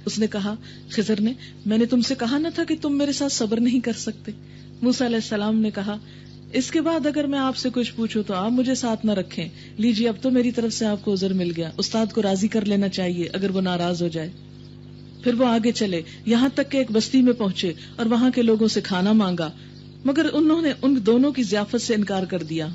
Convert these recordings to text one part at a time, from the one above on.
اس نے کہا خضر نے میں نے تم سے کہا نہ تھا کہ تم میرے ساتھ صبر نہیں کر سکتے؟ موسیٰ علیہ السلام نے کہا اس کے بعد اگر میں آپ سے کچھ پوچھوں تو آپ مجھے ساتھ نہ رکھیں. لیجیے اب تو میری طرف سے آپ کو عذر مل گیا. استاد کو راضی کر لینا چاہیے اگر وہ ناراض ہو جائے. پھر وہ آگے چلے یہاں تک کہ ایک بستی میں پہنچے اور وہاں کے لوگوں سے کھانا مانگا، مگر انہوں نے ان دونوں کی ضیافت سے انکار کر دیا.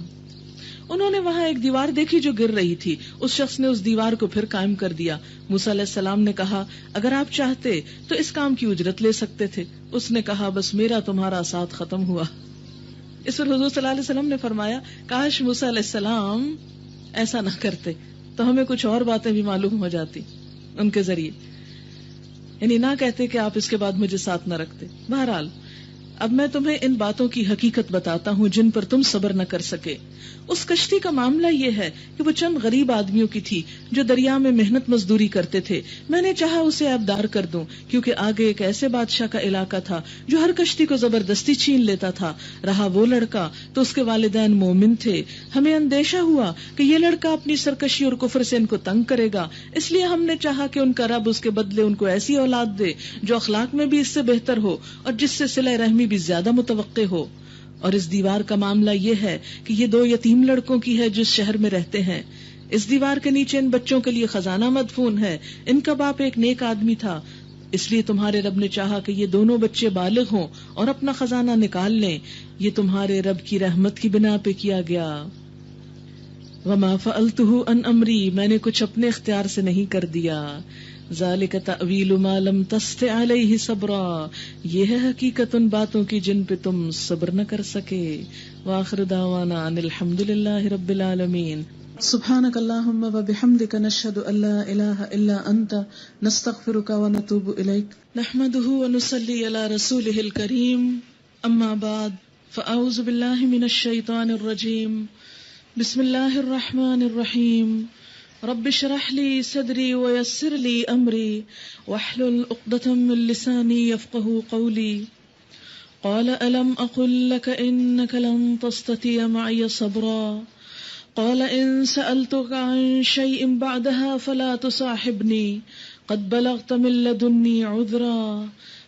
انہوں نے وہاں ایک دیوار دیکھی جو گر رہی تھی. اس شخص نے اس دیوار کو پھر قائم کر دیا. موسیٰ علیہ السلام نے کہا اگر آپ چاہتے تو اس کام کی اجرت لے سکتے تھے. اس نے کہا بس میرا تمہارا ساتھ ختم ہوا. اس پر حضور صلی اللہ علیہ وسلم نے فرمایا کاش موسیٰ علیہ السلام ایسا نہ کرتے تو ہمیں کچھ اور باتیں بھی معلوم ہو جاتی ان کے ذریعے، یعنی نہ کہتے کہ آپ اس کے بعد مجھے ساتھ نہ رکھتے. بہرحال اب میں تمہیں ان باتوں کی حقیقت بتاتا ہوں جن پر تم صبر نہ کر سکے. اس کشتی کا معاملہ یہ ہے کہ وہ چند غریب آدمیوں کی تھی جو دریا میں محنت مزدوری کرتے تھے. میں نے چاہا اسے عیبدار کر دوں کیونکہ آگے ایک ایسے بادشاہ کا علاقہ تھا جو ہر کشتی کو زبردستی چھین لیتا تھا. رہا وہ لڑکا تو اس کے والدین مومن تھے. ہمیں اندیشہ ہوا کہ یہ لڑکا اپنی سرکشی اور کفر سے ان کو تنگ کرے گا، اس لیے ہم نے چاہا کہ ان کا رب اس کے بدلے ان کو ایسی اولاد دے جو اخلاق میں بھی اس سے بہتر ہو اور جس سے صلہ رحمی بھی زیادہ متوقع ہو. اور اس دیوار کا معاملہ یہ ہے کہ یہ 2 یتیم لڑکوں کی ہے جس شہر میں رہتے ہیں. اس دیوار کے نیچے ان بچوں کے لیے خزانہ مدفون ہے. ان کا باپ ایک نیک آدمی تھا، اس لیے تمہارے رب نے چاہا کہ یہ دونوں بچے بالغ ہوں اور اپنا خزانہ نکال لیں. یہ تمہارے رب کی رحمت کی بنا پہ کیا گیا. وما فعلته عن امری، میں نے کچھ اپنے اختیار سے نہیں کر دیا. ذالک تأویل ما لم تستطع علیہ صبرا، یہ ہے حقیقت ان باتوں کی جن پہ تم صبر نہ کر سکے. وآخر دعوانا ان الحمد للہ رب العالمین. سبحانک اللہم وبحمدک نشہد ان لا الہ الا انت نستغفرک ونتوب الیک. نحمدہ ونصلی علی رسولہ الکریم. اما بعد فاعوذ باللہ من الشیطان الرجیم. بسم اللہ الرحمن الرحیم. رب اشرح لي صدري ويسر لي امري واحلل عقدة من لساني يفقهوا قولي. قال الم اقل لك انك لن تستطيع معي صبرا. قال ان سألتك عن شيء بعدها فلا تصاحبني قد بلغت من لدني عذرا.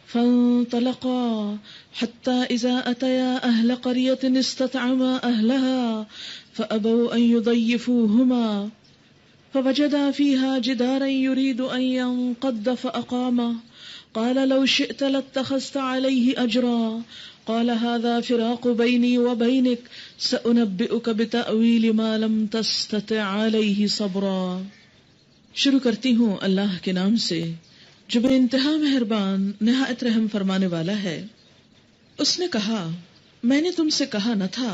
فانطلقا حتى اذا اتيا اهل قرية استطعما اهلها فابوا ان يضيفوهما فوجدا فيها جدارا يريد أن ينقض فأقامه. قال لو شئت لاتخذت عليه أجرا. قال هذا فراق بيني وبينك سأنبئك بتأويل ما لم تستطع عليه صبرا. شروع کرتی ہوں اللہ کے نام سے جو بے انتہا مہربان نہایت رحم فرمانے والا ہے. اس نے کہا میں نے تم سے کہا نہ تھا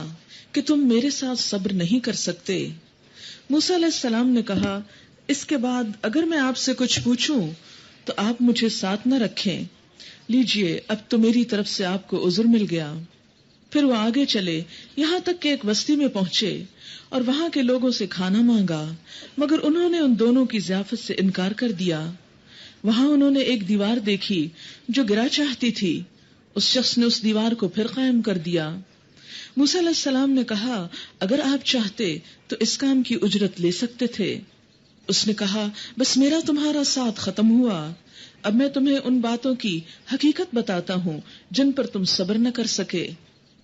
کہ تم میرے ساتھ صبر نہیں کر سکتے. موسیٰ علیہ السلام نے کہا اس کے بعد اگر میں آپ سے کچھ پوچھوں تو آپ مجھے ساتھ نہ رکھیں. لیجئے اب تو میری طرف سے آپ کو عذر مل گیا. پھر وہ آگے چلے یہاں تک کہ ایک بستی میں پہنچے اور وہاں کے لوگوں سے کھانا مانگا، مگر انہوں نے ان دونوں کی ضیافت سے انکار کر دیا. وہاں انہوں نے ایک دیوار دیکھی جو گرا چاہتی تھی. اس شخص نے اس دیوار کو پھر قائم کر دیا. موسیٰ علیہ السلام نے کہا اگر آپ چاہتے تو اس کام کی اجرت لے سکتے تھے. اس نے کہا بس میرا تمہارا ساتھ ختم ہوا. اب میں تمہیں ان باتوں کی حقیقت بتاتا ہوں جن پر تم صبر نہ کر سکے.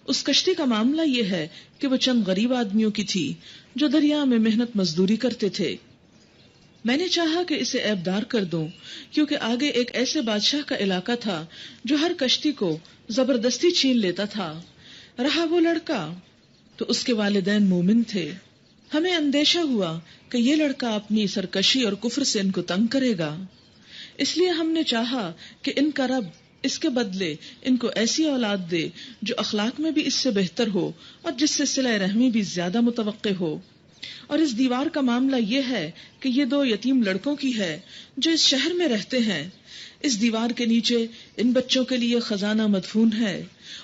اس کشتی کا معاملہ یہ ہے کہ وہ چند غریب آدمیوں کی تھی جو دریا میں محنت مزدوری کرتے تھے. میں نے چاہا کہ اسے عیبدار کر دوں کیونکہ آگے ایک ایسے بادشاہ کا علاقہ تھا جو ہر کشتی کو زبردستی چھین لیتا تھا. رہا وہ لڑکا تو اس کے والدین مومن تھے. ہمیں اندیشہ ہوا کہ یہ لڑکا اپنی سرکشی اور کفر سے ان کو تنگ کرے گا، اس لیے ہم نے چاہا کہ ان کا رب اس کے بدلے ان کو ایسی اولاد دے جو اخلاق میں بھی اس سے بہتر ہو اور جس سے صلہ رحمی بھی زیادہ متوقع ہو. اور اس دیوار کا معاملہ یہ ہے کہ یہ 2 یتیم لڑکوں کی ہے جو اس شہر میں رہتے ہیں. اس دیوار کے نیچے ان بچوں کے لیے خزانہ مدفون ہے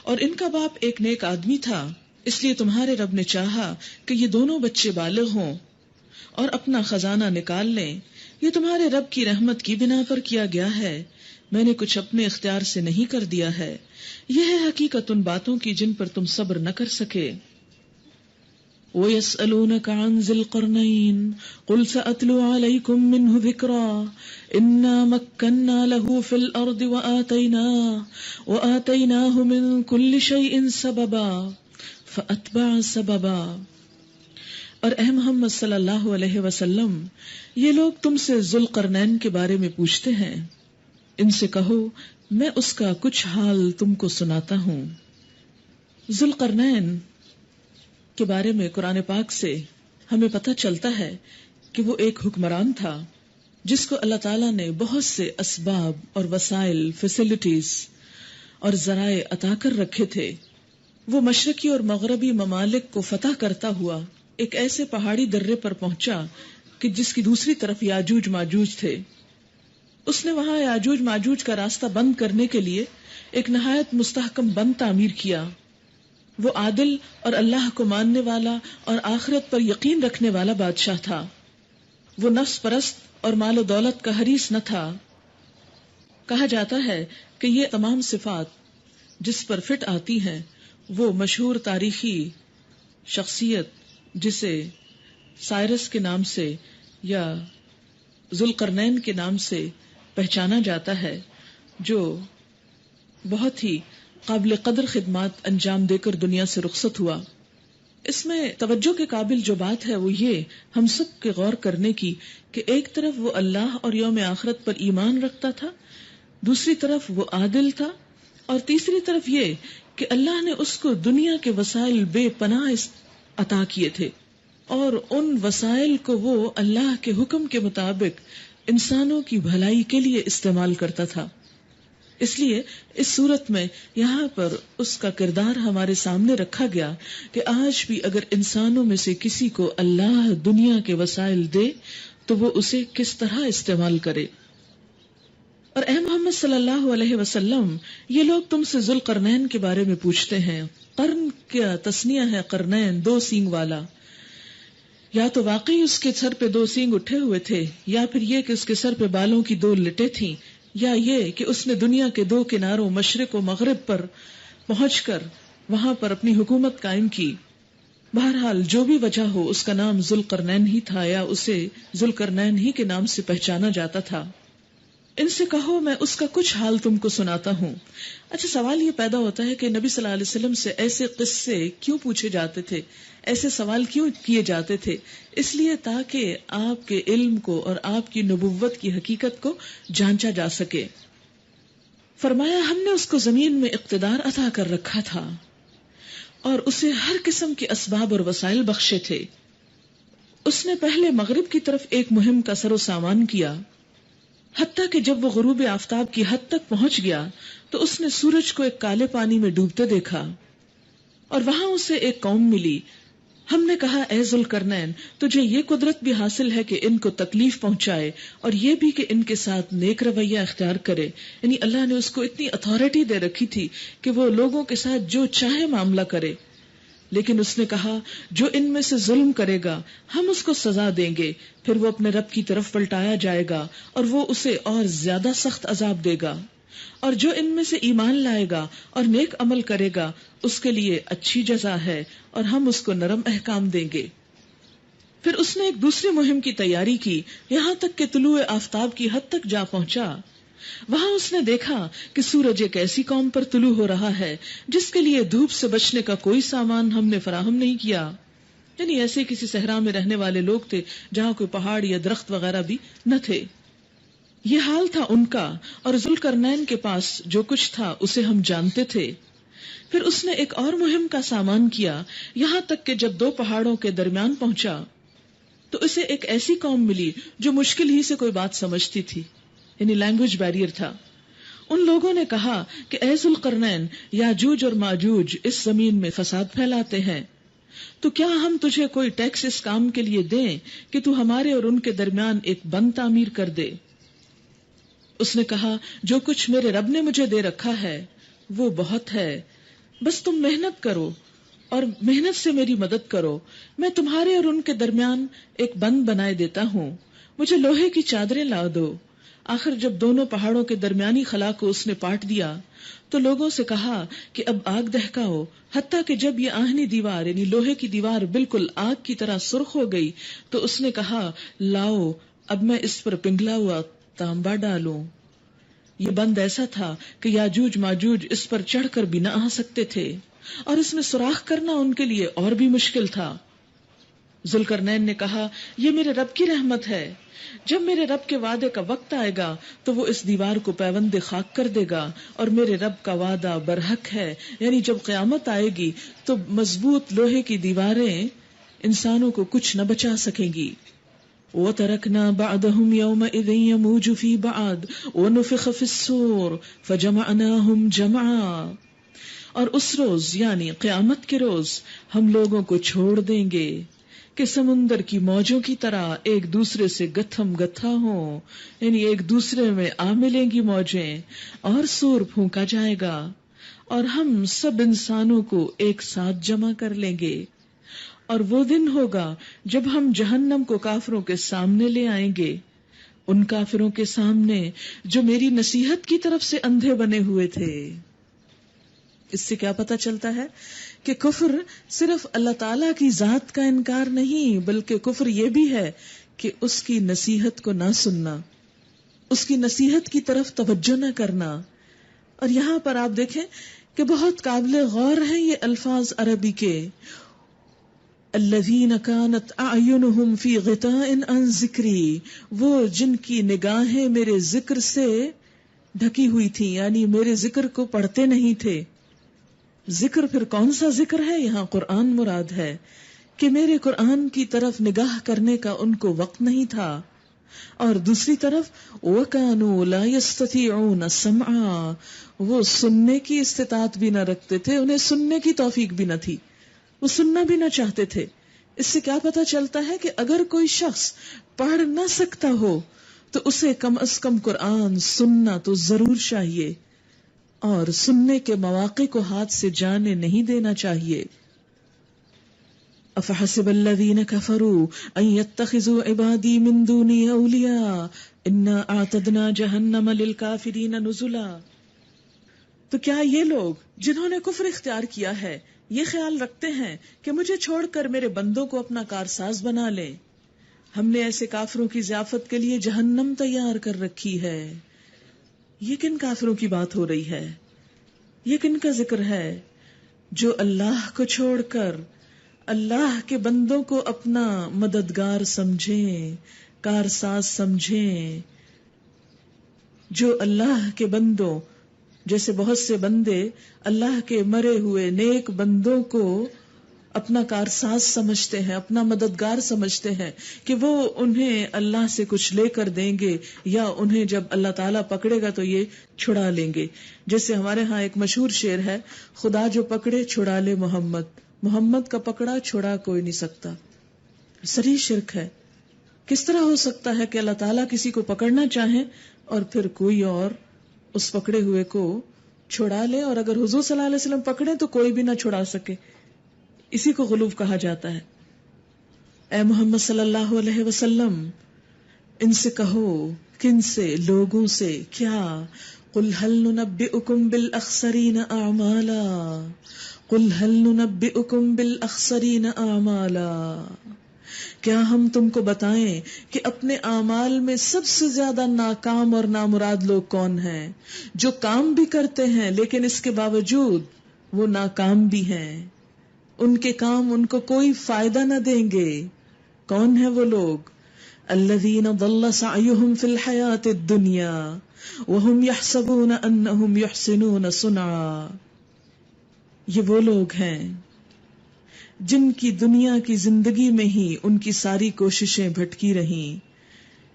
اور ان کا باپ ایک نیک آدمی تھا، اس لیے تمہارے رب نے چاہا کہ یہ دونوں بچے بالغ ہوں اور اپنا خزانہ نکال لیں. یہ تمہارے رب کی رحمت کی بنا پر کیا گیا ہے. میں نے کچھ اپنے اختیار سے نہیں کر دیا ہے. یہ ہے حقیقت ان باتوں کی جن پر تم صبر نہ کر سکے. وَيَسْأَلُونَكَ عَنْ ذِي الْقَرْنَيْنِ قُلْ سَأَتْلُو عَلَيْكُمْ مِنْهُ ذِكْرًا إِنَّا مَكَّنَّا لَهُ فِي الْأَرْضِ وَآتَيْنَاهُ مِنْ كُلِّ شَيْءٍ سَبَبًا فَأَتْبَعَ سَبَبًا۔ اور اے محمد صلی اللہ علیہ وسلم، یہ لوگ تم سے ذوالقرنین کے بارے میں پوچھتے ہیں، ان سے کہو میں اس کا کچھ حال تم کو سناتا ہوں۔ ذوالقرنین کے بارے میں قرآن پاک سے ہمیں پتہ چلتا ہے کہ وہ ایک حکمران تھا جس کو اللہ تعالیٰ نے بہت سے اسباب اور وسائل، فیسلٹیز اور ذرائع عطا کر رکھے تھے۔ وہ مشرقی اور مغربی ممالک کو فتح کرتا ہوا ایک ایسے پہاڑی درے پر پہنچا کہ جس کی دوسری طرف یاجوج ماجوج تھے۔ اس نے وہاں یاجوج ماجوج کا راستہ بند کرنے کے لیے ایک نہایت مستحکم بند تعمیر کیا۔ وہ عادل اور اللہ کو ماننے والا اور آخرت پر یقین رکھنے والا بادشاہ تھا۔ وہ نفس پرست اور مال و دولت کا حریص نہ تھا۔ کہا جاتا ہے کہ یہ تمام صفات جس پر فٹ آتی ہیں وہ مشہور تاریخی شخصیت جسے سائرس کے نام سے یا ذوالقرنین کے نام سے پہچانا جاتا ہے، جو بہت ہی قابل قدر خدمات انجام دے کر دنیا سے رخصت ہوا۔ اس میں توجہ کے قابل جو بات ہے وہ یہ ہم سب کے غور کرنے کی کہ ایک طرف وہ اللہ اور یوم آخرت پر ایمان رکھتا تھا، دوسری طرف وہ عادل تھا، اور تیسری طرف یہ کہ اللہ نے اس کو دنیا کے وسائل بے پناہ عطا کیے تھے، اور ان وسائل کو وہ اللہ کے حکم کے مطابق انسانوں کی بھلائی کے لیے استعمال کرتا تھا۔ اس لیے اس صورت میں یہاں پر اس کا کردار ہمارے سامنے رکھا گیا کہ آج بھی اگر انسانوں میں سے کسی کو اللہ دنیا کے وسائل دے تو وہ اسے کس طرح استعمال کرے۔ اور اے محمد صلی اللہ علیہ وسلم، یہ لوگ تم سے ذوالقرنین کے بارے میں پوچھتے ہیں۔ قرن کیا تسنیہ ہے قرنین، دو سینگ والا۔ یا تو واقعی اس کے سر پہ دو سینگ اٹھے ہوئے تھے، یا پھر یہ کہ اس کے سر پہ بالوں کی دو لٹیں تھیں، یا یہ کہ اس نے دنیا کے دو کناروں مشرق و مغرب پر پہنچ کر وہاں پر اپنی حکومت قائم کی۔ بہرحال جو بھی وجہ ہو، اس کا نام ذوالقرنین ہی تھا یا اسے ذوالقرنین ہی کے نام سے پہچانا جاتا تھا۔ ان سے کہو میں اس کا کچھ حال تم کو سناتا ہوں۔ اچھا، سوال یہ پیدا ہوتا ہے کہ نبی صلی اللہ علیہ وسلم سے ایسے قصے کیوں پوچھے جاتے تھے، ایسے سوال کیوں کیے جاتے تھے؟ اس لیے تاکہ آپ کے علم کو اور آپ کی نبوت کی حقیقت کو جانچا جا سکے۔ فرمایا ہم نے اس کو زمین میں اقتدار عطا کر رکھا تھا اور اسے ہر قسم کے اسباب اور وسائل بخشے تھے۔ اس نے پہلے مغرب کی طرف ایک مہم کا سر و سامان کیا، حتیٰ کہ جب وہ غروب آفتاب کی حد تک پہنچ گیا تو اس نے سورج کو ایک کالے پانی میں ڈوبتے دیکھا، اور وہاں اسے ایک قوم ملی۔ ہم نے کہا اے ذوالقرنین، تجھے یہ قدرت بھی حاصل ہے کہ ان کو تکلیف پہنچائے اور یہ بھی کہ ان کے ساتھ نیک رویہ اختیار کرے۔ یعنی اللہ نے اس کو اتنی اتھارٹی دے رکھی تھی کہ وہ لوگوں کے ساتھ جو چاہے معاملہ کرے، لیکن اس نے کہا جو ان میں سے ظلم کرے گا ہم اس کو سزا دیں گے، پھر وہ اپنے رب کی طرف پلٹایا جائے گا اور وہ اسے اور زیادہ سخت عذاب دے گا، اور جو ان میں سے ایمان لائے گا اور نیک عمل کرے گا اس کے لیے اچھی جزا ہے اور ہم اس کو نرم احکام دیں گے۔ پھر اس نے ایک دوسری مہم کی تیاری کی، یہاں تک کہ طلوع آفتاب کی حد تک جا پہنچا۔ وہاں اس نے دیکھا کہ سورج ایک ایسی قوم پر طلوع ہو رہا ہے جس کے لیے دھوپ سے بچنے کا کوئی سامان ہم نے فراہم نہیں کیا، یعنی ایسے کسی صحرا میں رہنے والے لوگ تھے جہاں کوئی پہاڑ یا درخت وغیرہ بھی نہ تھے۔ یہ حال تھا ان کا، اور ذوالقرنین کے پاس جو کچھ تھا اسے ہم جانتے تھے۔ پھر اس نے ایک اور مہم کا سامان کیا، یہاں تک کہ جب دو پہاڑوں کے درمیان پہنچا تو اسے ایک ایسی قوم ملی جو مشکل ہی سے کوئی بات سمجھتی تھی، یعنی لینگویج بیریئر تھا۔ ان لوگوں نے کہا کہ اے ذوالقرنین، یاجوج اور ماجوج اس زمین میں فساد پھیلاتے ہیں، تو کیا ہم تجھے کوئی ٹیکس اس کام کے لیے دیں کہ تو ہمارے اور ان کے درمیان ایک بند تعمیر کر دے؟ اس نے کہا جو کچھ میرے رب نے مجھے دے رکھا ہے وہ بہت ہے، بس تم محنت کرو اور محنت سے میری مدد کرو، میں تمہارے اور ان کے درمیان ایک بند بنائے دیتا ہوں، مجھے لوہے کی چادریں لا دو، آخر جب دونوں پہاڑوں کے درمیانی خلا کو اس نے پاٹ دیا تو لوگوں سے کہا کہ اب آگ دہکاؤ، حتیٰ کہ جب یہ آہنی دیوار یعنی لوہے کی دیوار بالکل آگ کی طرح سرخ ہو گئی تو اس نے کہا لاؤ اب میں اس پر پنگھلا ہوا تانبا ڈالوں۔ یہ بند ایسا تھا کہ یاجوج ماجوج اس پر چڑھ کر بھی نہ آ سکتے تھے، اور اس میں سوراخ کرنا ان کے لیے اور بھی مشکل تھا۔ ذوالقرنین نے کہا یہ میرے رب کی رحمت ہے، جب میرے رب کے وعدے کا وقت آئے گا تو وہ اس دیوار کو پیوند خاک کر دے گا، اور میرے رب کا وعدہ برحق ہے، یعنی جب قیامت آئے گی تو مضبوط لوہے کی دیواریں انسانوں کو کچھ نہ بچا سکیں گی۔ وَتَرَكْنَا بَعْدَهُمْ يَوْمَئِذٍ يَمُوجُ فِي بَعْضٍ وَنُفِخَ فِي الصُّورِ فَجَمَعْنَاهُمْ جَمْعًا، اور اس روز یعنی قیامت کے روز ہم لوگوں کو چھوڑ دیں گے کہ سمندر کی موجوں کی طرح ایک دوسرے سے گتھم گتھا ہوں، یعنی ایک دوسرے میں آ ملیں گی موجیں، اور سور پھونکا جائے گا اور ہم سب انسانوں کو ایک ساتھ جمع کر لیں گے۔ اور وہ دن ہوگا جب ہم جہنم کو کافروں کے سامنے لے آئیں گے، ان کافروں کے سامنے جو میری نصیحت کی طرف سے اندھے بنے ہوئے تھے۔ اس سے کیا پتہ چلتا ہے کہ کفر صرف اللہ تعالی کی ذات کا انکار نہیں، بلکہ کفر یہ بھی ہے کہ اس کی نصیحت کو نہ سننا، اس کی نصیحت کی طرف توجہ نہ کرنا۔ اور یہاں پر آپ دیکھیں کہ بہت قابل غور ہیں یہ الفاظ عربی کے، الذین کانت اعینہم فی غطاء عن ذکری، وہ جن کی نگاہیں میرے ذکر سے ڈھکی ہوئی تھی، یعنی میرے ذکر کو پڑھتے نہیں تھے۔ ذکر پھر کون سا ذکر ہے؟ یہاں قرآن مراد ہے کہ میرے قرآن کی طرف نگاہ کرنے کا ان کو وقت نہیں تھا، اور دوسری طرف وَكَانُوا لَا يَسْتَطِيعُونَ سَمْعًا، وہ سننے کی استطاعت بھی نہ رکھتے تھے، انہیں سننے کی توفیق بھی نہ تھی، وہ سننا بھی نہ چاہتے تھے۔ اس سے کیا پتہ چلتا ہے کہ اگر کوئی شخص پڑھ نہ سکتا ہو تو اسے کم از کم قرآن سننا تو ضرور چاہیے، اور سننے کے مواقع کو ہاتھ سے جانے نہیں دینا چاہیے۔ افحسب الذین کفروا ان یتخذوا عبادی من دونی اولیاء انا اعتدنا جہنم للکافرین نزلا، تو کیا یہ لوگ جنہوں نے کفر اختیار کیا ہے یہ خیال رکھتے ہیں کہ مجھے چھوڑ کر میرے بندوں کو اپنا کارساز بنا لیں؟ ہم نے ایسے کافروں کی ضیافت کے لیے جہنم تیار کر رکھی ہے۔ یہ کن کافروں کی بات ہو رہی ہے؟ یہ کن کا ذکر ہے جو اللہ کو چھوڑ کر اللہ کے بندوں کو اپنا مددگار سمجھیں، کارساز سمجھیں؟ جو اللہ کے بندوں جیسے بہت سے بندے اللہ کے مرے ہوئے نیک بندوں کو اپنا کارساز سمجھتے ہیں، اپنا مددگار سمجھتے ہیں کہ وہ انہیں اللہ سے کچھ لے کر دیں گے، یا انہیں جب اللہ تعالیٰ پکڑے گا تو یہ چھڑا لیں گے۔ جیسے ہمارے ہاں ایک مشہور شعر ہے، خدا جو پکڑے چھڑا لے محمد، محمد کا پکڑا چھڑا کوئی نہیں سکتا۔ صریح شرک ہے۔ کس طرح ہو سکتا ہے کہ اللہ تعالیٰ کسی کو پکڑنا چاہیں اور پھر کوئی اور اس پکڑے ہوئے کو چھڑا لے، اور اگر حضور صلی اللہ علیہ وسلم پکڑے تو کوئی بھی نہ چھڑا سکے؟ اسی کو غلو کہا جاتا ہے۔ اے محمد صلی اللہ علیہ وسلم ان سے کہو، کن سے؟ لوگوں سے۔ کیا؟ قل هل ننبئکم بالاخسرین اعمالا، قل هل ننبئکم بالاخسرین اعمالا، کیا ہم تم کو بتائیں کہ اپنے اعمال میں سب سے زیادہ ناکام اور نامراد لوگ کون ہیں؟ جو کام بھی کرتے ہیں لیکن اس کے باوجود وہ ناکام بھی ہیں، ان کے کام ان کو کوئی فائدہ نہ دیں گے۔ کون ہیں وہ لوگ؟ الذین ضل سعیہم فی الحیاۃ الدنیا وہم یحسبون انہم یحسنون صنعا، یہ وہ لوگ ہیں جن کی دنیا کی زندگی میں ہی ان کی ساری کوششیں بھٹکی رہیں،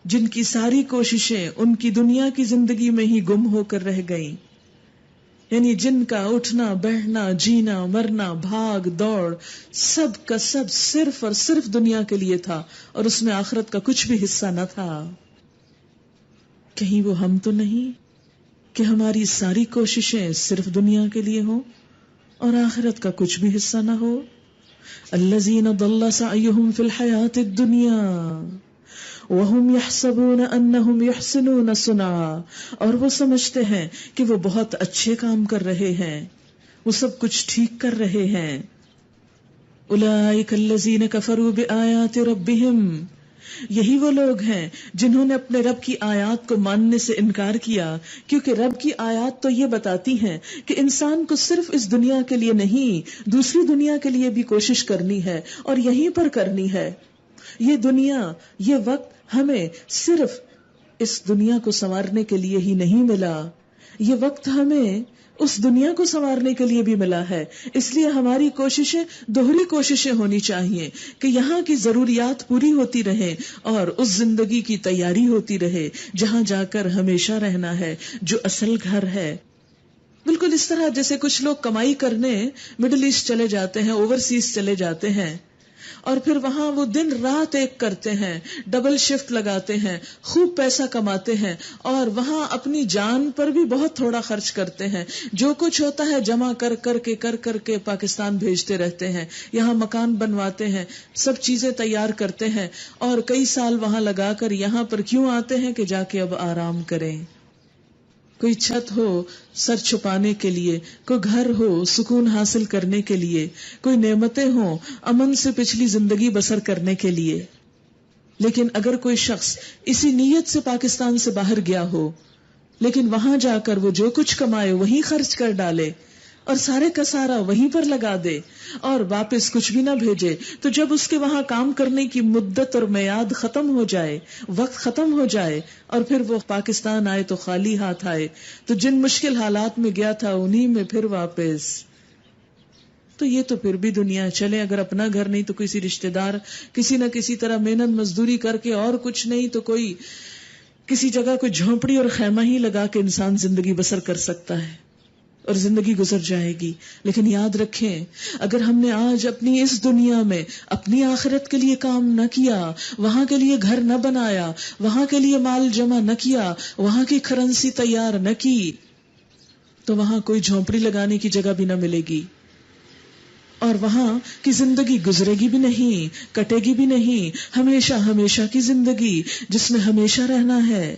جن کی ساری کوششیں ان کی دنیا کی زندگی میں ہی گم ہو کر رہ گئیں، یعنی جن کا اٹھنا بیٹھنا جینا مرنا بھاگ دوڑ سب کا سب صرف اور صرف دنیا کے لیے تھا، اور اس میں آخرت کا کچھ بھی حصہ نہ تھا۔ کہیں وہ ہم تو نہیں کہ ہماری ساری کوششیں صرف دنیا کے لیے ہوں اور آخرت کا کچھ بھی حصہ نہ ہو؟ الذین ضل سعیہم فی الحیاۃ الدنیا وَهُمْ يَحْسَبُونَ أَنَّهُمْ يُحْسِنُونَ صُنْعًا، اور وہ سمجھتے ہیں کہ وہ بہت اچھے کام کر رہے ہیں، وہ سب کچھ ٹھیک کر رہے ہیں. أُولَئِكَ الَّذِينَ كَفَرُوا بِآيَاتِ رَبِّهِمْ، یہی وہ لوگ ہیں جنہوں نے اپنے رب کی آیات کو ماننے سے انکار کیا، کیونکہ رب کی آیات تو یہ بتاتی ہیں کہ انسان کو صرف اس دنیا کے لیے نہیں، دوسری دنیا کے لیے بھی کوشش کرنی ہے اور یہیں پر کرنی ہے. یہ دنیا، یہ وقت ہمیں صرف اس دنیا کو سنوارنے کے لیے ہی نہیں ملا، یہ وقت ہمیں اس دنیا کو سنوارنے کے لیے بھی ملا ہے. اس لیے ہماری کوششیں دوہری کوششیں ہونی چاہیے کہ یہاں کی ضروریات پوری ہوتی رہے اور اس زندگی کی تیاری ہوتی رہے جہاں جا کر ہمیشہ رہنا ہے، جو اصل گھر ہے. بالکل اس طرح جیسے کچھ لوگ کمائی کرنے مڈل ایسٹ چلے جاتے ہیں، اوورسیز چلے جاتے ہیں، اور پھر وہاں وہ دن رات ایک کرتے ہیں، ڈبل شفٹ لگاتے ہیں، خوب پیسہ کماتے ہیں، اور وہاں اپنی جان پر بھی بہت تھوڑا خرچ کرتے ہیں. جو کچھ ہوتا ہے جمع کر کر کے پاکستان بھیجتے رہتے ہیں، یہاں مکان بنواتے ہیں، سب چیزیں تیار کرتے ہیں، اور کئی سال وہاں لگا کر یہاں پر کیوں آتے ہیں کہ جا کے اب آرام کریں. کوئی چھت ہو سر چھپانے کے لیے، کوئی گھر ہو سکون حاصل کرنے کے لیے، کوئی نعمتیں ہوں امن سے پچھلی زندگی بسر کرنے کے لیے. لیکن اگر کوئی شخص اسی نیت سے پاکستان سے باہر گیا ہو، لیکن وہاں جا کر وہ جو کچھ کمائے وہیں خرچ کر ڈالے اور سارے کا سارا وہیں پر لگا دے اور واپس کچھ بھی نہ بھیجے، تو جب اس کے وہاں کام کرنے کی مدت اور میعاد ختم ہو جائے، وقت ختم ہو جائے، اور پھر وہ پاکستان آئے تو خالی ہاتھ آئے، تو جن مشکل حالات میں گیا تھا انہی میں پھر واپس. تو یہ تو پھر بھی دنیا چلے، اگر اپنا گھر نہیں تو کسی رشتہ دار کسی نہ کسی طرح محنت مزدوری کر کے، اور کچھ نہیں تو کوئی کسی جگہ کوئی جھونپڑی اور خیمہ ہی لگا کے انسان زندگی بسر کر سکتا ہے اور زندگی گزر جائے گی. لیکن یاد رکھیں، اگر ہم نے آج اپنی اس دنیا میں اپنی آخرت کے لیے کام نہ کیا، وہاں کے لیے گھر نہ بنایا، وہاں کے لیے مال جمع نہ کیا، وہاں کی کرنسی تیار نہ کی، تو وہاں کوئی جھونپڑی لگانے کی جگہ بھی نہ ملے گی، اور وہاں کی زندگی گزرے گی بھی نہیں، کٹے گی بھی نہیں، ہمیشہ ہمیشہ کی زندگی جس میں ہمیشہ رہنا ہے.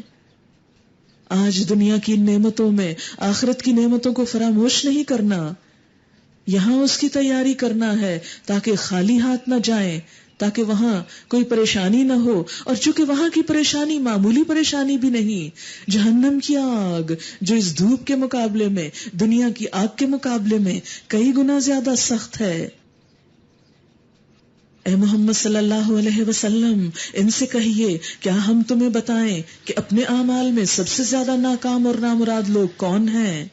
آج دنیا کی نعمتوں میں آخرت کی نعمتوں کو فراموش نہیں کرنا، یہاں اس کی تیاری کرنا ہے تاکہ خالی ہاتھ نہ جائیں، تاکہ وہاں کوئی پریشانی نہ ہو. اور چونکہ وہاں کی پریشانی معمولی پریشانی بھی نہیں، جہنم کی آگ جو اس دھوپ کے مقابلے میں، دنیا کی آگ کے مقابلے میں کئی گنا زیادہ سخت ہے. اے محمد صلی اللہ علیہ وسلم، ان سے کہیے کیا ہم تمہیں بتائیں کہ اپنے اعمال میں سب سے زیادہ ناکام اور نامراد لوگ کون ہیں؟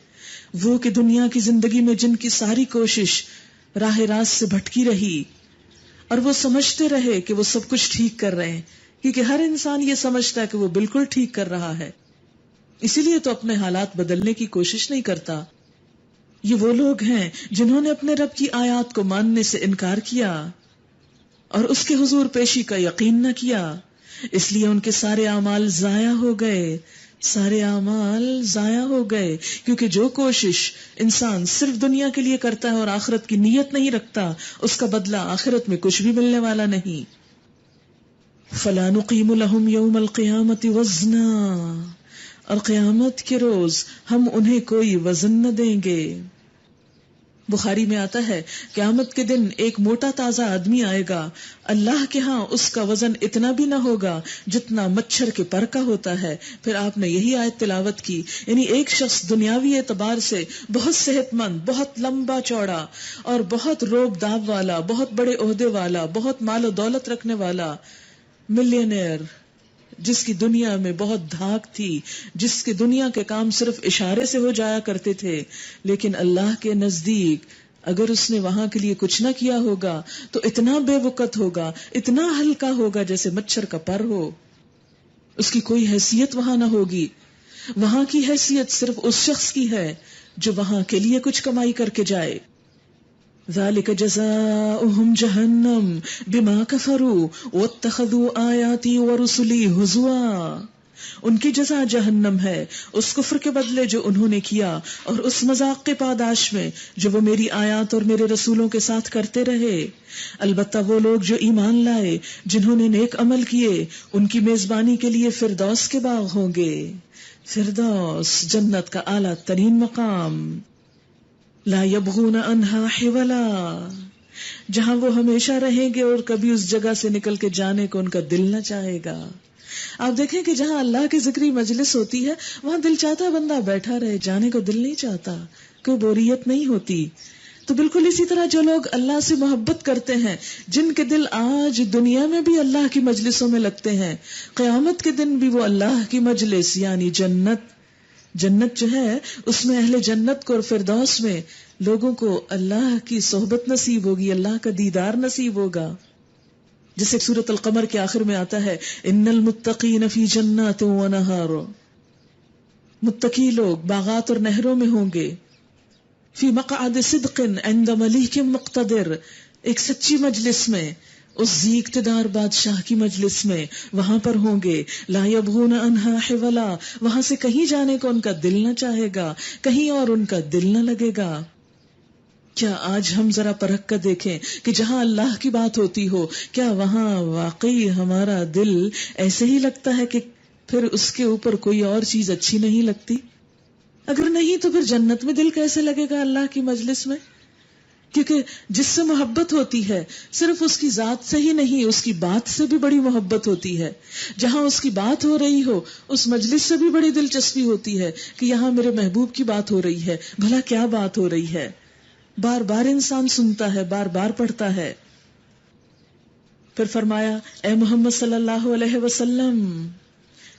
وہ کہ دنیا کی زندگی میں جن کی ساری کوشش راہ راست سے بھٹکی رہی اور وہ سمجھتے رہے کہ وہ سب کچھ ٹھیک کر رہے ہیں، کیونکہ ہر انسان یہ سمجھتا ہے کہ وہ بالکل ٹھیک کر رہا ہے، اسی لیے تو اپنے حالات بدلنے کی کوشش نہیں کرتا. یہ وہ لوگ ہیں جنہوں نے اپنے رب کی آیات کو ماننے سے انکار کیا اور اس کے حضور پیشی کا یقین نہ کیا، اس لیے ان کے سارے اعمال ضائع ہو گئے، سارے اعمال ضائع ہو گئے. کیونکہ جو کوشش انسان صرف دنیا کے لیے کرتا ہے اور آخرت کی نیت نہیں رکھتا، اس کا بدلہ آخرت میں کچھ بھی ملنے والا نہیں. فَلَا نُقِيمُ لَهُمْ يَوْمَ الْقِيَامَةِ وَزْنًا، اور قیامت کے روز ہم انہیں کوئی وزن نہ دیں گے. بخاری میں آتا ہے قیامت کے دن ایک موٹا تازہ آدمی آئے گا، اللہ کے ہاں اس کا وزن اتنا بھی نہ ہوگا جتنا مچھر کے پر کا ہوتا ہے. پھر آپ نے یہی آیت تلاوت کی، یعنی ایک شخص دنیاوی اعتبار سے بہت صحت مند، بہت لمبا چوڑا اور بہت روب داب والا، بہت بڑے عہدے والا، بہت مال و دولت رکھنے والا، ملینئر، جس کی دنیا میں بہت دھاک تھی، جس کے دنیا کے کام صرف اشارے سے ہو جایا کرتے تھے، لیکن اللہ کے نزدیک اگر اس نے وہاں کے لیے کچھ نہ کیا ہوگا تو اتنا بے وقت ہوگا، اتنا ہلکا ہوگا جیسے مچھر کا پر ہو. اس کی کوئی حیثیت وہاں نہ ہوگی. وہاں کی حیثیت صرف اس شخص کی ہے جو وہاں کے لیے کچھ کمائی کر کے جائے. ذَلِكَ جَزَاؤُهُمْ جَهَنَّمُ بِمَا كَفَرُوا وَاتَّخَذُوا آيَاتِي وَرُسُلِي هُزُوًا. ان کی جزا جہنم ہے اس کفر کے بدلے جو انہوں نے کیا، اور اس مذاق کے پاداش میں جو وہ میری آیات اور میرے رسولوں کے ساتھ کرتے رہے۔ البتہ وہ لوگ جو ایمان لائے، جنہوں نے نیک عمل کیے، ان کی میزبانی کے لیے فردوس کے باغ ہوں گے۔ فردوس جنت کا اعلیٰ ترین مقام، لا یبغون عنہا حولا، جہاں وہ ہمیشہ رہیں گے اور کبھی اس جگہ سے نکل کے جانے کو ان کا دل نہ چاہے گا۔ آپ دیکھیں کہ جہاں اللہ کی ذکری مجلس ہوتی ہے وہاں دل چاہتا ہے بندہ بیٹھا رہے، جانے کو دل نہیں چاہتا، کوئی بوریت نہیں ہوتی۔ تو بالکل اسی طرح جو لوگ اللہ سے محبت کرتے ہیں، جن کے دل آج دنیا میں بھی اللہ کی مجلسوں میں لگتے ہیں، قیامت کے دن بھی وہ اللہ کی مجلس یعنی جنت جو ہے اس میں اہل جنت کو اور فردوس میں لوگوں کو اللہ کی صحبت نصیب ہوگی، اللہ کا دیدار نصیب ہوگا۔ جسے سورۃ القمر کے آخر میں آتا ہے ان المتقین فی جنات و نہار، متقی لوگ باغات اور نہروں میں ہوں گے، فی مقعد صدق عند ملیک مقتدر، ایک سچی مجلس میں، اس ذی اقتدار بادشاہ کی مجلس میں وہاں پر ہوں گے۔ لا یبغون عنہا حولا، وہاں سے کہیں جانے کو ان کا دل نہ چاہے گا، کہیں اور ان کا دل نہ لگے گا۔ کیا آج ہم ذرا پرکھ کر دیکھیں کہ جہاں اللہ کی بات ہوتی ہو کیا وہاں واقعی ہمارا دل ایسے ہی لگتا ہے کہ پھر اس کے اوپر کوئی اور چیز اچھی نہیں لگتی؟ اگر نہیں تو پھر جنت میں دل کیسے لگے گا اللہ کی مجلس میں؟ کیونکہ جس سے محبت ہوتی ہے صرف اس کی ذات سے ہی نہیں، اس کی بات سے بھی بڑی محبت ہوتی ہے۔ جہاں اس کی بات ہو رہی ہو اس مجلس سے بھی بڑی دلچسپی ہوتی ہے کہ یہاں میرے محبوب کی بات ہو رہی ہے، بھلا کیا بات ہو رہی ہے؟ بار بار انسان سنتا ہے، بار بار پڑھتا ہے۔ پھر فرمایا اے محمد صلی اللہ علیہ وسلم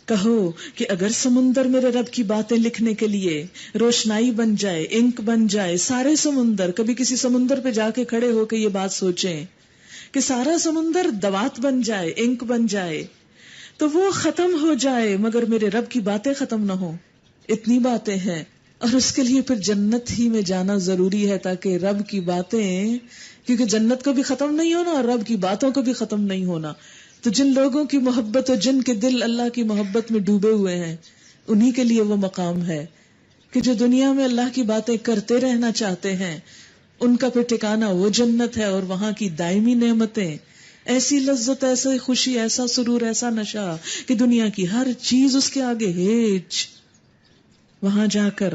کہو کہ اگر سمندر میرے رب کی باتیں لکھنے کے لیے روشنائی بن جائے، انک بن جائے، سارے سمندر، کبھی کسی سمندر پہ جا کے کھڑے ہو کے یہ بات سوچیں کہ سارا سمندر دوات بن جائے، انک بن جائے، تو وہ ختم ہو جائے مگر میرے رب کی باتیں ختم نہ ہو۔ اتنی باتیں ہیں، اور اس کے لیے پھر جنت ہی میں جانا ضروری ہے تاکہ رب کی باتیں، کیونکہ جنت کو بھی ختم نہیں ہونا اور رب کی باتوں کو بھی ختم نہیں ہونا۔ تو جن لوگوں کی محبت اور جن کے دل اللہ کی محبت میں ڈوبے ہوئے ہیں انہی کے لیے وہ مقام ہے کہ جو دنیا میں اللہ کی باتیں کرتے رہنا چاہتے ہیں ان کا پھر ٹھکانہ وہ جنت ہے، اور وہاں کی دائمی نعمتیں، ایسی لذت، ایسی خوشی، ایسا سرور، ایسا نشہ کہ دنیا کی ہر چیز اس کے آگے ہیچ۔ وہاں جا کر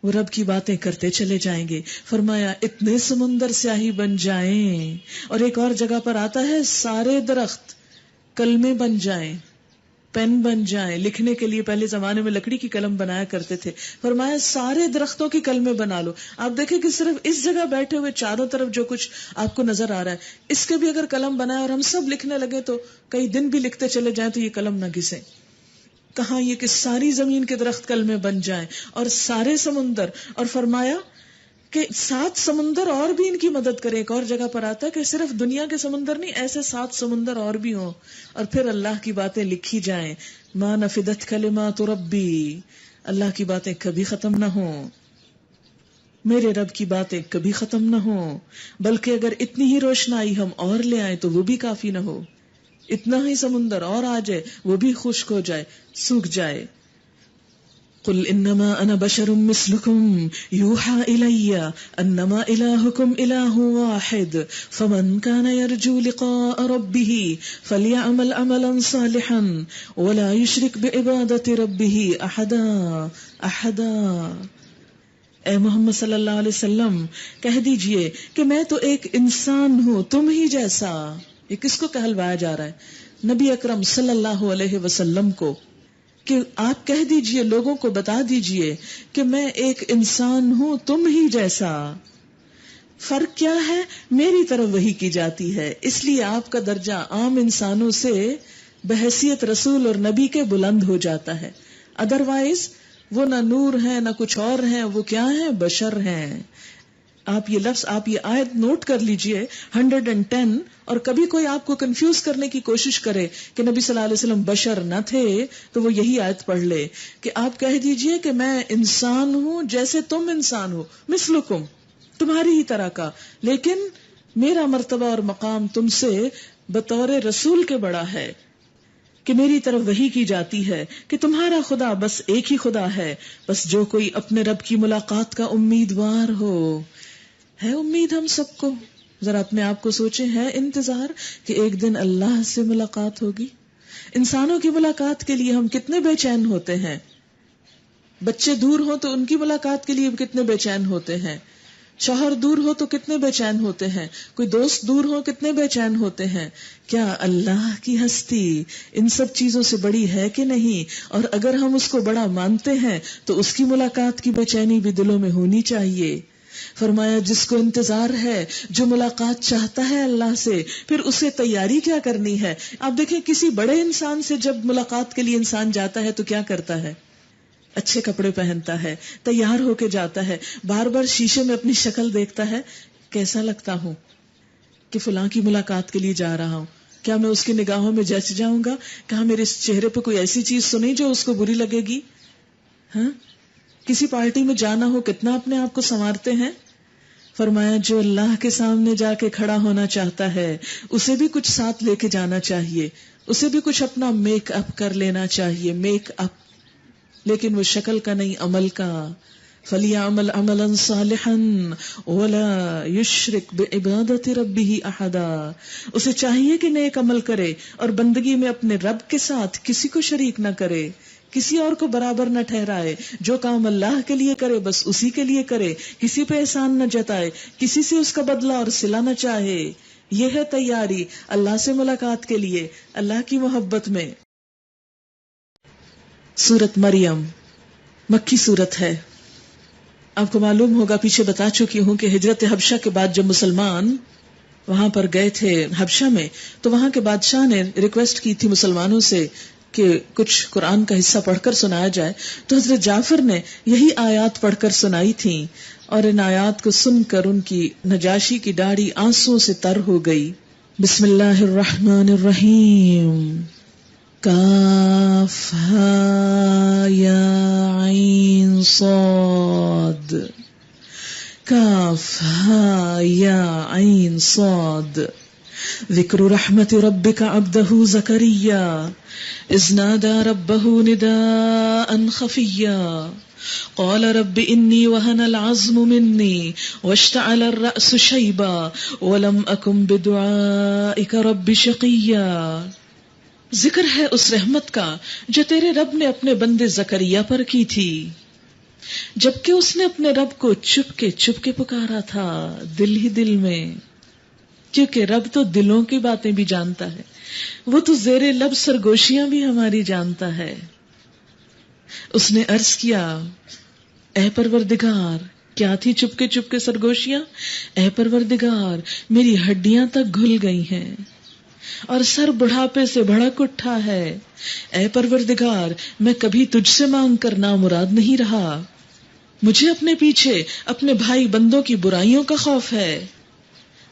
وہ رب کی باتیں کرتے چلے جائیں گے۔ فرمایا اتنے سمندر سیاہی بن جائیں، اور ایک اور جگہ پر آتا ہے سارے درخت کلمے بن جائیں، پین بن جائیں۔ لکھنے کے لیے پہلے زمانے میں لکڑی کی قلم بنایا کرتے تھے، فرمایا سارے درختوں کی کلمے بنا لو۔ آپ دیکھیں کہ صرف اس جگہ بیٹھے ہوئے چاروں طرف جو کچھ آپ کو نظر آ رہا ہے اس کے بھی اگر قلم بنائے اور ہم سب لکھنے لگے تو کئی دن بھی لکھتے چلے جائیں تو یہ قلم نہ گھسے۔ کہاں یہ کہ ساری زمین کے درخت کلمے بن جائیں اور سارے سمندر، اور فرمایا کہ 7 سمندر اور بھی ان کی مدد کریں۔ ایک اور جگہ پر آتا ہے کہ صرف دنیا کے سمندر نہیں، ایسے 7 سمندر اور بھی ہوں، اور پھر اللہ کی باتیں لکھی جائیں۔ ما نفدت کلمات ربی، اللہ کی باتیں کبھی ختم نہ ہوں، میرے رب کی باتیں کبھی ختم نہ ہوں، بلکہ اگر اتنی ہی روشنائی ہم اور لے آئیں تو وہ بھی کافی نہ ہو، اتنا ہی سمندر اور آ جائے وہ بھی خشک ہو جائے، سوکھ جائے۔ قل انما انا بشر مثلكم يوحى الي انما الهكم اله واحد فمن كان يرجو لقاء ربه فليعمل عملا صالحا ولا يشرك بعبادة ربه احدا۔ اے محمد صلی اللہ علیہ وسلم کہہ دیجئے کہ میں تو ایک انسان ہوں تم ہی جیسا۔ یہ کس کو کہلوایا جا رہا ہے؟ نبی اکرم صلی اللہ علیہ وسلم کو، کہ آپ کہہ دیجئے، لوگوں کو بتا دیجئے کہ میں ایک انسان ہوں تم ہی جیسا۔ فرق کیا ہے؟ میری طرف وحی کی جاتی ہے، اس لیے آپ کا درجہ عام انسانوں سے بحیثیت رسول اور نبی کے بلند ہو جاتا ہے۔ ادروائز وہ نہ نور ہیں نہ کچھ اور ہیں، وہ کیا ہیں؟ بشر ہیں۔ آپ یہ لفظ، آپ یہ آیت نوٹ کر لیجئے 110، اور کبھی کوئی آپ کو کنفیوز کرنے کی کوشش کرے کہ نبی صلی اللہ علیہ وسلم بشر نہ تھے تو وہ یہی آیت پڑھ لے کہ آپ کہہ دیجئے کہ میں انسان ہوں جیسے تم انسان ہو، مثلکم، تمہاری ہی طرح کا، لیکن میرا مرتبہ اور مقام تم سے بطور رسول کے بڑا ہے۔ کہ میری طرف وحی کی جاتی ہے کہ تمہارا خدا بس ایک ہی خدا ہے، بس جو کوئی اپنے رب کی ملاقات کا امیدوار ہو. ہے امید ہم سب کو؟ ذرا اپنے آپ کو سوچیں، ہے انتظار کہ ایک دن اللہ سے ملاقات ہوگی؟ انسانوں کی ملاقات کے لیے ہم کتنے بے چین ہوتے ہیں. بچے دور ہوں تو ان کی ملاقات کے لیے کتنے بے چین ہوتے ہیں. شوہر دور ہو تو کتنے بے چین ہوتے ہیں. کوئی دوست دور ہو کتنے بے چین ہوتے ہیں. کیا اللہ کی ہستی ان سب چیزوں سے بڑی ہے کہ نہیں؟ اور اگر ہم اس کو بڑا مانتے ہیں تو اس کی ملاقات کی بے چینی بھی دلوں میں ہونی چاہیے. فرمایا جس کو انتظار ہے، جو ملاقات چاہتا ہے اللہ سے، پھر اسے تیاری کیا کرنی ہے. آپ دیکھیں کسی بڑے انسان سے جب ملاقات کے لیے انسان جاتا ہے تو کیا کرتا ہے؟ اچھے کپڑے پہنتا ہے، تیار ہو کے جاتا ہے، بار بار شیشے میں اپنی شکل دیکھتا ہے، کیسا لگتا ہوں کہ فلاں کی ملاقات کے لیے جا رہا ہوں. کیا میں اس کی نگاہوں میں جچ جاؤں گا؟ کہاں میرے چہرے پہ کوئی ایسی چیز سنی جو اس کو بری لگے گی؟ ہاں، کسی پارٹی میں جانا ہو کتنا اپنے آپ کو سنوارتے ہیں. فرمایا جو اللہ کے سامنے جا کے کھڑا ہونا چاہتا ہے اسے بھی کچھ ساتھ لے کے جانا چاہیے، اسے بھی کچھ اپنا میک اپ کر لینا چاہیے. میک اپ لیکن وہ شکل کا نہیں، عمل کا. فَلْيَعْمَلْ عَمَلًا صَالِحًا وَلَا يُشْرِكْ بِعِبَادَةِ رَبِّهِ أَحَدًا. اسے چاہیے کہ نیک عمل کرے اور بندگی میں اپنے رب کے ساتھ کسی کو شریک نہ کرے، کسی اور کو برابر نہ ٹھہرائے. جو کام اللہ کے لیے کرے بس اسی کے لیے کرے، کسی پہ احسان نہ جتائے، کسی سے اس کا بدلہ اور صلہ نہ چاہے. یہ ہے تیاری اللہ سے ملاقات کے لیے، اللہ کی محبت میں. سورت مریم مکی سورت ہے. آپ کو معلوم ہوگا، پیچھے بتا چکی ہوں کہ ہجرت حبشہ کے بعد جب مسلمان وہاں پر گئے تھے حبشہ میں، تو وہاں کے بادشاہ نے ریکویسٹ کی تھی مسلمانوں سے کہ کچھ قرآن کا حصہ پڑھ کر سنایا جائے. تو حضرت جعفر نے یہی آیات پڑھ کر سنائی تھیں، اور ان آیات کو سن کر ان کی نجاشی کی داڑھی آنسوں سے تر ہو گئی. بسم اللہ الرحمن الرحیم. کاف ہا یا عین صاد، کاف ہا یا عین صاد. ذکر رحمت ربک عبدہ زکریا اذ نادى ربه نداء خفيا قال رب إني وهن العظم مني واشتعل الرأس شيبا ولم أكن بدعائك رب شقيا. ذکر ہے اس رحمت کا جو تیرے رب نے اپنے بندے زکریا پر کی تھی، جبکہ اس نے اپنے رب کو چھپ کے پکارا تھا دل ہی دل میں. کیونکہ رب تو دلوں کی باتیں بھی جانتا ہے، وہ تو زیر لب سرگوشیاں بھی ہماری جانتا ہے. اس نے عرض کیا، اے پروردگار. کیا تھی چپ کے سرگوشیاں؟ اے پروردگار میری ہڈیاں تک گھل گئی ہیں اور سر بڑھاپے سے بھڑک اٹھا ہے. اے پروردگار میں کبھی تجھ سے مانگ کر نامراد نہیں رہا. مجھے اپنے پیچھے اپنے بھائی بندوں کی برائیوں کا خوف ہے،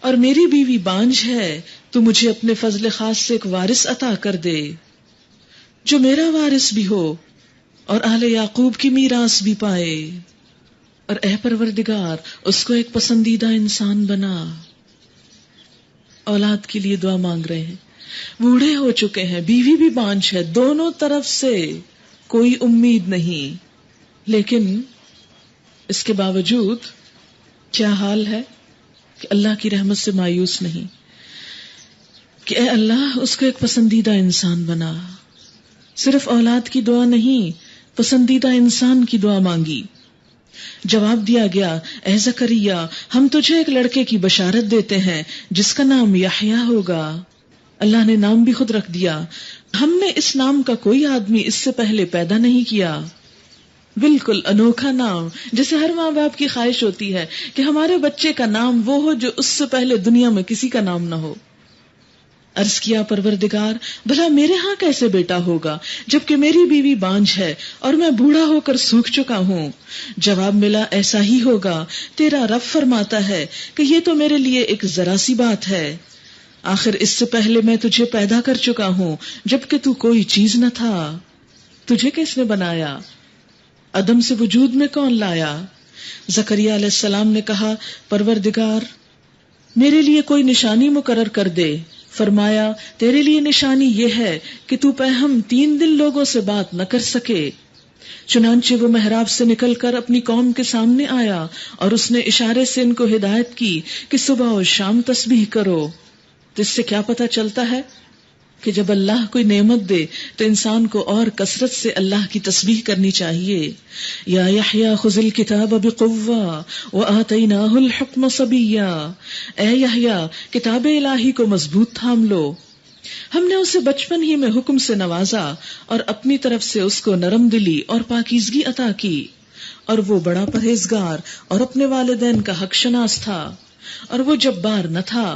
اور میری بیوی بانجھ ہے. تو مجھے اپنے فضل خاص سے ایک وارث عطا کر دے جو میرا وارث بھی ہو اور اہل یعقوب کی میراث بھی پائے. اور اے پروردگار اس کو ایک پسندیدہ انسان بنا. اولاد کے لیے دعا مانگ رہے ہیں، بوڑھے ہو چکے ہیں، بیوی بھی بانجھ ہے، دونوں طرف سے کوئی امید نہیں. لیکن اس کے باوجود کیا حال ہے کہ اللہ کی رحمت سے مایوس نہیں، کہ اے اللہ اس کو ایک پسندیدہ انسان بنا. صرف اولاد کی دعا نہیں، پسندیدہ انسان کی دعا مانگی. جواب دیا گیا، اے زکریا ہم تجھے ایک لڑکے کی بشارت دیتے ہیں جس کا نام یحییٰ ہوگا. اللہ نے نام بھی خود رکھ دیا. ہم نے اس نام کا کوئی آدمی اس سے پہلے پیدا نہیں کیا. بالکل انوکھا نام، جیسے ہر ماں باپ کی خواہش ہوتی ہے کہ ہمارے بچے کا نام وہ ہو جو اس سے پہلے دنیا میں کسی کا نام نہ ہو. عرض کیا، پروردگار بھلا میرے ہاں کیسے بیٹا ہوگا جبکہ میری بیوی بانجھ ہے اور میں بوڑھا ہو کر سوکھ چکا ہوں. جواب ملا، ایسا ہی ہوگا. تیرا رب فرماتا ہے کہ یہ تو میرے لیے ایک ذرا سی بات ہے. آخر اس سے پہلے میں تجھے پیدا کر چکا ہوں جبکہ تو کوئی چیز نہ تھا. تجھے کس نے بنایا؟ عدم سے وجود میں کون لایا؟ زکریا علیہ السلام نے کہا، پروردگار میرے لیے کوئی نشانی مقرر کر دے فرمایا تیرے لیے نشانی یہ ہے کہ تو پہم 3 دن لوگوں سے بات نہ کر سکے. چنانچہ وہ محراب سے نکل کر اپنی قوم کے سامنے آیا اور اس نے اشارے سے ان کو ہدایت کی کہ صبح و شام تسبیح کرو. تو اس سے کیا پتہ چلتا ہے کہ جب اللہ کوئی نعمت دے تو انسان کو اور کثرت سے اللہ کی تسبیح کرنی چاہیے. یا یحییٰ خذ الکتاب بقوہ وآتیناہ الحکم صبیا، اے یحییٰ کتاب الہی کو مضبوط تھام لو، ہم نے اسے بچپن ہی میں حکم سے نوازا اور اپنی طرف سے اس کو نرم دلی اور پاکیزگی عطا کی، اور وہ بڑا پرہیزگار اور اپنے والدین کا حق شناس تھا، اور وہ جبار نہ تھا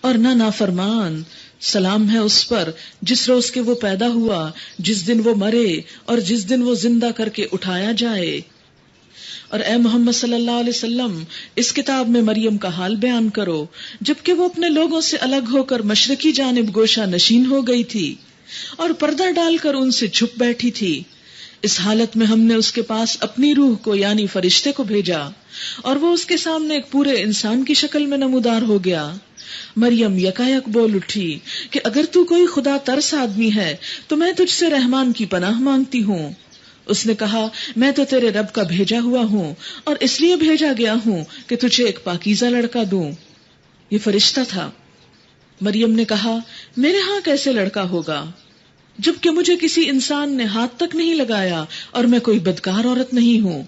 اور نہ نافرمان. سلام ہے اس پر جس روز کے وہ پیدا ہوا، جس دن وہ مرے اور جس دن وہ زندہ کر کے اٹھایا جائے. اور اے محمد صلی اللہ علیہ وسلم اس کتاب میں مریم کا حال بیان کرو جبکہ وہ اپنے لوگوں سے الگ ہو کر مشرقی جانب گوشہ نشین ہو گئی تھی اور پردہ ڈال کر ان سے چھپ بیٹھی تھی. اس حالت میں ہم نے اس کے پاس اپنی روح کو یعنی فرشتے کو بھیجا اور وہ اس کے سامنے ایک پورے انسان کی شکل میں نمودار ہو گیا. مریم یکایک بول اٹھی کہ اگر تو کوئی خدا ترس آدمی ہے تو میں تجھ سے رحمان کی پناہ مانگتی ہوں. اس نے کہا میں تو تیرے رب کا بھیجا ہوا ہوں اور اس لیے بھیجا گیا ہوں کہ تجھے ایک پاکیزہ لڑکا دوں. یہ فرشتہ تھا. مریم نے کہا میرے ہاں کیسے لڑکا ہوگا جبکہ مجھے کسی انسان نے ہاتھ تک نہیں لگایا اور میں کوئی بدکار عورت نہیں ہوں.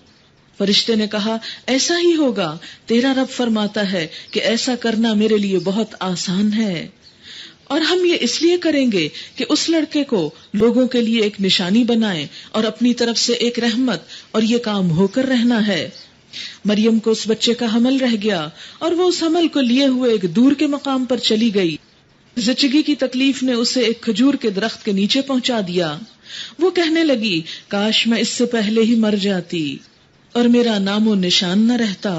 فرشتے نے کہا ایسا ہی ہوگا، تیرا رب فرماتا ہے کہ ایسا کرنا میرے لیے بہت آسان ہے، اور ہم یہ اس لیے کریں گے کہ اس لڑکے کو لوگوں کے لیے ایک نشانی بنائیں اور اپنی طرف سے ایک رحمت، اور یہ کام ہو کر رہنا ہے. مریم کو اس بچے کا حمل رہ گیا اور وہ اس حمل کو لیے ہوئے ایک دور کے مقام پر چلی گئی. زچگی کی تکلیف نے اسے ایک کھجور کے درخت کے نیچے پہنچا دیا. وہ کہنے لگی کاش میں اس سے پہلے ہی مر جاتی اور میرا نام و نشان نہ رہتا.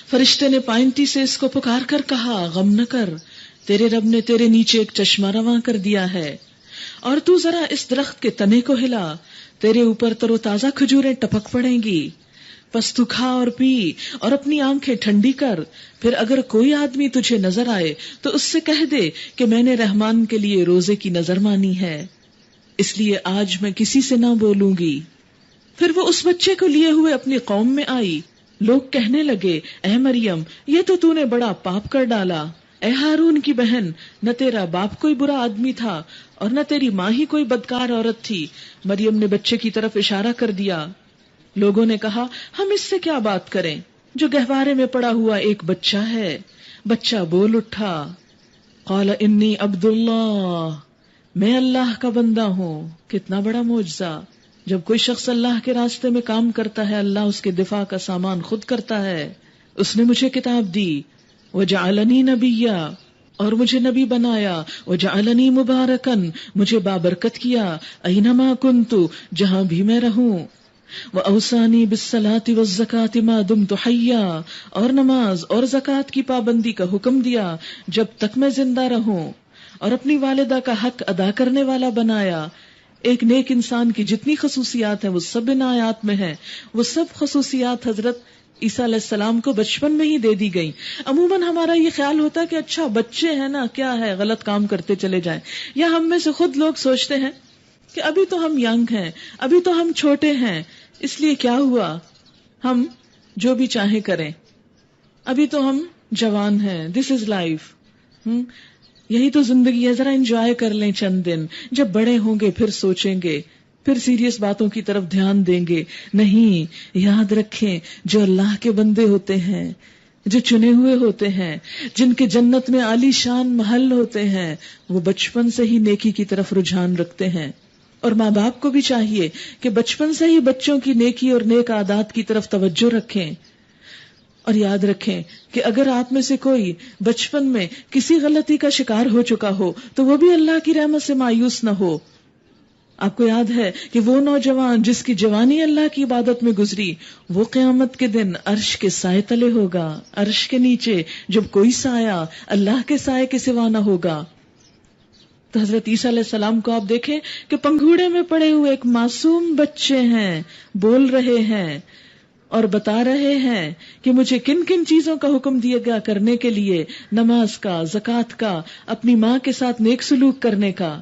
فرشتے نے پائنتی سے اس کو پکار کر کہا غم نہ کر، تیرے رب نے تیرے نیچے ایک چشمہ رواں کر دیا ہے، اور تو ذرا اس درخت کے تنے کو ہلا، تیرے اوپر تر و تازہ کھجوریں ٹپک پڑیں گی، پس تو کھا اور پی اور اپنی آنکھیں ٹھنڈی کر. پھر اگر کوئی آدمی تجھے نظر آئے تو اس سے کہہ دے کہ میں نے رحمان کے لیے روزے کی نظر مانی ہے، اس لیے آج میں کسی سے نہ بولوں گی. پھر وہ اس بچے کو لیے ہوئے اپنی قوم میں آئی. لوگ کہنے لگے اے مریم یہ تو نے بڑا پاپ کر ڈالا. اے ہارون کی بہن، نہ تیرا باپ کوئی برا آدمی تھا اور نہ تیری ماں ہی کوئی بدکار عورت تھی. مریم نے بچے کی طرف اشارہ کر دیا. لوگوں نے کہا ہم اس سے کیا بات کریں جو گہوارے میں پڑا ہوا ایک بچہ ہے. بچہ بول اٹھا قال انی عبد اللہ، میں اللہ کا بندہ ہوں. کتنا بڑا معجزہ. جب کوئی شخص اللہ کے راستے میں کام کرتا ہے اللہ اس کے دفاع کا سامان خود کرتا ہے. اس نے مجھے کتاب دی وجعلنی نبیا، اور مجھے نبی بنایا، وجعلنی مبارکن، مجھے بابرکت کیا، اینما کنت، جہاں بھی میں رہوں، وأوصانی بالصلاة والزکاة ما دمت حیا، اور نماز اور زکوٰۃ کی پابندی کا حکم دیا جب تک میں زندہ رہوں، اور اپنی والدہ کا حق ادا کرنے والا بنایا. ایک نیک انسان کی جتنی خصوصیات ہیں وہ سب ان آیات میں ہیں. وہ سب خصوصیات حضرت عیسیٰ علیہ السلام کو بچپن میں ہی دے دی گئی. عموماً ہمارا یہ خیال ہوتا ہے کہ اچھا بچے ہیں نا، کیا ہے غلط کام کرتے چلے جائیں، یا ہم میں سے خود لوگ سوچتے ہیں کہ ابھی تو ہم ینگ ہیں، ابھی تو ہم چھوٹے ہیں، اس لیے کیا ہوا ہم جو بھی چاہیں کریں، ابھی تو ہم جوان ہیں، دس از لائف، یہی تو زندگی ہے، ذرا انجوائے کر لیں چند دن، جب بڑے ہوں گے پھر سوچیں گے، پھر سیریس باتوں کی طرف دھیان دیں گے. نہیں، یاد رکھیں جو اللہ کے بندے ہوتے ہیں، جو چنے ہوئے ہوتے ہیں، جن کے جنت میں عالی شان محل ہوتے ہیں، وہ بچپن سے ہی نیکی کی طرف رجحان رکھتے ہیں. اور ماں باپ کو بھی چاہیے کہ بچپن سے ہی بچوں کی نیکی اور نیک عادات کی طرف توجہ رکھیں. اور یاد رکھیں کہ اگر آپ میں سے کوئی بچپن میں کسی غلطی کا شکار ہو چکا ہو تو وہ بھی اللہ کی رحمت سے مایوس نہ ہو. آپ کو یاد ہے کہ وہ نوجوان جس کی جوانی اللہ کی عبادت میں گزری، وہ قیامت کے دن عرش کے سائے تلے ہوگا، عرش کے نیچے جب کوئی سایہ اللہ کے سائے کے سوا نہ ہوگا. تو حضرت عیسیٰ علیہ السلام کو آپ دیکھیں کہ پنگھوڑے میں پڑے ہوئے ایک معصوم بچے ہیں، بول رہے ہیں، اور بتا رہے ہیں کہ مجھے کن کن چیزوں کا حکم دیا گیا کرنے کے لیے، نماز کا، زکوٰۃ کا، اپنی ماں کے ساتھ نیک سلوک کرنے کا.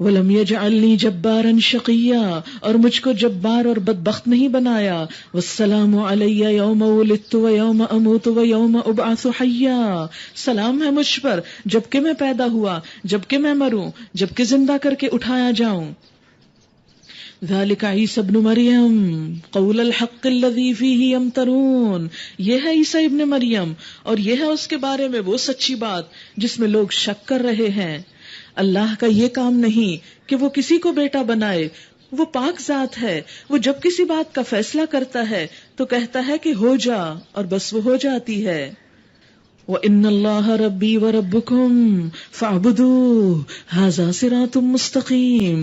وَلَمْ يَجْعَلْنِي جَبَّارًا شَقِيًّا، اور مجھ کو جبار اور بدبخت نہیں بنایا. وَالسَّلَامُ عَلَيَّ يَوْمَ وُلِدتُّ وَيَوْمَ أَمُوتُ وَيَوْمَ أُبْعَثُ حَيًّا، سلام ہے مجھ پر جبکہ میں پیدا ہوا، جبکہ میں مروں، جبکہ زندہ کر کے اٹھایا جاؤں. ذَلِكَ عِيسَى ابْنُ مَرْيَمَ قَوْلَ الْحَقِّ الَّذِي فِيهِ يَمْتَرُونَ، یہ ہے عیسیٰ ابن مریم اور یہ ہے اس کے بارے میں وہ سچی بات جس میں لوگ شک کر رہے ہیں. اللہ کا یہ کام نہیں کہ وہ کسی کو بیٹا بنائے، وہ پاک ذات ہے. وہ جب کسی بات کا فیصلہ کرتا ہے تو کہتا ہے کہ ہو جا، اور بس وہ ہو جاتی ہے. وَإِنَّ اللَّهَ رَبِّي وَرَبُّكُمْ فَاعْبُدُوهُ هَذَا صِرَاطٌ مُسْتَقِيمٌ.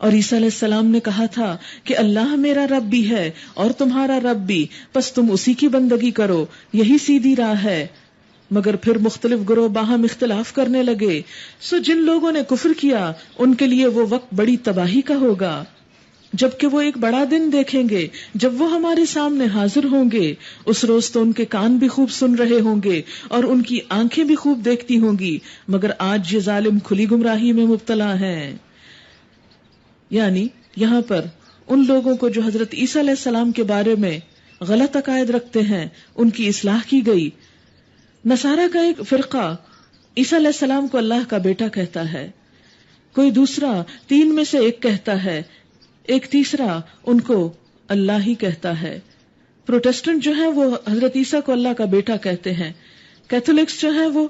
اور عیسیٰ علیہ السلام نے کہا تھا کہ اللہ میرا رب بھی ہے اور تمہارا رب بھی، پس تم اسی کی بندگی کرو، یہی سیدھی راہ ہے. مگر پھر مختلف گروہ باہم اختلاف کرنے لگے. سو جن لوگوں نے کفر کیا ان کے لیے وہ وقت بڑی تباہی کا ہوگا، جبکہ وہ ایک بڑا دن دیکھیں گے جب وہ ہمارے سامنے حاضر ہوں گے. اس روز تو ان کے کان بھی خوب سن رہے ہوں گے اور ان کی آنکھیں بھی خوب دیکھتی ہوں گی، مگر آج یہ ظالم کھلی گمراہی میں مبتلا ہیں. یعنی یہاں پر ان لوگوں کو جو حضرت عیسیٰ علیہ السلام کے بارے میں غلط عقائد رکھتے ہیں ان کی اصلاح کی گئی. نصارہ کا ایک فرقہ عیسیٰ علیہ السلام کو اللہ کا بیٹا کہتا ہے، کوئی دوسرا 3 میں سے ایک کہتا ہے، ایک تیسرا ان کو اللہ ہی کہتا ہے. پروٹسٹنٹ جو ہیں وہ حضرت عیسیٰ کو اللہ کا بیٹا کہتے ہیں. کیتھولکس جو ہیں وہ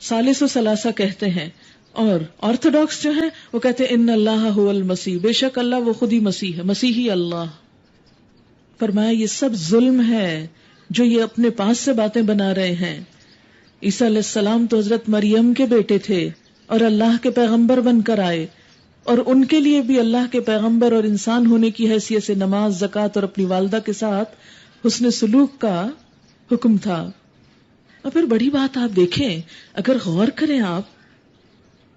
ثالث و ثلاثہ کہتے ہیں، اور آرتھوڈاکس جو ہیں وہ کہتے ہیں ان اللہ هو المسیح، بے شک اللہ وہ خود ہی مسیح ہے، مسیحی اللہ. فرمایا یہ سب ظلم ہے جو یہ اپنے پاس سے باتیں بنا رہے ہیں. عیسیٰ علیہ السلام تو حضرت مریم کے بیٹے تھے اور اللہ کے پیغمبر بن کر آئے، اور ان کے لیے بھی اللہ کے پیغمبر اور انسان ہونے کی حیثیت سے نماز، زکوٰۃ اور اپنی والدہ کے ساتھ حسن سلوک کا حکم تھا. اور پھر بڑی بات آپ دیکھیں، اگر غور کریں آپ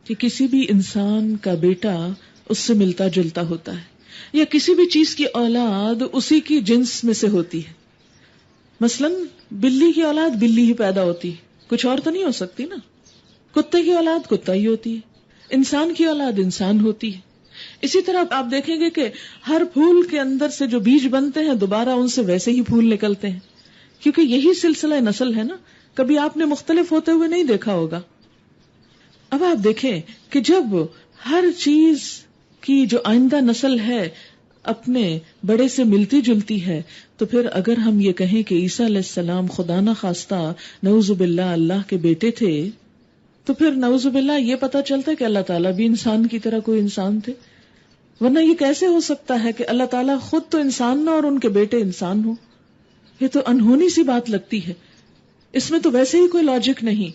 کہ کسی بھی انسان کا بیٹا اس سے ملتا جلتا ہوتا ہے، یا کسی بھی چیز کی اولاد اسی کی جنس میں سے ہوتی ہے. مثلا بلی کی اولاد بلی ہی پیدا ہوتی ہے، کچھ اور تو نہیں ہو سکتی نا. کتے کی اولاد کتا ہی ہوتی ہے، انسان کی اولاد انسان ہوتی ہے. اسی طرح آپ دیکھیں گے کہ ہر پھول کے اندر سے جو بیج بنتے ہیں دوبارہ ان سے ویسے ہی پھول نکلتے ہیں، کیونکہ یہی سلسلہ نسل ہے نا. کبھی آپ نے مختلف ہوتے ہوئے نہیں دیکھا ہوگا. اب آپ دیکھیں کہ جب ہر چیز کی جو آئندہ نسل ہے اپنے بڑے سے ملتی جلتی ہے، تو پھر اگر ہم یہ کہیں کہ عیسیٰ علیہ السلام خدا نہ خواستہ نعوذ باللہ اللہ کے بیٹے تھے، تو پھر نعوذ باللہ یہ پتا چلتا ہے کہ اللہ تعالیٰ بھی انسان کی طرح کوئی انسان تھے. ورنہ یہ کیسے ہو سکتا ہے کہ اللہ تعالیٰ خود تو انسان نہ اور ان کے بیٹے انسان ہوں؟ یہ تو انہونی سی بات لگتی ہے، اس میں تو ویسے ہی کوئی لاجک نہیں.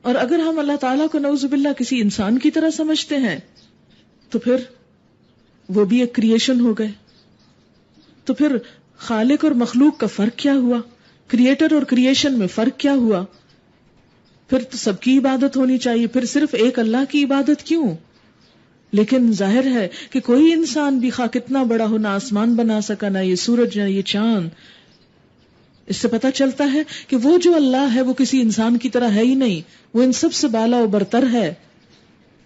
اور اگر ہم اللہ تعالیٰ کو نعوذ باللہ کسی انسان کی طرح سمجھتے ہیں تو پھر وہ بھی ایک کریشن ہو گئے. تو پھر خالق اور مخلوق کا فرق کیا ہوا؟ کریٹر اور کریشن میں فرق کیا ہوا؟ پھر تو سب کی عبادت ہونی چاہیے، پھر صرف ایک اللہ کی عبادت کیوں؟ لیکن ظاہر ہے کہ کوئی انسان بھی خواہ کتنا بڑا ہو، نہ آسمان بنا سکا، نہ یہ سورج، نہ یہ چاند. اس سے پتہ چلتا ہے کہ وہ جو اللہ ہے وہ کسی انسان کی طرح ہے ہی نہیں، وہ ان سب سے بالا و برتر ہے.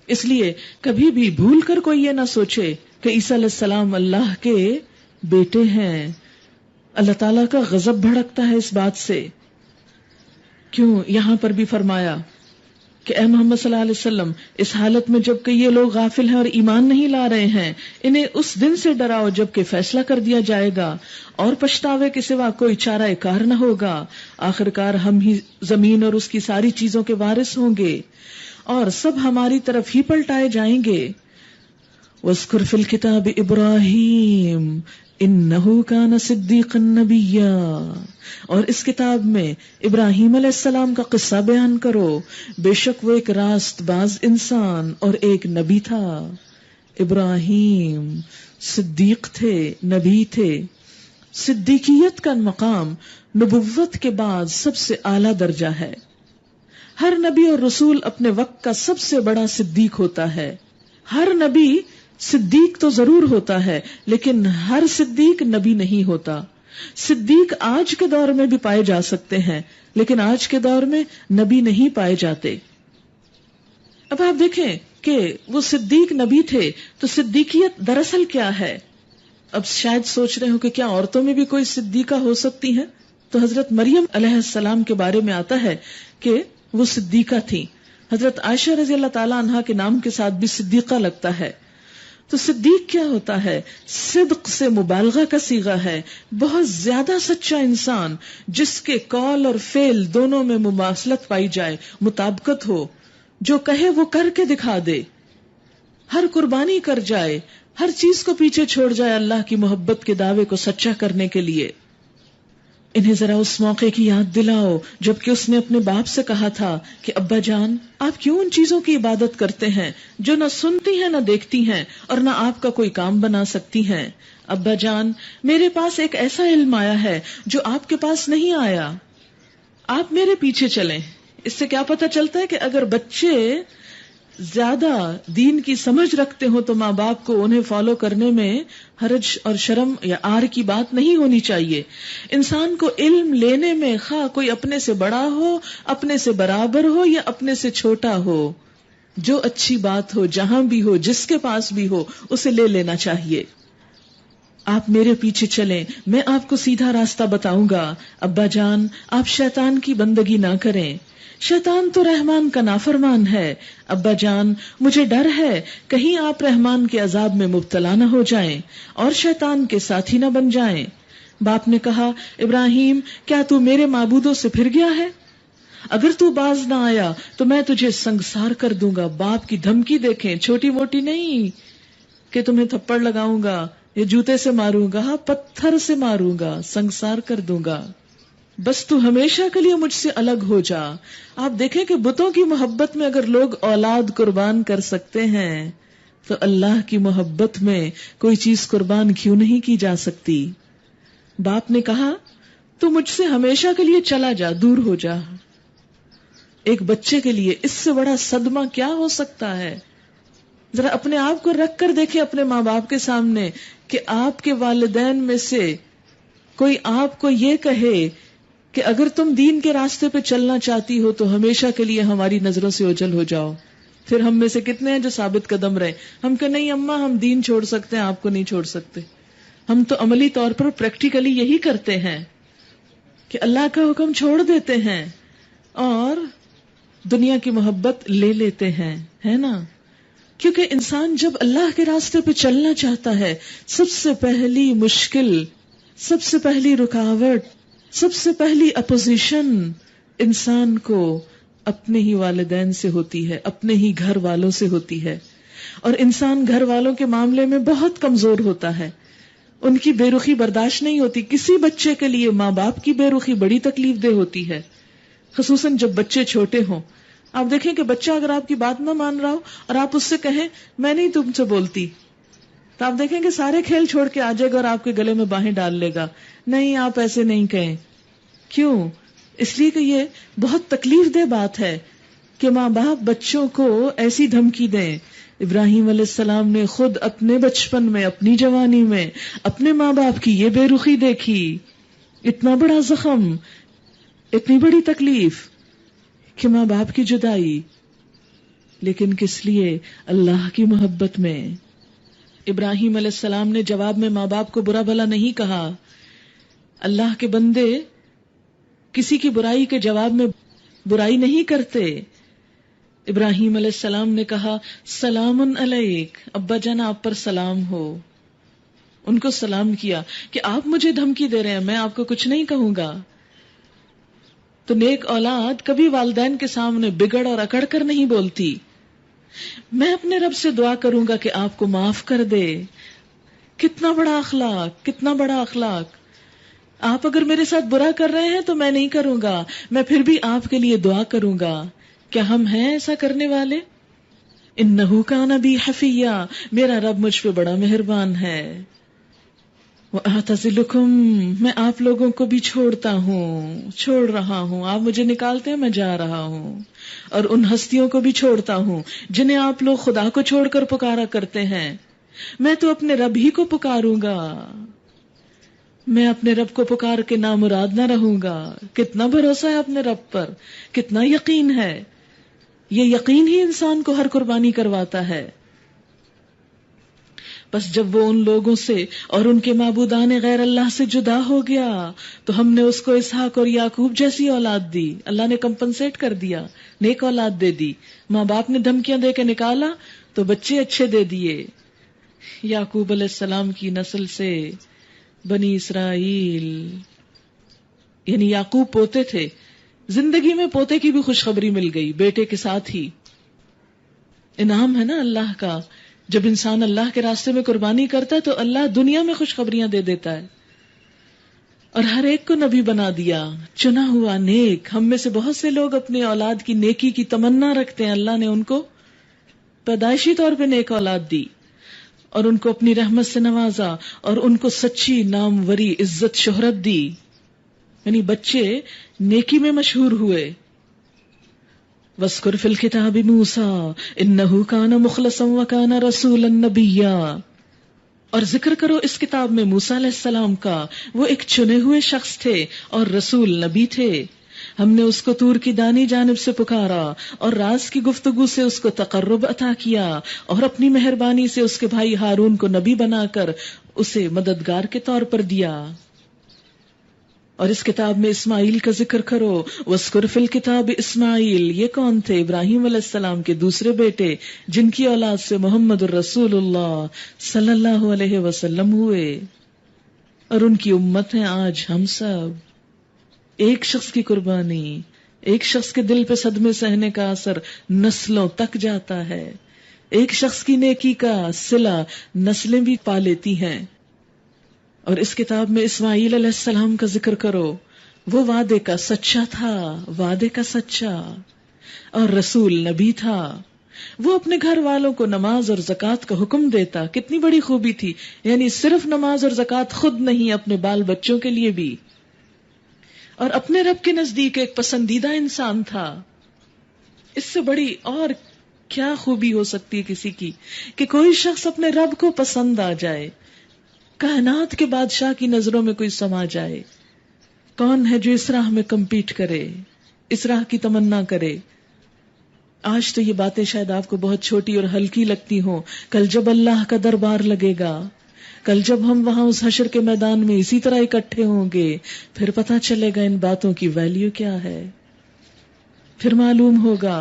اس لیے کبھی بھی بھول کر کوئی یہ نہ سوچے کہ عیسیٰ علیہ السلام اللہ کے بیٹے ہیں. اللہ تعالیٰ کا غضب بھڑکتا ہے اس بات سے. کیوں؟ یہاں پر بھی فرمایا کہ اے محمد صلی اللہ علیہ وسلم، اس حالت میں جب کہ یہ لوگ غافل ہیں اور ایمان نہیں لا رہے ہیں، انہیں اس دن سے ڈراؤ جب کہ فیصلہ کر دیا جائے گا اور پچھتاوے کے سوا کوئی چارہ کار نہ ہوگا. آخرکار ہم ہی زمین اور اس کی ساری چیزوں کے وارث ہوں گے اور سب ہماری طرف ہی پلٹائے جائیں گے. وَاذْكُرْ فِي الْكِتَابِ إِبْرَاهِيمَ إِنَّهُ كَانَ صِدِّيقًا نَبِيًّا، اور اس کتاب میں ابراہیم علیہ السلام کا قصہ بیان کرو، بے شک وہ ایک راست باز انسان اور ایک نبی تھا. ابراہیم صدیق تھے، نبی تھے. صدیقیت کا مقام نبوت کے بعد سب سے اعلیٰ درجہ ہے. ہر نبی اور رسول اپنے وقت کا سب سے بڑا صدیق ہوتا ہے. ہر نبی صدیق تو ضرور ہوتا ہے لیکن ہر صدیق نبی نہیں ہوتا. صدیق آج کے دور میں بھی پائے جا سکتے ہیں لیکن آج کے دور میں نبی نہیں پائے جاتے. اب آپ دیکھیں کہ وہ صدیق نبی تھے تو صدیقیت دراصل کیا ہے؟ اب شاید سوچ رہے ہو کہ کیا عورتوں میں بھی کوئی صدیقہ ہو سکتی ہے؟ تو حضرت مریم علیہ السلام کے بارے میں آتا ہے کہ وہ صدیقہ تھی. حضرت عائشہ رضی اللہ تعالی عنہا کے نام کے ساتھ بھی صدیقہ لگتا ہے. تو صدیق کیا ہوتا ہے؟ صدق سے مبالغہ کا صیغہ ہے، بہت زیادہ سچا انسان جس کے قول اور فعل دونوں میں مماثلت پائی جائے، مطابقت ہو، جو کہے وہ کر کے دکھا دے، ہر قربانی کر جائے، ہر چیز کو پیچھے چھوڑ جائے اللہ کی محبت کے دعوے کو سچا کرنے کے لیے. انہیں ذرا اس موقع کی یاد دلاؤ جبکہ اس نے اپنے باپ سے کہا تھا کہ ابا جان آپ کیوں ان چیزوں کی عبادت کرتے ہیں جو نہ سنتی ہیں نہ دیکھتی ہیں اور نہ آپ کا کوئی کام بنا سکتی ہیں. ابا جان میرے پاس ایک ایسا علم آیا ہے جو آپ کے پاس نہیں آیا، آپ میرے پیچھے چلیں. اس سے کیا پتہ چلتا ہے کہ اگر بچے زیادہ دین کی سمجھ رکھتے ہوں تو ماں باپ کو انہیں فالو کرنے میں حرج اور شرم یا آر کی بات نہیں ہونی چاہیے. انسان کو علم لینے میں خواہ کوئی اپنے سے بڑا ہو، اپنے سے برابر ہو یا اپنے سے چھوٹا ہو، جو اچھی بات ہو جہاں بھی ہو جس کے پاس بھی ہو اسے لے لینا چاہیے. آپ میرے پیچھے چلیں، میں آپ کو سیدھا راستہ بتاؤں گا. ابا جان آپ شیطان کی بندگی نہ کریں، شیطان تو رحمان کا نافرمان ہے. ابا جان مجھے ڈر ہے کہیں آپ رحمان کے عذاب میں مبتلا نہ ہو جائیں اور شیطان کے ساتھی نہ بن جائیں. باپ نے کہا ابراہیم کیا تو میرے معبودوں سے پھر گیا ہے؟ اگر تو باز نہ آیا تو میں تجھے سنگسار کر دوں گا. باپ کی دھمکی دیکھیں، چھوٹی موٹی نہیں کہ تمہیں تھپڑ لگاؤں گا یا جوتے سے ماروں گا، پتھر سے ماروں گا، سنگسار کر دوں گا، بس تو ہمیشہ کے لیے مجھ سے الگ ہو جا. آپ دیکھیں کہ بتوں کی محبت میں اگر لوگ اولاد قربان کر سکتے ہیں تو اللہ کی محبت میں کوئی چیز قربان کیوں نہیں کی جا سکتی. باپ نے کہا تو مجھ سے ہمیشہ کے لیے چلا جا، دور ہو جا. ایک بچے کے لیے اس سے بڑا صدمہ کیا ہو سکتا ہے؟ ذرا اپنے آپ کو رکھ کر دیکھیں اپنے ماں باپ کے سامنے کہ آپ کے والدین میں سے کوئی آپ کو یہ کہے کہ اگر تم دین کے راستے پہ چلنا چاہتی ہو تو ہمیشہ کے لیے ہماری نظروں سے اوجھل ہو جاؤ. پھر ہم میں سے کتنے ہیں جو ثابت قدم رہے، ہم کہ نہیں اماں ہم دین چھوڑ سکتے ہیں، آپ کو نہیں چھوڑ سکتے. ہم تو عملی طور پر پریکٹیکلی یہی کرتے ہیں کہ اللہ کا حکم چھوڑ دیتے ہیں اور دنیا کی محبت لے لیتے ہیں، ہے نا؟ کیونکہ انسان جب اللہ کے راستے پہ چلنا چاہتا ہے سب سے پہلی مشکل، سب سے پہلی رکاوٹ، سب سے پہلی اپوزیشن انسان کو اپنے ہی والدین سے ہوتی ہے، اپنے ہی گھر والوں سے ہوتی ہے. اور انسان گھر والوں کے معاملے میں بہت کمزور ہوتا ہے، ان کی بے رخی برداشت نہیں ہوتی. کسی بچے کے لیے ماں باپ کی بے رخی بڑی تکلیف دہ ہوتی ہے، خصوصاً جب بچے چھوٹے ہوں. آپ دیکھیں کہ بچہ اگر آپ کی بات نہ مان رہا ہو اور آپ اس سے کہیں میں نہیں تم سے بولتی، تو آپ دیکھیں کہ سارے کھیل چھوڑ کے آ جائے گا اور آپ کے گلے میں باہیں ڈال لے گا. نہیں آپ ایسے نہیں کہیں. کیوں؟ اس لیے کہ یہ بہت تکلیف دہ بات ہے کہ ماں باپ بچوں کو ایسی دھمکی دیں. ابراہیم علیہ السلام نے خود اپنے بچپن میں، اپنی جوانی میں اپنے ماں باپ کی یہ بے رخی دیکھی، اتنا بڑا زخم، اتنی بڑی تکلیف کہ ماں باپ کی جدائی، لیکن کس لیے؟ اللہ کی محبت میں. ابراہیم علیہ السلام نے جواب میں ماں باپ کو برا بھلا نہیں کہا. اللہ کے بندے کسی کی برائی کے جواب میں برائی نہیں کرتے. ابراہیم علیہ السلام نے کہا سلام علیک، ابا جان آپ پر سلام ہو. ان کو سلام کیا کہ آپ مجھے دھمکی دے رہے ہیں، میں آپ کو کچھ نہیں کہوں گا. تو نیک اولاد کبھی والدین کے سامنے بگڑ اور اکڑ کر نہیں بولتی. میں اپنے رب سے دعا کروں گا کہ آپ کو معاف کر دے. کتنا بڑا اخلاق، کتنا بڑا اخلاق. آپ اگر میرے ساتھ برا کر رہے ہیں تو میں نہیں کروں گا، میں پھر بھی آپ کے لیے دعا کروں گا. کیا ہم ہیں ایسا کرنے والے؟ انہ کان بی حفیہ، میرا رب مجھ پہ بڑا مہربان ہے. وَأَعْتَزِلُكُمْ، میں آپ لوگوں کو بھی چھوڑتا ہوں، چھوڑ رہا ہوں. آپ مجھے نکالتے ہیں، میں جا رہا ہوں. اور ان ہستیوں کو بھی چھوڑتا ہوں جنہیں آپ لوگ خدا کو چھوڑ کر پکارا کرتے ہیں. میں تو اپنے رب ہی کو پکاروں گا، میں اپنے رب کو پکار کے نامراد نہ رہوں گا. کتنا بھروسہ ہے اپنے رب پر، کتنا یقین ہے. یہ یقین ہی انسان کو ہر قربانی کرواتا ہے. بس جب وہ ان لوگوں سے اور ان کے معبودان غیر اللہ سے جدا ہو گیا تو ہم نے اس کو اسحاق اور یعقوب جیسی اولاد دی. اللہ نے کمپنسیٹ کر دیا، نیک اولاد دے دی. ماں باپ نے دھمکیاں دے کے نکالا تو بچے اچھے دے دیے. یعقوب علیہ السلام کی نسل سے بنی اسرائیل، یعنی یعقوب پوتے تھے، زندگی میں پوتے کی بھی خوشخبری مل گئی بیٹے کے ساتھ ہی. انعام ہے نا اللہ کا. جب انسان اللہ کے راستے میں قربانی کرتا ہے تو اللہ دنیا میں خوشخبریاں دے دیتا ہے. اور ہر ایک کو نبی بنا دیا، چنا ہوا نیک. ہم میں سے بہت سے لوگ اپنی اولاد کی نیکی کی تمنا رکھتے ہیں. اللہ نے ان کو پیدائشی طور پہ نیک اولاد دی اور ان کو اپنی رحمت سے نوازا اور ان کو سچی ناموری عزت شہرت دی. یعنی بچے نیکی میں مشہور ہوئے. وَاذْكُرْ فِي الْكِتَابِ مُوسَىٰ إِنَّهُ كَانَ مُخْلَصًا وَكَانَ رَسُولًا نَبِيًّا. اور ذکر کرو اس کتاب میں موسیٰ علیہ السلام کا، وہ ایک چنے ہوئے شخص تھے اور رسول نبی تھے. ہم نے اس کو طور کی دانی جانب سے پکارا اور راز کی گفتگو سے اس کو تقرب عطا کیا اور اپنی مہربانی سے اس کے بھائی ہارون کو نبی بنا کر اسے مددگار کے طور پر دیا. اور اس کتاب میں اسماعیل کا ذکر کرو. وَاذْكُرْ فِي الْكِتَابِ اسماعیل. یہ کون تھے؟ ابراہیم علیہ السلام کے دوسرے بیٹے جن کی اولاد سے محمد الرسول اللہ صلی اللہ علیہ وسلم ہوئے. اور ان کی امت ہیں آج ہم سب. ایک شخص کی قربانی، ایک شخص کے دل پہ صدمے سہنے کا اثر نسلوں تک جاتا ہے. ایک شخص کی نیکی کا صلہ نسلیں بھی پا لیتی ہیں. اور اس کتاب میں اسماعیل علیہ السلام کا ذکر کرو. وہ وعدے کا سچا تھا، وعدے کا سچا، اور رسول نبی تھا. وہ اپنے گھر والوں کو نماز اور زکوٰۃ کا حکم دیتا. کتنی بڑی خوبی تھی. یعنی صرف نماز اور زکوٰۃ خود نہیں، اپنے بال بچوں کے لیے بھی. اور اپنے رب کے نزدیک ایک پسندیدہ انسان تھا. اس سے بڑی اور کیا خوبی ہو سکتی ہے کسی کی کہ کوئی شخص اپنے رب کو پسند آ جائے، کائنات کے بادشاہ کی نظروں میں کوئی سما جائے. کون ہے جو اس راہ میں کمپیٹ کرے، اس راہ کی تمنا کرے؟ آج تو یہ باتیں شاید آپ کو بہت چھوٹی اور ہلکی لگتی ہوں. کل جب اللہ کا دربار لگے گا، کل جب ہم وہاں اس حشر کے میدان میں اسی طرح اکٹھے ہوں گے، پھر پتہ چلے گا ان باتوں کی ویلیو کیا ہے. پھر معلوم ہوگا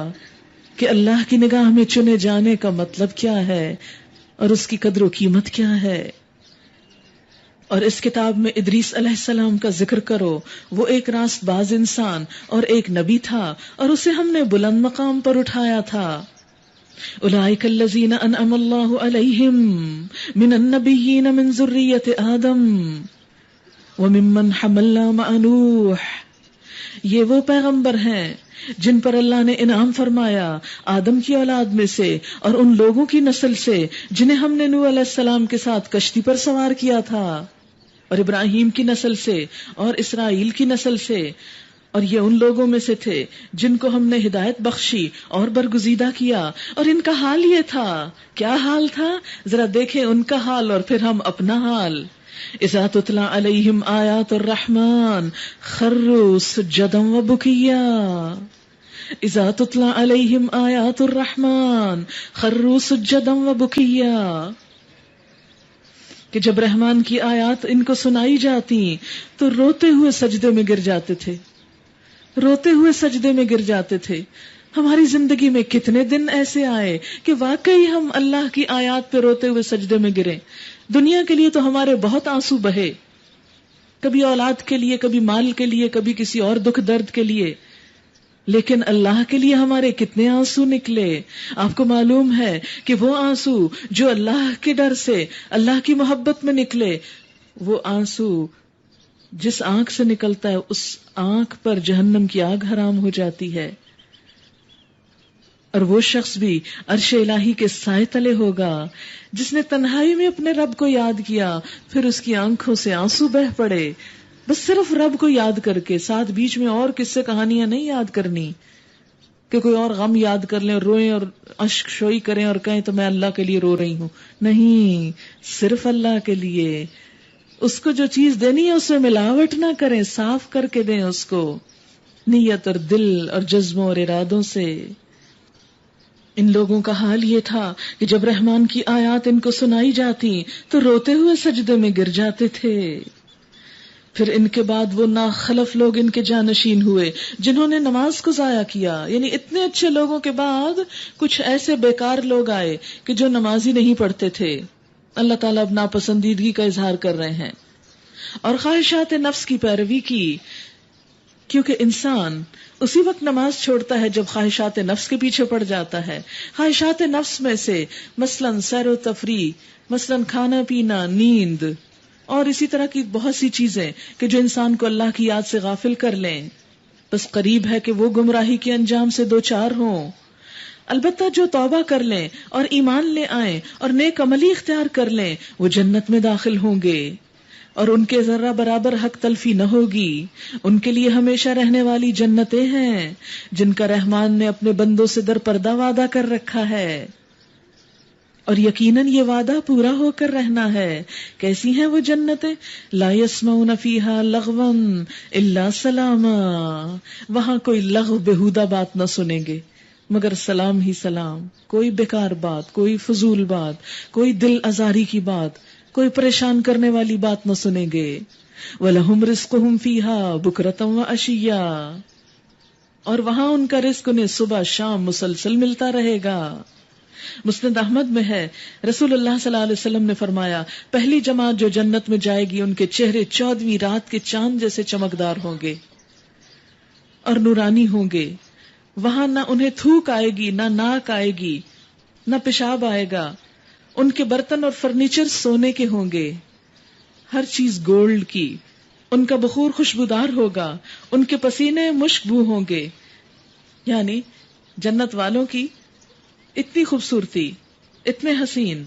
کہ اللہ کی نگاہ میں چنے جانے کا مطلب کیا ہے اور اس کی قدر و قیمت کیا ہے. اور اس کتاب میں ادریس علیہ السلام کا ذکر کرو. وہ ایک راست باز انسان اور ایک نبی تھا اور اسے ہم نے بلند مقام پر اٹھایا تھا. اولئک الذین انعم اللہ علیہم من النبیین من ذریۃ آدم وممن حملنا مع نوح. یہ وہ پیغمبر ہیں جن پر اللہ نے انعام فرمایا آدم کی اولاد میں سے اور ان لوگوں کی نسل سے جنہیں ہم نے نوح علیہ السلام کے ساتھ کشتی پر سوار کیا تھا، اور ابراہیم کی نسل سے اور اسرائیل کی نسل سے. اور یہ ان لوگوں میں سے تھے جن کو ہم نے ہدایت بخشی اور برگزیدہ کیا. اور ان کا حال یہ تھا. کیا حال تھا؟ ذرا دیکھیں ان کا حال اور پھر ہم اپنا حال. اذا تتلی علیہم آیات الرحمن خروا سجدا وبکیا. اذا تتلی علیہم آیات الرحمن خروا سجدا وبکیا. کہ جب رحمان کی آیات ان کو سنائی جاتی تو روتے ہوئے سجدے میں گر جاتے تھے، روتے ہوئے سجدے میں گر جاتے تھے. ہماری زندگی میں کتنے دن ایسے آئے کہ واقعی ہم اللہ کی آیات پہ روتے ہوئے سجدے میں گرے. دنیا کے لیے تو ہمارے بہت آنسو بہے، کبھی اولاد کے لیے، کبھی مال کے لیے، کبھی کسی اور دکھ درد کے لیے، لیکن اللہ کے لیے ہمارے کتنے آنسو نکلے. آپ کو معلوم ہے کہ وہ آنسو جو اللہ کے ڈر سے، اللہ کی محبت میں نکلے، وہ آنسو جس آنکھ سے نکلتا ہے اس آنکھ پر جہنم کی آگ حرام ہو جاتی ہے. اور وہ شخص بھی عرش الہی کے سائے تلے ہوگا جس نے تنہائی میں اپنے رب کو یاد کیا، پھر اس کی آنکھوں سے آنسو بہہ پڑے. بس صرف رب کو یاد کر کے، ساتھ بیچ میں اور قصے کہانیاں نہیں یاد کرنی. کہ کوئی اور غم یاد کر لیں اور روئیں اور اشک شوئی کریں اور کہیں تو میں اللہ کے لیے رو رہی ہوں. نہیں، صرف اللہ کے لیے. اس کو جو چیز دینی ہے اس میں ملاوٹ نہ کریں، صاف کر کے دیں اس کو نیت اور دل اور جذبوں اور ارادوں سے. ان لوگوں کا حال یہ تھا کہ جب رحمان کی آیات ان کو سنائی جاتی تو روتے ہوئے سجدے میں گر جاتے تھے. پھر ان کے بعد وہ ناخلف لوگ ان کے جانشین ہوئے جنہوں نے نماز کو ضائع کیا. یعنی اتنے اچھے لوگوں کے بعد کچھ ایسے بیکار لوگ آئے کہ جو نماز ہی نہیں پڑھتے تھے. اللہ تعالیٰ اب ناپسندیدگی کا اظہار کر رہے ہیں اور خواہشات نفس کی پیروی کی، کیونکہ انسان اسی وقت نماز چھوڑتا ہے جب خواہشات نفس کے پیچھے پڑ جاتا ہے. خواہشات نفس میں سے مثلاً سیر و تفریح، مثلاً کھانا پینا، نیند اور اسی طرح کی بہت سی چیزیں کہ جو انسان کو اللہ کی یاد سے غافل کر لیں. بس قریب ہے کہ وہ گمراہی کے انجام سے دوچار ہوں. البتہ جو توبہ کر لیں اور ایمان لے آئیں اور نیک عملی اختیار کر لیں وہ جنت میں داخل ہوں گے اور ان کے ذرہ برابر حق تلفی نہ ہوگی. ان کے لیے ہمیشہ رہنے والی جنتیں ہیں جن کا رحمان نے اپنے بندوں سے در پردہ وعدہ کر رکھا ہے، اور یقیناً یہ وعدہ پورا ہو کر رہنا ہے. کیسی ہیں وہ جنتیں؟ لا يسمعون فیہا لغوا الا سلاما. وہاں کوئی لغو بہودہ بات نہ سنیں گے مگر سلام ہی سلام. کوئی بیکار بات، کوئی فضول بات، کوئی دل آزاری کی بات، کوئی پریشان کرنے والی بات نہ سنیں گے. وَلَهُمْ رِزْقُهُمْ فِيهَا بُكْرَةً وَعَشِيًّا. اور وہاں ان کا رزق انہیں صبح شام مسلسل ملتا رہے گا. مسند احمد میں ہے رسول اللہ صلی اللہ علیہ وسلم نے فرمایا پہلی جماعت جو جنت میں جائے گی ان کے چہرے 14ویں رات کے چاند جیسے چمکدار ہوں گے اور نورانی ہوں گے. وہاں نہ انہیں تھوک آئے گی، نہ ناک آئے گی، نہ پیشاب آئے گا. ان کے برتن اور فرنیچر سونے کے ہوں گے، ہر چیز گولڈ کی. ان کا بخور خوشبودار ہوگا، ان کے پسینے مشک بو ہوں گے. یعنی جنت والوں کی اتنی خوبصورتی، اتنے حسین.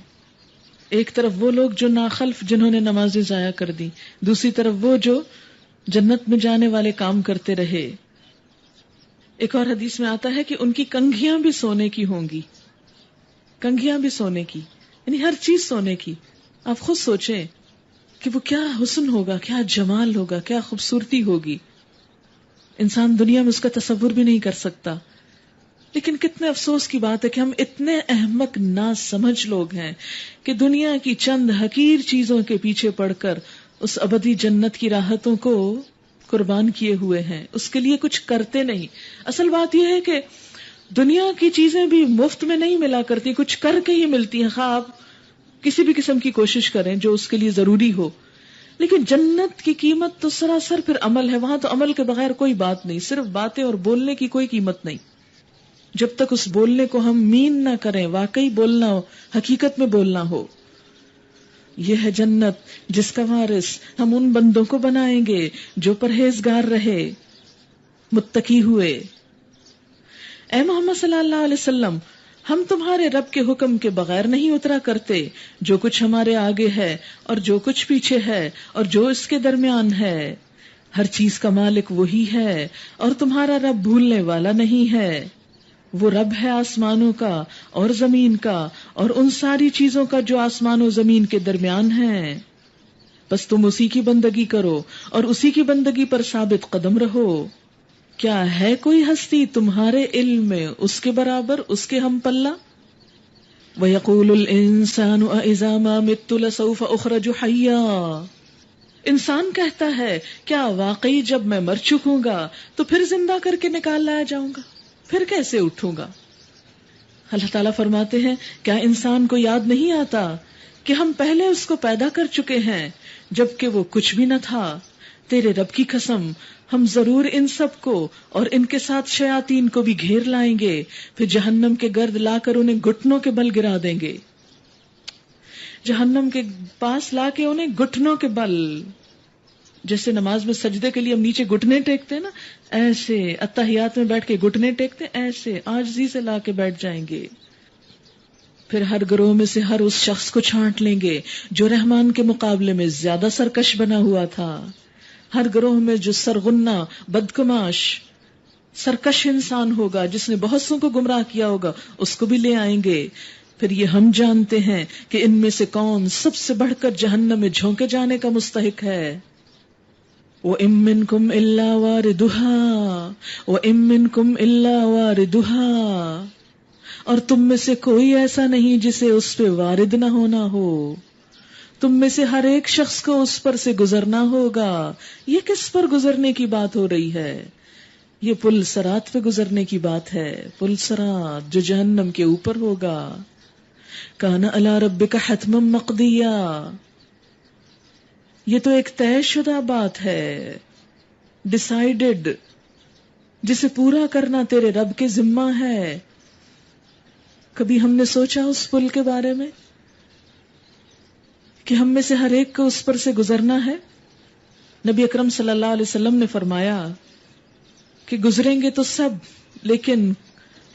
ایک طرف وہ لوگ جو ناخلف جنہوں نے نمازیں ضائع کر دی، دوسری طرف وہ جو جنت میں جانے والے کام کرتے رہے. ایک اور حدیث میں آتا ہے کہ ان کی کنگھیاں بھی سونے کی ہوں گی، کنگھیاں بھی سونے کی، یعنی ہر چیز سونے کی. آپ خود سوچیں کہ وہ کیا حسن ہوگا، کیا جمال ہوگا، کیا خوبصورتی ہوگی. انسان دنیا میں اس کا تصور بھی نہیں کر سکتا. لیکن کتنے افسوس کی بات ہے کہ ہم اتنے احمق نا سمجھ لوگ ہیں کہ دنیا کی چند حقیر چیزوں کے پیچھے پڑ کر اس ابدی جنت کی راحتوں کو قربان کیے ہوئے ہیں، اس کے لیے کچھ کرتے نہیں. اصل بات یہ ہے کہ دنیا کی چیزیں بھی مفت میں نہیں ملا کرتی، کچھ کر کے ہی ملتی ہیں. خواہ آپ کسی بھی قسم کی کوشش کریں جو اس کے لیے ضروری ہو. لیکن جنت کی قیمت تو سراسر پھر عمل ہے. وہاں تو عمل کے بغیر کوئی بات نہیں، صرف باتیں اور بولنے کی کوئی قیمت نہیں. جب تک اس بولنے کو ہم مین نہ کریں، واقعی بولنا ہو، حقیقت میں بولنا ہو. یہ ہے جنت جس کا وارث ہم ان بندوں کو بنائیں گے جو پرہیزگار رہے، متقی ہوئے. اے محمد صلی اللہ علیہ وسلم، ہم تمہارے رب کے حکم کے بغیر نہیں اترا کرتے. جو کچھ ہمارے آگے ہے اور جو کچھ پیچھے ہے اور جو اس کے درمیان ہے، ہر چیز کا مالک وہی ہے اور تمہارا رب بھولنے والا نہیں ہے. وہ رب ہے آسمانوں کا اور زمین کا اور ان ساری چیزوں کا جو آسمان و زمین کے درمیان ہیں. بس تم اسی کی بندگی کرو اور اسی کی بندگی پر ثابت قدم رہو. کیا ہے کوئی ہستی تمہارے علم میں اس کے برابر، اس کے ہم پلہ؟ وَيَقُولُ الْإِنسَانُ أَإِذَا مَا مِتُّ لَسَوْفَ أُخْرَجُ حَيًّا. انسان کہتا ہے کیا واقعی جب میں مر چکوں گا تو پھر زندہ کر کے نکال لایا جاؤں گا، پھر کیسے اٹھوں گا؟ اللہ تعالیٰ فرماتے ہیں کیا انسان کو یاد نہیں آتا کہ ہم پہلے اس کو پیدا کر چکے ہیں جبکہ وہ کچھ بھی نہ تھا. تیرے رب کی قسم ہم ضرور ان سب کو اور ان کے ساتھ شیاطین کو بھی گھیر لائیں گے، پھر جہنم کے گرد لا کر انہیں گھٹنوں کے بل گرا دیں گے. جہنم کے پاس لا کے انہیں گھٹنوں کے بل، جیسے نماز میں سجدے کے لیے ہم نیچے گھٹنے ٹیکتے ہیں نا، ایسے اتحیات میں بیٹھ کے گھٹنے ٹیکتے، ایسے عاجزی سے لا کے بیٹھ جائیں گے. پھر ہر گروہ میں سے ہر اس شخص کو چھانٹ لیں گے جو رحمان کے مقابلے میں زیادہ سرکش بنا ہوا تھا. ہر گروہ میں جو سرغنہ، بدکماش سرکش انسان ہوگا جس نے بہت سو کو گمراہ کیا ہوگا اس کو بھی لے آئیں گے. پھر یہ ہم جانتے ہیں کہ ان میں سے کون سب سے بڑھ کر جہنم میں جھونکے جانے کا مستحق ہے. وَإِن مِّنكُمْ إِلَّا وَارِدُهَا وَإِن مِّنكُمْ إِلَّا وَارِدُهَا، اور تم میں سے کوئی ایسا نہیں جسے اس پہ وارد نہ ہونا ہو. تم میں سے ہر ایک شخص کو اس پر سے گزرنا ہوگا. یہ کس پر گزرنے کی بات ہو رہی ہے؟ یہ پل صراط پہ گزرنے کی بات ہے. پل صراط جو جہنم کے اوپر ہوگا. کان علی ربک حتما مقضیا، یہ تو ایک طے شدہ بات ہے، ڈیسائیڈڈ، جسے پورا کرنا تیرے رب کے ذمہ ہے. کبھی ہم نے سوچا اس پل کے بارے میں کہ ہم میں سے ہر ایک کو اس پر سے گزرنا ہے؟ نبی اکرم صلی اللہ علیہ وسلم نے فرمایا کہ گزریں گے تو سب، لیکن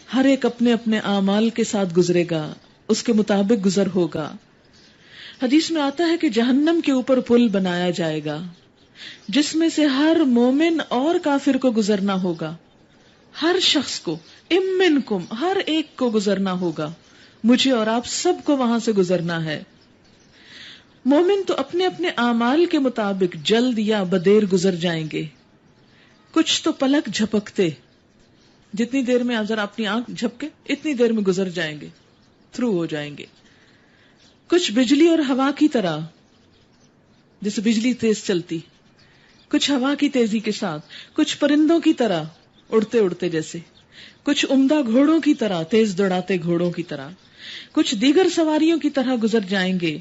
ہر ایک اپنے اپنے اعمال کے ساتھ گزرے گا، اس کے مطابق گزر ہوگا. حدیث میں آتا ہے کہ جہنم کے اوپر پل بنایا جائے گا جس میں سے ہر مومن اور کافر کو گزرنا ہوگا. ہر شخص کو، منکم، ہر ایک کو گزرنا ہوگا. مجھے اور آپ سب کو وہاں سے گزرنا ہے. مومن تو اپنے اپنے اعمال کے مطابق جلد یا بدیر گزر جائیں گے. کچھ تو پلک جھپکتے، جتنی دیر میں آپ ذرا اپنی آنکھ جھپکے اتنی دیر میں گزر جائیں گے، تھرو ہو جائیں گے. کچھ بجلی اور ہوا کی طرح، جیسے بجلی تیز چلتی، کچھ ہوا کی تیزی کے ساتھ، کچھ پرندوں کی طرح اڑتے اڑتے جیسے، کچھ عمدہ گھوڑوں کی طرح، تیز دوڑاتے گھوڑوں کی طرح، کچھ دیگر سواریوں کی طرح گزر جائیں گے.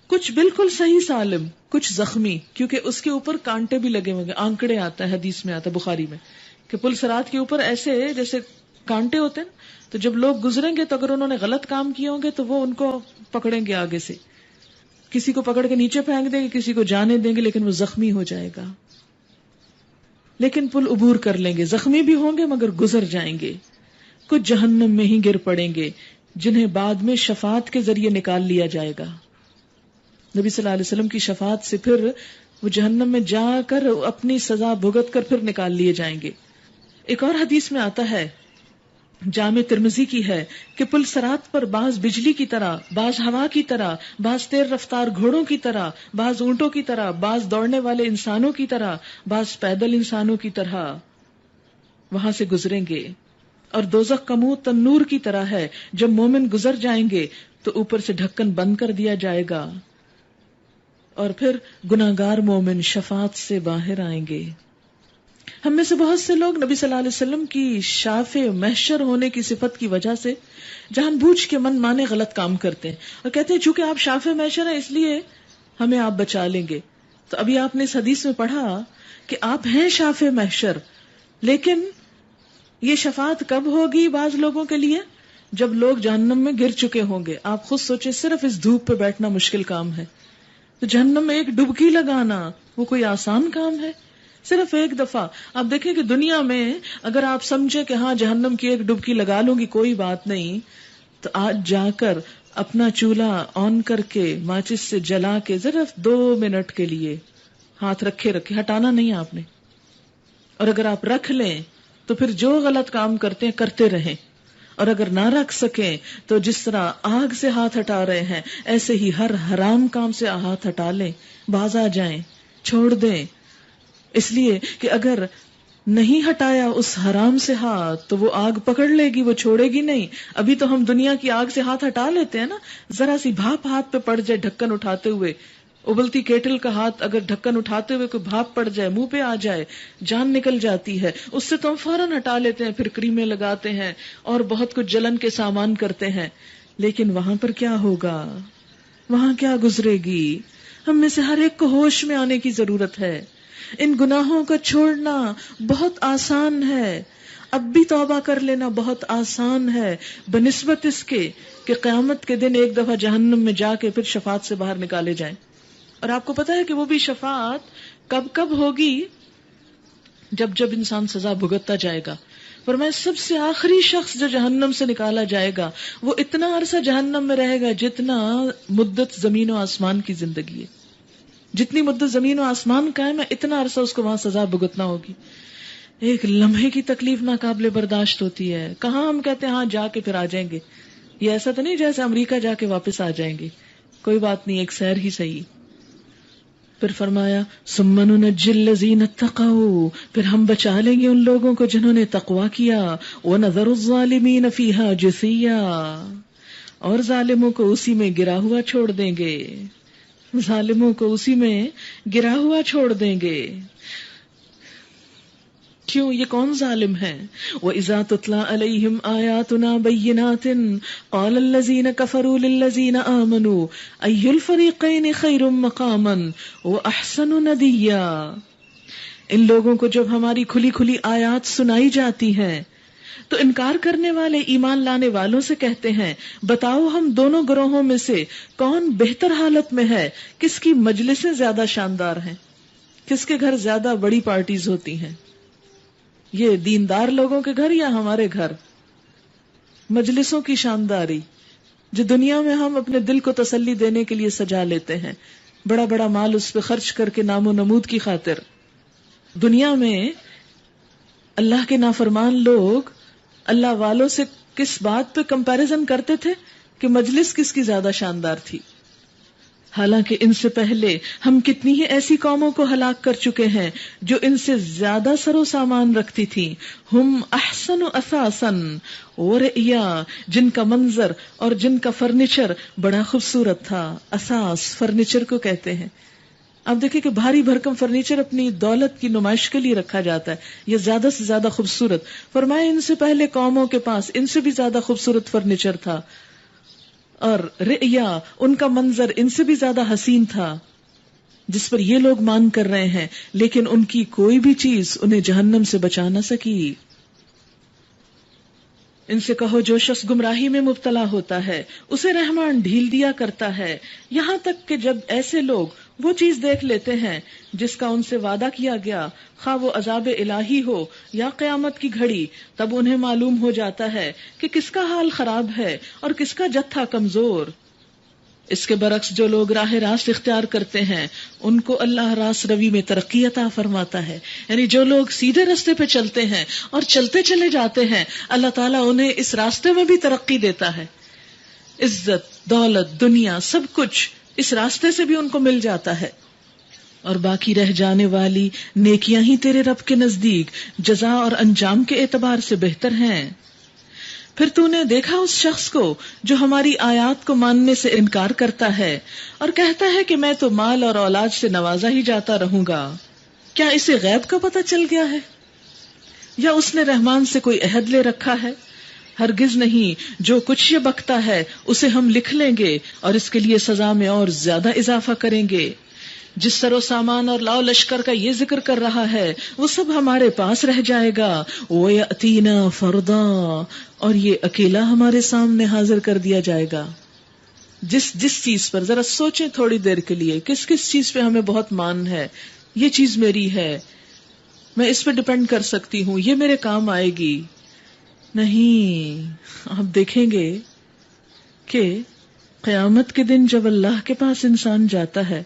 کچھ بالکل صحیح سالم، کچھ زخمی، کیونکہ اس کے اوپر کانٹے بھی لگے ہوئے. آنکڑے آتا ہے، حدیث میں آتا ہے بخاری میں، کہ پل صراط کے اوپر ایسے جیسے کانٹے ہوتے ہیں، تو جب لوگ گزریں گے تو اگر انہوں نے غلط کام کیے ہوں گے تو وہ ان کو پکڑیں گے آگے سے، کسی کو پکڑ کے نیچے پھینک دیں گے، کسی کو جانے دیں گے، لیکن وہ زخمی ہو جائے گا. لیکن پل عبور کر لیں گے، زخمی بھی ہوں گے مگر گزر جائیں گے. کچھ جہنم میں ہی گر پڑیں گے جنہیں بعد میں شفاعت کے ذریعے نکال لیا جائے گا. نبی صلی اللہ علیہ وسلم کی شفاعت سے پھر وہ جہنم میں جا کر اپنی سزا بھگت کر پھر نکال لیے جائیں گے. ایک اور حدیث میں آتا ہے، جامع ترمذی کی ہے، کہ پل صراط پر بعض بجلی کی طرح، بعض ہوا کی طرح، بعض تیز رفتار گھوڑوں کی طرح، بعض اونٹوں کی طرح، بعض دوڑنے والے انسانوں کی طرح، بعض پیدل انسانوں کی طرح وہاں سے گزریں گے. اور دوزخ کا منہ تنور کی طرح ہے، جب مومن گزر جائیں گے تو اوپر سے ڈھکن بند کر دیا جائے گا اور پھر گناہگار مومن شفاعت سے باہر آئیں گے. ہم میں سے بہت سے لوگ نبی صلی اللہ علیہ وسلم کی شافع محشر ہونے کی صفت کی وجہ سے جان بوجھ کے من مانے غلط کام کرتے ہیں اور کہتے ہیں چونکہ آپ شافع محشر ہیں اس لیے ہمیں آپ بچا لیں گے. تو ابھی آپ نے اس حدیث میں پڑھا کہ آپ ہیں شافع محشر، لیکن یہ شفاعت کب ہوگی بعض لوگوں کے لیے؟ جب لوگ جہنم میں گر چکے ہوں گے. آپ خود سوچیں، صرف اس دھوپ پہ بیٹھنا مشکل کام ہے، تو جہنم میں ایک ڈبکی لگانا وہ کوئی آسان کام ہے؟ صرف ایک دفعہ آپ دیکھیں کہ دنیا میں اگر آپ سمجھے کہ ہاں جہنم کی ایک ڈبکی لگا لوں گی کوئی بات نہیں، تو آج جا کر اپنا چولہا آن کر کے ماچس سے جلا کے صرف 2 منٹ کے لیے ہاتھ رکھے ہٹانا نہیں آپ نے. اور اگر آپ رکھ لیں تو پھر جو غلط کام کرتے ہیں کرتے رہیں، اور اگر نہ رکھ سکیں تو جس طرح آگ سے ہاتھ ہٹا رہے ہیں ایسے ہی ہر حرام کام سے ہاتھ ہٹا لیں، باز آ جائیں، چھوڑ دیں. اس لیے کہ اگر نہیں ہٹایا اس حرام سے ہاتھ تو وہ آگ پکڑ لے گی، وہ چھوڑے گی نہیں. ابھی تو ہم دنیا کی آگ سے ہاتھ ہٹا لیتے ہیں نا، ذرا سی بھاپ ہاتھ پہ پڑ جائے ڈھکن اٹھاتے ہوئے، ابلتی کیٹل کا ہاتھ اگر ڈھکن اٹھاتے ہوئے کوئی بھاپ پڑ جائے، منہ پہ آ جائے، جان نکل جاتی ہے. اس سے تو ہم فوراً ہٹا لیتے ہیں، پھر کریمیں لگاتے ہیں اور بہت کچھ جلن کے سامان کرتے ہیں. لیکن وہاں پر کیا ہوگا، وہاں کیا گزرے گی؟ ہم میں سے ہر ایک کو ہوش میں آنے کی ضرورت ہے. ان گناہوں کا چھوڑنا بہت آسان ہے، اب بھی توبہ کر لینا بہت آسان ہے بنسبت اس کے کہ قیامت کے دن ایک دفعہ جہنم میں جا کے پھر شفاعت سے باہر نکالے جائیں. اور آپ کو پتا ہے کہ وہ بھی شفاعت کب کب ہوگی؟ جب جب انسان سزا بھگتتا جائے گا. فرمایا سب سے آخری شخص جو جہنم سے نکالا جائے گا وہ اتنا عرصہ جہنم میں رہے گا جتنا مدت زمین و آسمان کی زندگی ہے. جتنی مدت زمین و آسمان قائم ہے اتنا عرصہ اس کو وہاں سزا بھگتنا ہوگی. ایک لمحے کی تکلیف ناقابل برداشت ہوتی ہے. کہاں ہم کہتے ہیں ہاں جا کے پھر آ جائیں گے. یہ ایسا تو نہیں جیسے امریکہ جا کے واپس آ جائیں گے. کوئی بات نہیں، ایک سیر ہی صحیح. پھر فرمایا ثم ننجی الذین اتقوا، پھر ہم بچا لیں گے ان لوگوں کو جنہوں نے تقوی کیا. ونذر الظالمین فیہا جثیا، اور ظالموں کو اسی میں گرا ہوا چھوڑ دیں گے. ظالموں کو اسی میں گرا ہوا چھوڑ دیں گے. کیوں؟ یہ کون ظالم ہے؟ وَإِذَا تُتْلَى عَلَيْهِمْ آيَاتُنَا بَيِّنَاتٍ قَالَ الَّذِينَ كَفَرُوا لِلَّذِينَ آمَنُوا أَيُّ الْفَرِيقَيْنِ خَيْرٌ مَقَامًا وَأَحْسَنُ نَدِيًّا. ان لوگوں کو جب ہماری کھلی کھلی آیات سنائی جاتی ہیں تو انکار کرنے والے ایمان لانے والوں سے کہتے ہیں بتاؤ ہم دونوں گروہوں میں سے کون بہتر حالت میں ہے، کس کی مجلسیں زیادہ شاندار ہیں، کس کے گھر زیادہ بڑی پارٹیز ہوتی ہیں. یہ دیندار لوگوں کے گھر یا ہمارے گھر؟ مجلسوں کی شانداری جو دنیا میں ہم اپنے دل کو تسلی دینے کے لیے سجا لیتے ہیں، بڑا بڑا مال اس پہ خرچ کر کے نام و نمود کی خاطر. دنیا میں اللہ کے نافرمان لوگ اللہ والوں سے کس بات پہ کمپیریزن کرتے تھے کہ مجلس کس کی زیادہ شاندار تھی. حالانکہ ان سے پہلے ہم کتنی ہی ایسی قوموں کو ہلاک کر چکے ہیں جو ان سے زیادہ سر و سامان رکھتی تھی. ہم احسن اثاثا ورئیا، جن کا منظر اور جن کا فرنیچر بڑا خوبصورت تھا. اساس فرنیچر کو کہتے ہیں. اب دیکھیں کہ بھاری بھرکم فرنیچر اپنی دولت کی نمائش کے لیے رکھا جاتا ہے، یہ زیادہ سے زیادہ خوبصورت. فرمایا ان سے پہلے قوموں کے پاس ان سے بھی زیادہ خوبصورت فرنیچر تھا، اور رئیا ان کا منظر ان سے بھی زیادہ حسین تھا، جس پر یہ لوگ مان کر رہے ہیں، لیکن ان کی کوئی بھی چیز انہیں جہنم سے بچا نہ سکی. ان سے کہو جو شخص گمراہی میں مبتلا ہوتا ہے اسے رحمان ڈھیل دیا کرتا ہے، یہاں تک کہ جب ایسے لوگ وہ چیز دیکھ لیتے ہیں جس کا ان سے وعدہ کیا گیا، خواہ وہ عذاب الہی ہو یا قیامت کی گھڑی، تب انہیں معلوم ہو جاتا ہے کہ کس کا حال خراب ہے اور کس کا جتھا کمزور. اس کے برعکس جو لوگ راہ راست اختیار کرتے ہیں ان کو اللہ راست روی میں ترقی عطا فرماتا ہے. یعنی جو لوگ سیدھے راستے پہ چلتے ہیں اور چلتے چلے جاتے ہیں، اللہ تعالیٰ انہیں اس راستے میں بھی ترقی دیتا ہے. عزت، دولت، دنیا، سب کچھ اس راستے سے بھی ان کو مل جاتا ہے. اور باقی رہ جانے والی نیکیاں ہی تیرے رب کے نزدیک جزا اور انجام کے اعتبار سے بہتر ہیں. پھر تو نے دیکھا اس شخص کو جو ہماری آیات کو ماننے سے انکار کرتا ہے اور کہتا ہے کہ میں تو مال اور اولاد سے نوازا ہی جاتا رہوں گا. کیا اسے غیب کا پتہ چل گیا ہے یا اس نے رحمان سے کوئی عہد لے رکھا ہے؟ ہرگز نہیں. جو کچھ یہ بکتا ہے اسے ہم لکھ لیں گے اور اس کے لیے سزا میں اور زیادہ اضافہ کریں گے. جس سر و سامان اور لاؤ لشکر کا یہ ذکر کر رہا ہے وہ سب ہمارے پاس رہ جائے گا. وَيَأْتِينَا فَرْدًا، اور یہ اکیلا ہمارے سامنے حاضر کر دیا جائے گا. جس چیز پر ذرا سوچیں تھوڑی دیر کے لیے، کس چیز پہ ہمیں بہت مان ہے، یہ چیز میری ہے، میں اس پہ ڈپینڈ کر سکتی ہوں، یہ میرے کام آئے گی. نہیں، آپ دیکھیں گے کہ قیامت کے دن جب اللہ کے پاس انسان جاتا ہے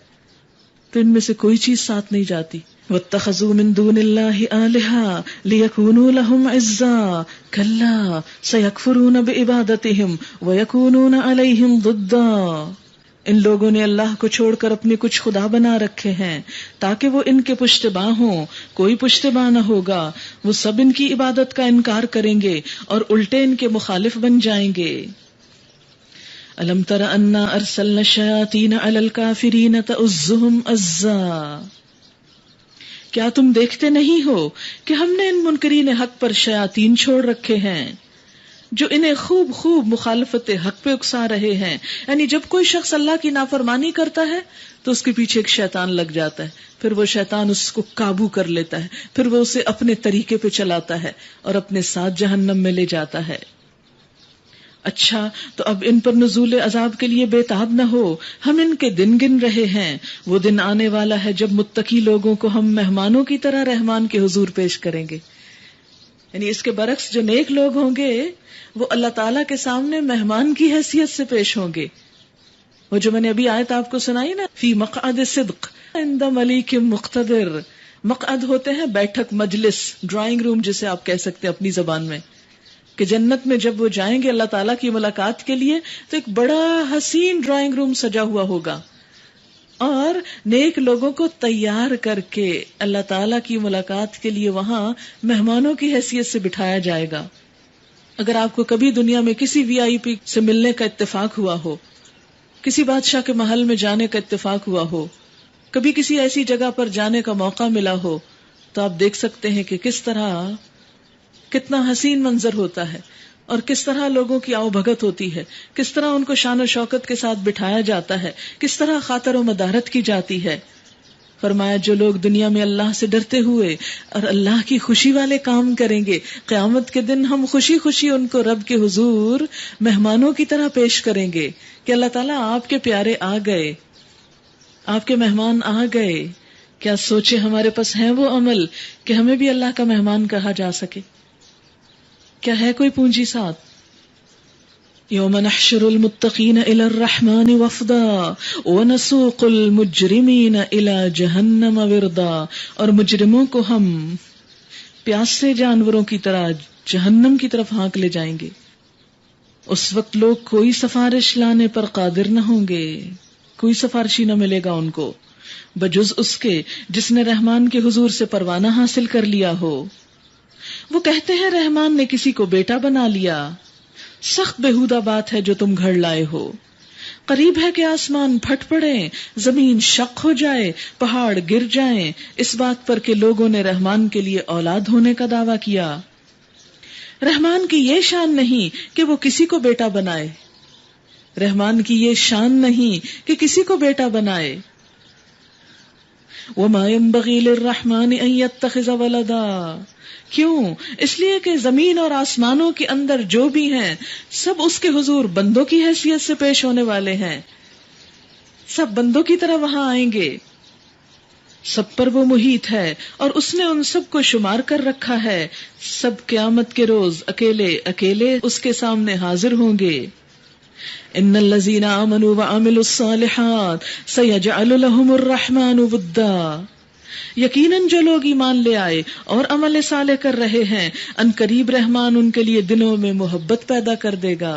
تو ان میں سے کوئی چیز ساتھ نہیں جاتی. وَاتَّخَذُوا مِن دُونِ اللَّهِ آلِهَةً لِيَكُونُوا لَهُمْ عِزًّا كَلَّا سَيَكْفُرُونَ بِعِبَادَتِهِمْ وَيَكُونُونَ عَلَيْهِمْ ضِدًّا. ان لوگوں نے اللہ کو چھوڑ کر اپنے کچھ خدا بنا رکھے ہیں تاکہ وہ ان کے پشتباں ہوں. کوئی پشتباں نہ ہوگا، وہ سب ان کی عبادت کا انکار کریں گے اور الٹے ان کے مخالف بن جائیں گے. أَلَمْ تَرَ أَنَّا أَرْسَلْنَا الشَّيَاطِينَ عَلَى الْكَافِرِينَ تَؤُزُّهُمْ أَزًّا. کیا تم دیکھتے نہیں ہو کہ ہم نے ان منکرین حق پر شیاطین چھوڑ رکھے ہیں جو انہیں خوب خوب مخالفت حق پہ اکسا رہے ہیں. یعنی جب کوئی شخص اللہ کی نافرمانی کرتا ہے تو اس کے پیچھے ایک شیطان لگ جاتا ہے، پھر وہ شیطان اس کو قابو کر لیتا ہے، پھر وہ اسے اپنے طریقے پہ چلاتا ہے اور اپنے ساتھ جہنم میں لے جاتا ہے. اچھا تو اب ان پر نزول عذاب کے لیے بے تاب نہ ہو، ہم ان کے دن گن رہے ہیں. وہ دن آنے والا ہے جب متقی لوگوں کو ہم مہمانوں کی طرح رحمان کے حضور پیش کریں گے. یعنی اس کے برعکس جو نیک لوگ ہوں گے وہ اللہ تعالیٰ کے سامنے مہمان کی حیثیت سے پیش ہوں گے. وہ جو میں نے ابھی آیت آپ کو سنائی نا، فی مقعد صدق عند ملیک مقتدر، مقعد ہوتے ہیں بیٹھک، مجلس، ڈرائنگ روم جسے آپ کہہ سکتے ہیں اپنی زبان میں، کہ جنت میں جب وہ جائیں گے اللہ تعالیٰ کی ملاقات کے لیے تو ایک بڑا حسین ڈرائنگ روم سجا ہوا ہوگا، اور نیک لوگوں کو تیار کر کے اللہ تعالیٰ کی ملاقات کے لیے وہاں مہمانوں کی حیثیت سے بٹھایا جائے گا۔ اگر آپ کو کبھی دنیا میں کسی وی آئی پی سے ملنے کا اتفاق ہوا ہو، کسی بادشاہ کے محل میں جانے کا اتفاق ہوا ہو، کبھی کسی ایسی جگہ پر جانے کا موقع ملا ہو، تو آپ دیکھ سکتے ہیں کہ کس طرح کتنا حسین منظر ہوتا ہے، اور کس طرح لوگوں کی آؤ بھگت ہوتی ہے، کس طرح ان کو شان و شوکت کے ساتھ بٹھایا جاتا ہے، کس طرح خاطر و مدارت کی جاتی ہے۔ فرمایا جو لوگ دنیا میں اللہ سے ڈرتے ہوئے اور اللہ کی خوشی والے کام کریں گے، قیامت کے دن ہم خوشی خوشی ان کو رب کے حضور مہمانوں کی طرح پیش کریں گے کہ اللہ تعالیٰ آپ کے پیارے آ گئے، آپ کے مہمان آ گئے۔ کیا سوچے ہمارے پاس ہیں وہ عمل کہ ہمیں بھی اللہ کا مہمان کہا جا سکے؟ کیا ہے کوئی پونجی ساتھ؟ یوم نحشر المتقین الی الرحمن وفدا ونسوق المجرمین الی جہنم وردا، اور مجرموں کو ہم پیاسے جانوروں کی طرح جہنم کی طرف ہانک لے جائیں گے۔ اس وقت لوگ کوئی سفارش لانے پر قادر نہ ہوں گے، کوئی سفارشی نہ ملے گا ان کو بجز اس کے جس نے رحمان کے حضور سے پروانہ حاصل کر لیا ہو۔ وہ کہتے ہیں رحمان نے کسی کو بیٹا بنا لیا، سخت بےہودہ بات ہے جو تم گھڑ لائے ہو۔ قریب ہے کہ آسمان پھٹ پڑے، زمین شق ہو جائے، پہاڑ گر جائیں، اس بات پر کہ لوگوں نے رحمان کے لیے اولاد ہونے کا دعویٰ کیا۔ رحمان کی یہ شان نہیں کہ وہ کسی کو بیٹا بنائے، رحمان کی یہ شان نہیں کہ کسی کو بیٹا بنائے۔ وَمَا يَنبَغِي لِلرَّحْمَنِ أَن يَتَّخِذَ وَلَدًا، کیوں؟ اس لیے کہ زمین اور آسمانوں کے اندر جو بھی ہیں سب اس کے حضور بندوں کی حیثیت سے پیش ہونے والے ہیں، سب بندوں کی طرح وہاں آئیں گے، سب پر وہ محیط ہے اور اس نے ان سب کو شمار کر رکھا ہے۔ سب قیامت کے روز اکیلے اکیلے اس کے سامنے حاضر ہوں گے۔ ان الذین آمنوا وعملوا الصالحات سیجعل لهم الرحمن ودا، یقیناً جو لوگ ایمان لے آئے اور عمل صالح کر رہے ہیں ان قریب رحمان ان کے لیے دلوں میں محبت پیدا کر دے گا،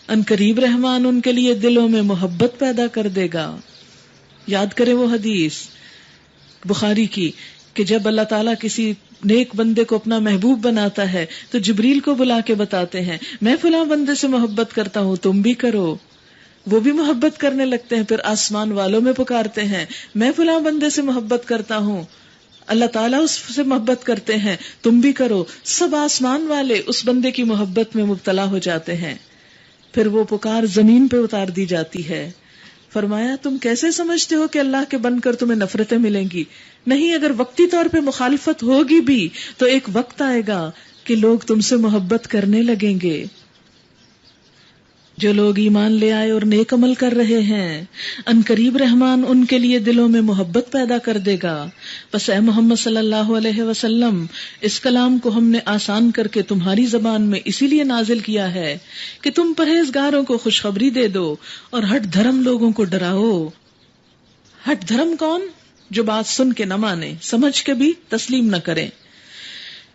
ان قریب رحمان ان کے لیے دلوں میں محبت پیدا کر دے گا۔ یاد کریں وہ حدیث بخاری کی کہ جب اللہ تعالیٰ کسی نیک بندے کو اپنا محبوب بناتا ہے تو جبریل کو بلا کے بتاتے ہیں میں فلاں بندے سے محبت کرتا ہوں، تم بھی کرو۔ وہ بھی محبت کرنے لگتے ہیں، پھر آسمان والوں میں پکارتے ہیں میں فلاں بندے سے محبت کرتا ہوں، اللہ تعالیٰ اس سے محبت کرتے ہیں، تم بھی کرو۔ سب آسمان والے اس بندے کی محبت میں مبتلا ہو جاتے ہیں، پھر وہ پکار زمین پہ اتار دی جاتی ہے۔ فرمایا تم کیسے سمجھتے ہو کہ اللہ کے بن کر تمہیں نفرتیں ملیں گی؟ نہیں، اگر وقتی طور پہ مخالفت ہوگی بھی تو ایک وقت آئے گا کہ لوگ تم سے محبت کرنے لگیں گے۔ جو لوگ ایمان لے آئے اور نیک عمل کر رہے ہیں ان قریب رحمان ان کے لیے دلوں میں محبت پیدا کر دے گا۔ بس اے محمد صلی اللہ علیہ وسلم، اس کلام کو ہم نے آسان کر کے تمہاری زبان میں اسی لیے نازل کیا ہے کہ تم پرہیزگاروں کو خوشخبری دے دو اور ہٹ دھرم لوگوں کو ڈراؤ۔ ہٹ دھرم کون؟ جو بات سن کے نہ مانے، سمجھ کے بھی تسلیم نہ کریں۔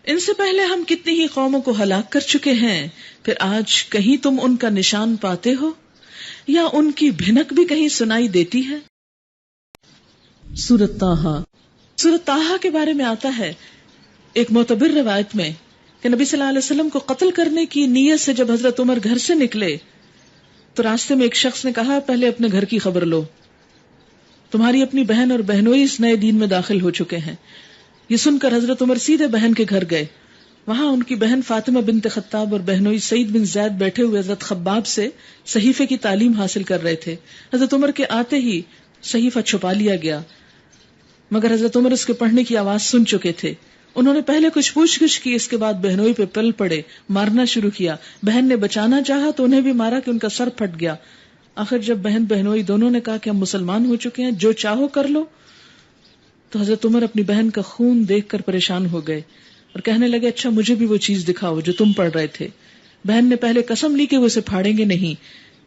ان سے پہلے ہم کتنی ہی قوموں کو ہلاک کر چکے ہیں، پھر آج کہیں تم ان کا نشان پاتے ہو یا ان کی بھنک بھی کہیں سنائی دیتی ہے؟ سورۃ طٰہٰ۔ سورۃ طٰہٰ کے بارے میں آتا ہے ایک معتبر روایت میں کہ نبی صلی اللہ علیہ وسلم کو قتل کرنے کی نیت سے جب حضرت عمر گھر سے نکلے تو راستے میں ایک شخص نے کہا پہلے اپنے گھر کی خبر لو، تمہاری اپنی بہن اور بہنوئی اس نئے دین میں داخل ہو چکے ہیں۔ یہ سن کر حضرت عمر سیدھے بہن کے گھر گئے، وہاں ان کی بہن فاطمہ بنت خطاب اور بہنوئی سعید بن زید بیٹھے ہوئے حضرت خباب سے صحیفے کی تعلیم حاصل کر رہے تھے۔ حضرت عمر کے آتے ہی صحیفہ چھپا لیا گیا، مگر حضرت عمر اس کے پڑھنے کی آواز سن چکے تھے۔ انہوں نے پہلے کچھ پوچھ گچھ کی، اس کے بعد بہنوئی پہ پل پڑے، مارنا شروع کیا۔ بہن نے بچانا چاہا تو انہیں بھی مارا کہ ان کا سر پھٹ گیا۔ آخر جب بہن بہنوئی دونوں نے کہا کہ ہم مسلمان ہو چکے ہیں، جو چاہو کر لو، تو حضرت عمر اپنی بہن کا خون دیکھ کر پریشان ہو گئے اور کہنے لگے اچھا مجھے بھی وہ چیز دکھاؤ جو تم پڑھ رہے تھے۔ بہن نے پہلے قسم لی کہ وہ اسے پھاڑیں گے نہیں،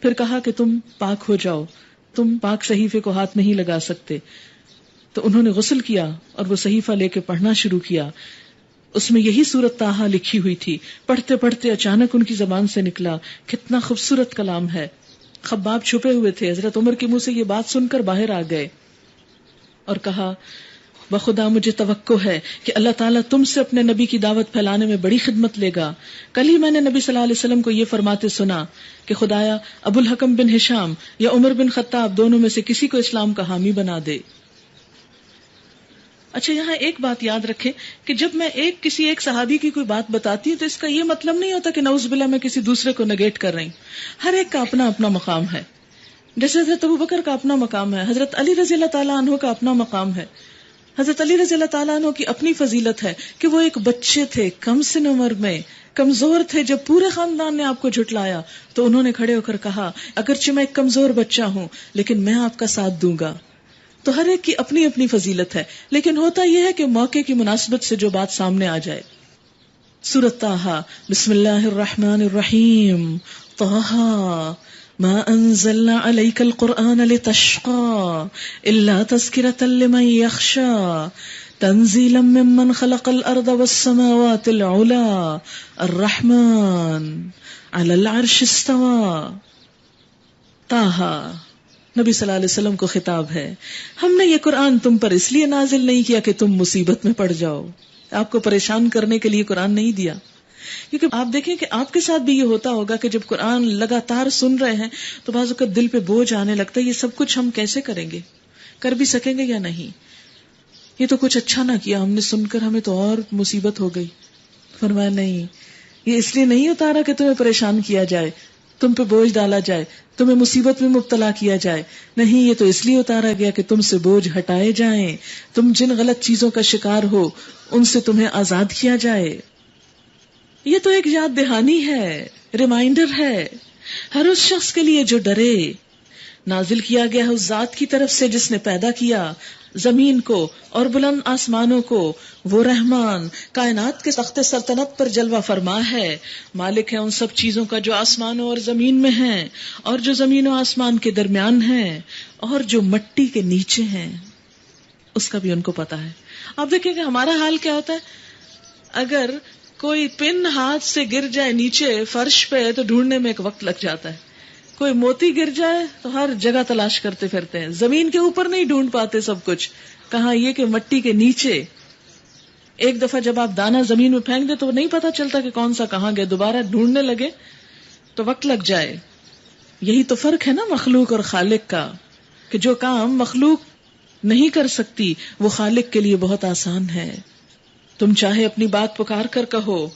پھر کہا کہ تم پاک ہو جاؤ، تم پاک صحیفے کو ہاتھ نہیں لگا سکتے۔ تو انہوں نے غسل کیا اور وہ صحیفہ لے کے پڑھنا شروع کیا. اس میں یہی سورۃ طٰہٰ لکھی ہوئی تھی. پڑھتے پڑھتے اچانک ان کی زبان سے نکلا، کتنا خوبصورت کلام ہے. خباب چھپے ہوئے تھے، حضرت عمر کے منہ سے یہ بات سن کر باہر آ گئے اور کہا بخدا مجھے توقع ہے کہ اللہ تعالیٰ تم سے اپنے نبی کی دعوت پھیلانے میں بڑی خدمت لے گا. کل ہی میں نے نبی صلی اللہ علیہ وسلم کو یہ فرماتے سنا کہ خدایا ابو الحکم بن ہشام یا عمر بن خطاب دونوں میں سے کسی کو اسلام کا حامی بنا دے. اچھا، یہاں ایک بات یاد رکھیں کہ جب میں کسی ایک صحابی کی کوئی بات بتاتی ہوں تو اس کا یہ مطلب نہیں ہوتا کہ نعوذ باللہ میں کسی دوسرے کو نگیٹ کر رہی ہوں. ہر ایک کا اپنا اپنا مقام ہے. جیسے حضرت ابو بکر کا اپنا مقام ہے، حضرت علی رضی اللہ تعالیٰ عنہ کا اپنا مقام ہے. حضرت علی رضی اللہ تعالیٰ عنہ کی اپنی فضیلت ہے کہ وہ ایک بچے تھے، کم سن عمر میں کمزور تھے. جب پورے خاندان نے آپ کو جھٹلایا تو انہوں نے کھڑے ہو کر کہا اگرچہ میں ایک کمزور بچہ ہوں لیکن میں آپ کا ساتھ دوں گا. تو ہر ایک کی اپنی اپنی فضیلت ہے، لیکن ہوتا یہ ہے کہ موقع کی مناسبت سے جو بات سامنے آ جائے. سورۃ طٰہٰ، بسم اللہ الرحمن الرحیم. طٰہٰ ما انزلنا علیک القرآن لتشقى الا تذکرۃ لمن یخشى تنزیلا ممن خلق الارض والسماوات العلی الرحمن علی العرش استوى. طٰہٰ، نبی صلی اللہ علیہ وسلم کو خطاب ہے. ہم نے یہ قرآن تم پر اس لیے نازل نہیں کیا کہ تم مصیبت میں پڑ جاؤ، آپ کو پریشان کرنے کے لیے قرآن نہیں دیا. کیونکہ آپ دیکھیں کہ آپ کے ساتھ بھی یہ ہوتا ہوگا کہ جب قرآن لگاتار سن رہے ہیں تو بعض اوقات دل پہ بوجھ آنے لگتا ہے، یہ سب کچھ ہم کیسے کریں گے، کر بھی سکیں گے یا نہیں. یہ تو کچھ اچھا نہ کیا ہم نے سن کر، ہمیں تو اور مصیبت ہو گئی. فرمایا نہیں، یہ اس لیے نہیں اتارا کہ تمہیں پریشان کیا جائے، تم پہ بوجھ ڈالا جائے، تمہیں مصیبت میں مبتلا کیا جائے. نہیں، یہ تو اس لیے اتارا گیا کہ تم سے بوجھ ہٹائے جائیں، تم جن غلط چیزوں کا شکار ہو ان سے تمہیں آزاد کیا جائے. یہ تو ایک یاد دہانی ہے، ریمائنڈر ہے ہر اس شخص کے لیے جو ڈرے. نازل کیا گیا ہے اس ذات کی طرف سے جس نے پیدا کیا زمین کو اور بلند آسمانوں کو. وہ رحمان کائنات کے تخت سلطنت پر جلوہ فرما ہے، مالک ہے ان سب چیزوں کا جو آسمانوں اور زمین میں ہیں اور جو زمین و آسمان کے درمیان ہیں اور جو مٹی کے نیچے ہیں، اس کا بھی ان کو پتا ہے. آپ دیکھیں کہ ہمارا حال کیا ہوتا ہے، اگر کوئی پن ہاتھ سے گر جائے نیچے فرش پہ تو ڈھونڈنے میں ایک وقت لگ جاتا ہے. کوئی موتی گر جائے تو ہر جگہ تلاش کرتے پھرتے ہیں، زمین کے اوپر نہیں ڈھونڈ پاتے سب کچھ. کہاں یہ کہ مٹی کے نیچے. ایک دفعہ جب آپ دانہ زمین میں پھینک دے تو نہیں پتا چلتا کہ کون سا کہاں گیا، دوبارہ ڈھونڈنے لگے تو وقت لگ جائے. یہی تو فرق ہے نا مخلوق اور خالق کا، کہ جو کام مخلوق نہیں کر سکتی وہ خالق کے لیے بہت آسان ہے. تم چاہے اپنی بات پکار کر کہو،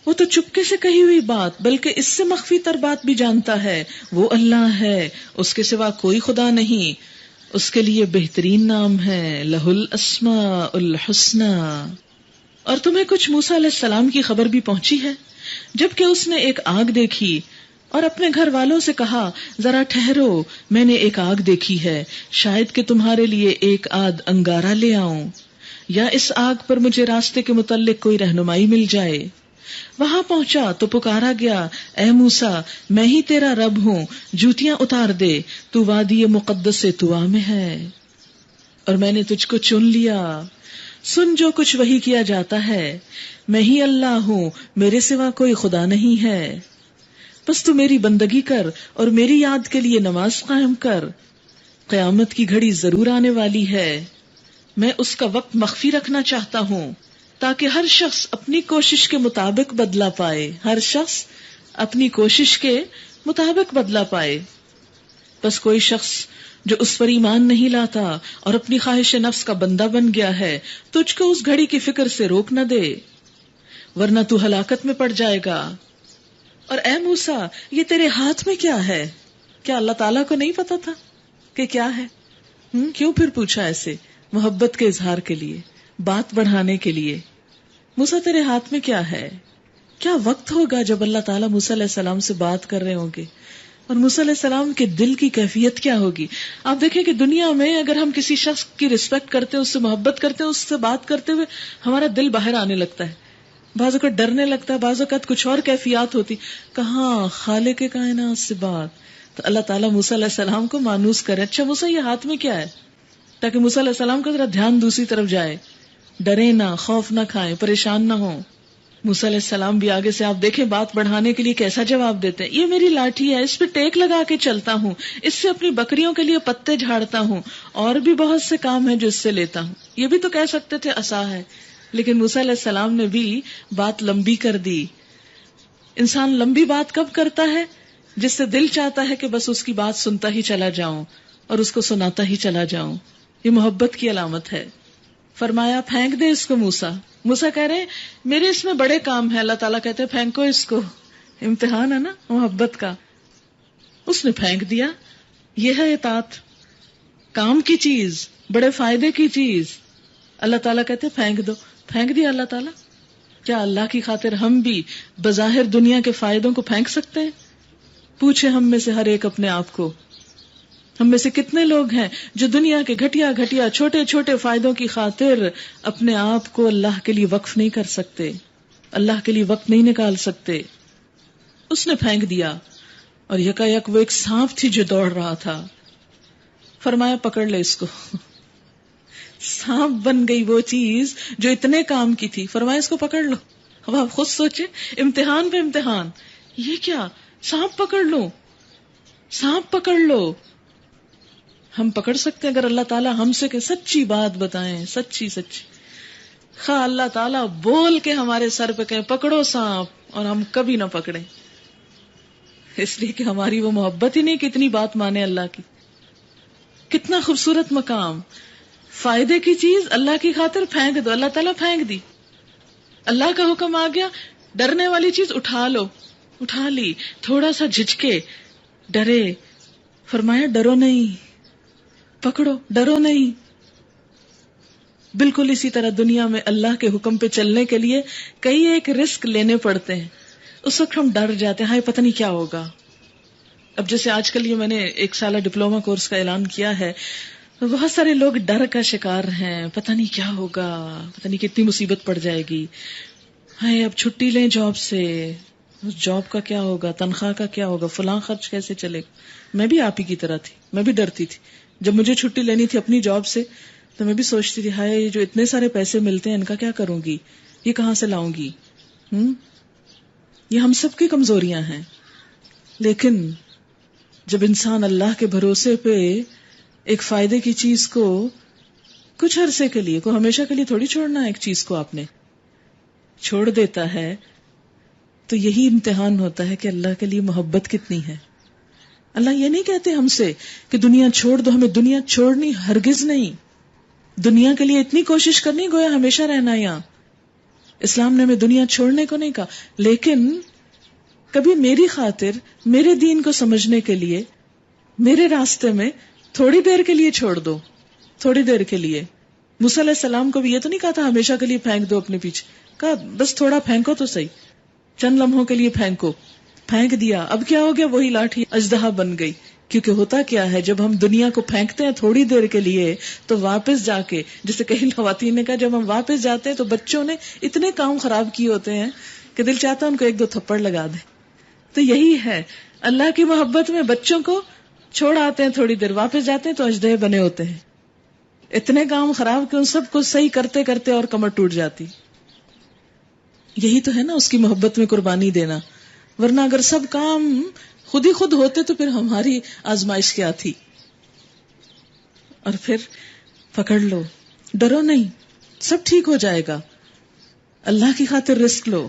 وہ تو چپکے سے کہی ہوئی بات بلکہ اس سے مخفی تر بات بھی جانتا ہے. وہ اللہ ہے، اس کے سوا کوئی خدا نہیں، اس کے لیے بہترین نام ہے، لہ الاسماء الحسنی. اور تمہیں کچھ موسیٰ علیہ السلام کی خبر بھی پہنچی ہے جبکہ اس نے ایک آگ دیکھی اور اپنے گھر والوں سے کہا ذرا ٹھہرو، میں نے ایک آگ دیکھی ہے، شاید کہ تمہارے لیے ایک آدھ انگارہ لے آؤں یا اس آگ پر مجھے راستے کے متعلق کوئی رہنمائی مل جائے. وہاں پہنچا تو پکارا گیا اے موسیٰ، میں ہی تیرا رب ہوں، جوتیاں اتار دے، تو وادی مقدس طوا میں ہے اور میں نے تجھ کو چن لیا. سن جو کچھ وحی کیا جاتا ہے، میں ہی اللہ ہوں، میرے سوا کوئی خدا نہیں ہے. بس تو میری بندگی کر اور میری یاد کے لیے نماز قائم کر. قیامت کی گھڑی ضرور آنے والی ہے، میں اس کا وقت مخفی رکھنا چاہتا ہوں تاکہ ہر شخص اپنی کوشش کے مطابق بدلہ پائے. ہر شخص اپنی کوشش کے مطابق بدلہ پائے. بس کوئی شخص جو اس پر ایمان نہیں لاتا اور اپنی خواہش نفس کا بندہ بن گیا ہے تجھ کو اس گھڑی کی فکر سے روک نہ دے، ورنہ تو ہلاکت میں پڑ جائے گا. اور اے موسیٰ، یہ تیرے ہاتھ میں کیا ہے؟ کیا اللہ تعالیٰ کو نہیں پتا تھا کہ کیا ہے؟ کیوں پھر پوچھا ایسے؟ محبت کے اظہار کے لیے، بات بڑھانے کے لیے. موسیٰ تیرے ہاتھ میں کیا ہے؟ کیا وقت ہوگا جب اللہ تعالیٰ موسیٰ علیہ السلام سے بات کر رہے ہوں گے اور موسیٰ علیہ السلام کے دل کی کیفیت کیا ہوگی. آپ دیکھیں کہ دنیا میں اگر ہم کسی شخص کی رسپیکٹ کرتے ہیں، اس سے محبت کرتے ہیں، اس سے بات کرتے ہوئے ہمارا دل باہر آنے لگتا ہے، بعض اوقات ڈرنے لگتا ہے، بعض اوقات کچھ اور کیفیات ہوتی. کہاں خالق کائنات سے بات. تو اللہ تعالیٰ موسیٰ علیہ السلام کو مانوس کرے. اچھا موسیٰ، یہ ہاتھ میں کیا ہے؟ تاکہ موسیٰ علیہ السلام کا ذرا دھیان دوسری طرف جائے، ڈرے نہ، خوف نہ کھائیں، پریشان نہ ہوں۔ موسیٰ علیہ السلام بھی آگے سے آپ دیکھیں بات بڑھانے کے لیے کیسا جواب دیتے ہیں، یہ میری لاٹھی ہے، اس پہ ٹیک لگا کے چلتا ہوں، اس سے اپنی بکریوں کے لیے پتے جھاڑتا ہوں، اور بھی بہت سے کام ہیں جو اس سے لیتا ہوں۔ یہ بھی تو کہہ سکتے تھے عصا ہے، لیکن موسیٰ علیہ السلام نے بھی بات لمبی کر دی۔ انسان لمبی بات کب کرتا ہے؟ جس سے دل چاہتا ہے کہ بس اس کی بات سنتا ہی چلا جاؤں اور اس کو سناتا ہی چلا جاؤں۔ یہ محبت کی علامت ہے۔ فرمایا پھینک دے اس کو موسیٰ۔ موسیٰ کہہ رہے ہیں میرے اس میں بڑے کام ہیں، اللہ تعالیٰ کہتے ہیں پھینکو اس کو، امتحان ہے نا محبت کا۔ اس نے پھینک دیا۔ یہ ہے اطاعت، کام کی چیز، بڑے فائدے کی چیز۔ اللہ تعالیٰ کہتے ہیں پھینک دو، پھینک دیا اللہ تعالیٰ۔ کیا اللہ کی خاطر ہم بھی بظاہر دنیا کے فائدوں کو پھینک سکتے ہیں؟ پوچھے ہم میں سے ہر ایک اپنے آپ کو، ہم میں سے کتنے لوگ ہیں جو دنیا کے گھٹیا گھٹیا چھوٹے چھوٹے فائدوں کی خاطر اپنے آپ کو اللہ کے لیے وقف نہیں کر سکتے، اللہ کے لیے وقت نہیں نکال سکتے۔ اس نے پھینک دیا، اور یکا یک وہ ایک سانپ تھی جو دوڑ رہا تھا۔ فرمایا پکڑ لے اس کو۔ سانپ بن گئی وہ چیز جو اتنے کام کی تھی، فرمایا اس کو پکڑ لو۔ اب آپ خود سوچیں، امتحان پہ امتحان، یہ کیا، سانپ پکڑ لو، سانپ پکڑ لو۔ ہم پکڑ سکتے ہیں اگر اللہ تعالیٰ ہم سے کہ سچی بات بتائیں، سچی سچی، خواہ اللہ تعالیٰ بول کے ہمارے سر پہ کہیں پکڑو سانپ، اور ہم کبھی نہ پکڑیں، اس لیے کہ ہماری وہ محبت ہی نہیں کہ اتنی بات مانے اللہ کی۔ کتنا خوبصورت مقام، فائدے کی چیز اللہ کی خاطر پھینک دو، اللہ تعالیٰ پھینک دی۔ اللہ کا حکم آ گیا، ڈرنے والی چیز اٹھا لو، اٹھا لی، تھوڑا سا جھجکے، ڈرے، فرمایا ڈرو نہیں، پکڑو، ڈرو نہیں۔ بالکل اسی طرح دنیا میں اللہ کے حکم پہ چلنے کے لیے کئی ایک رسک لینے پڑتے ہیں، اس وقت ہم ڈر جاتے ہیں، ہائے پتہ نہیں کیا ہوگا۔ اب جیسے آج کل یہ میں نے 1 سالہ ڈپلوما کورس کا اعلان کیا ہے، بہت سارے لوگ ڈر کا شکار ہیں، پتہ نہیں کیا ہوگا، پتہ نہیں کتنی مصیبت پڑ جائے گی، ہائے اب چھٹی لیں جاب سے، اس جاب کا کیا ہوگا، تنخواہ کا کیا ہوگا، فلاں خرچ کیسے چلے گا۔ میں بھی آپ ہی کی طرح تھی، میں بھی ڈرتی تھی۔ جب مجھے چھٹی لینی تھی اپنی جاب سے تو میں بھی سوچتی تھی ہائے یہ جو اتنے سارے پیسے ملتے ہیں ان کا کیا کروں گی، یہ کہاں سے لاؤں گی۔ یہ ہم سب کی کمزوریاں ہیں، لیکن جب انسان اللہ کے بھروسے پہ ایک فائدے کی چیز کو کچھ عرصے کے لیے، کو ہمیشہ کے لیے تھوڑی چھوڑنا ہے، ایک چیز کو آپ نے چھوڑ دیتا ہے تو یہی امتحان ہوتا ہے کہ اللہ کے لیے محبت کتنی ہے۔ اللہ یہ نہیں کہتے ہم سے کہ دنیا چھوڑ دو، ہمیں دنیا چھوڑنی ہرگز نہیں، دنیا کے لیے اتنی کوشش کرنی گویا ہمیشہ رہنا یہاں۔ اسلام نے ہمیں دنیا چھوڑنے کو نہیں کہا، لیکن کبھی میری خاطر میرے دین کو سمجھنے کے لیے میرے راستے میں تھوڑی دیر کے لیے چھوڑ دو، تھوڑی دیر کے لیے۔ موسیٰ علیہ السلام کو بھی یہ تو نہیں کہا تھا ہمیشہ کے لیے پھینک دو اپنے پیچھے، کہا بس تھوڑا پھینکو تو صحیح، چند لمحوں کے لیے پھینکو، پھینک دیا۔ اب کیا ہو گیا، وہی لاٹھی اژدہا بن گئی۔ کیونکہ ہوتا کیا ہے، جب ہم دنیا کو پھینکتے ہیں تھوڑی دیر کے لیے تو واپس جا کے، جیسے کئی خواتین نے کہا جب ہم واپس جاتے ہیں تو بچوں نے اتنے کام خراب کیے ہوتے ہیں کہ دل چاہتا ہے ان کو 1-2 تھپڑ لگا دیں۔ تو یہی ہے اللہ کی محبت میں، بچوں کو چھوڑ آتے ہیں تھوڑی دیر، واپس جاتے ہیں تو اژدہے بنے ہوتے ہیں، اتنے کام خراب کہ ان سب کو صحیح کرتے کرتے اور کمر ٹوٹ جاتی۔ یہی تو ہے نا اس کی محبت میں قربانی دینا، ورنہ اگر سب کام خود ہی خود ہوتے تو پھر ہماری آزمائش کیا تھی۔ اور پھر پکڑ لو، ڈرو نہیں، سب ٹھیک ہو جائے گا، اللہ کی خاطر رسک لو،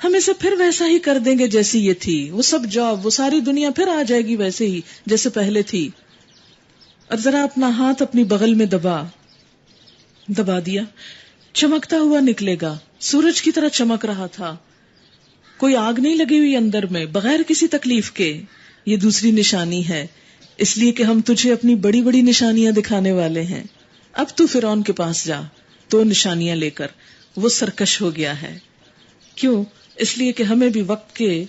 ہم اسے پھر ویسا ہی کر دیں گے جیسی یہ تھی، وہ سب جاب، وہ ساری دنیا پھر آ جائے گی ویسے ہی جیسے پہلے تھی۔ اور ذرا اپنا ہاتھ اپنی بغل میں دبا دیا، چمکتا ہوا نکلے گا، سورج کی طرح چمک رہا تھا، کوئی آگ نہیں لگی ہوئی اندر میں، بغیر کسی تکلیف کے۔ یہ دوسری نشانی ہے، اس لیے کہ ہم تجھے اپنی بڑی بڑی نشانیاں دکھانے والے ہیں۔ اب تو فرعون کے پاس جا 2 نشانیاں لے کر، وہ سرکش ہو گیا ہے۔ کیوں؟ اس لیے کہ ہمیں بھی وقت کے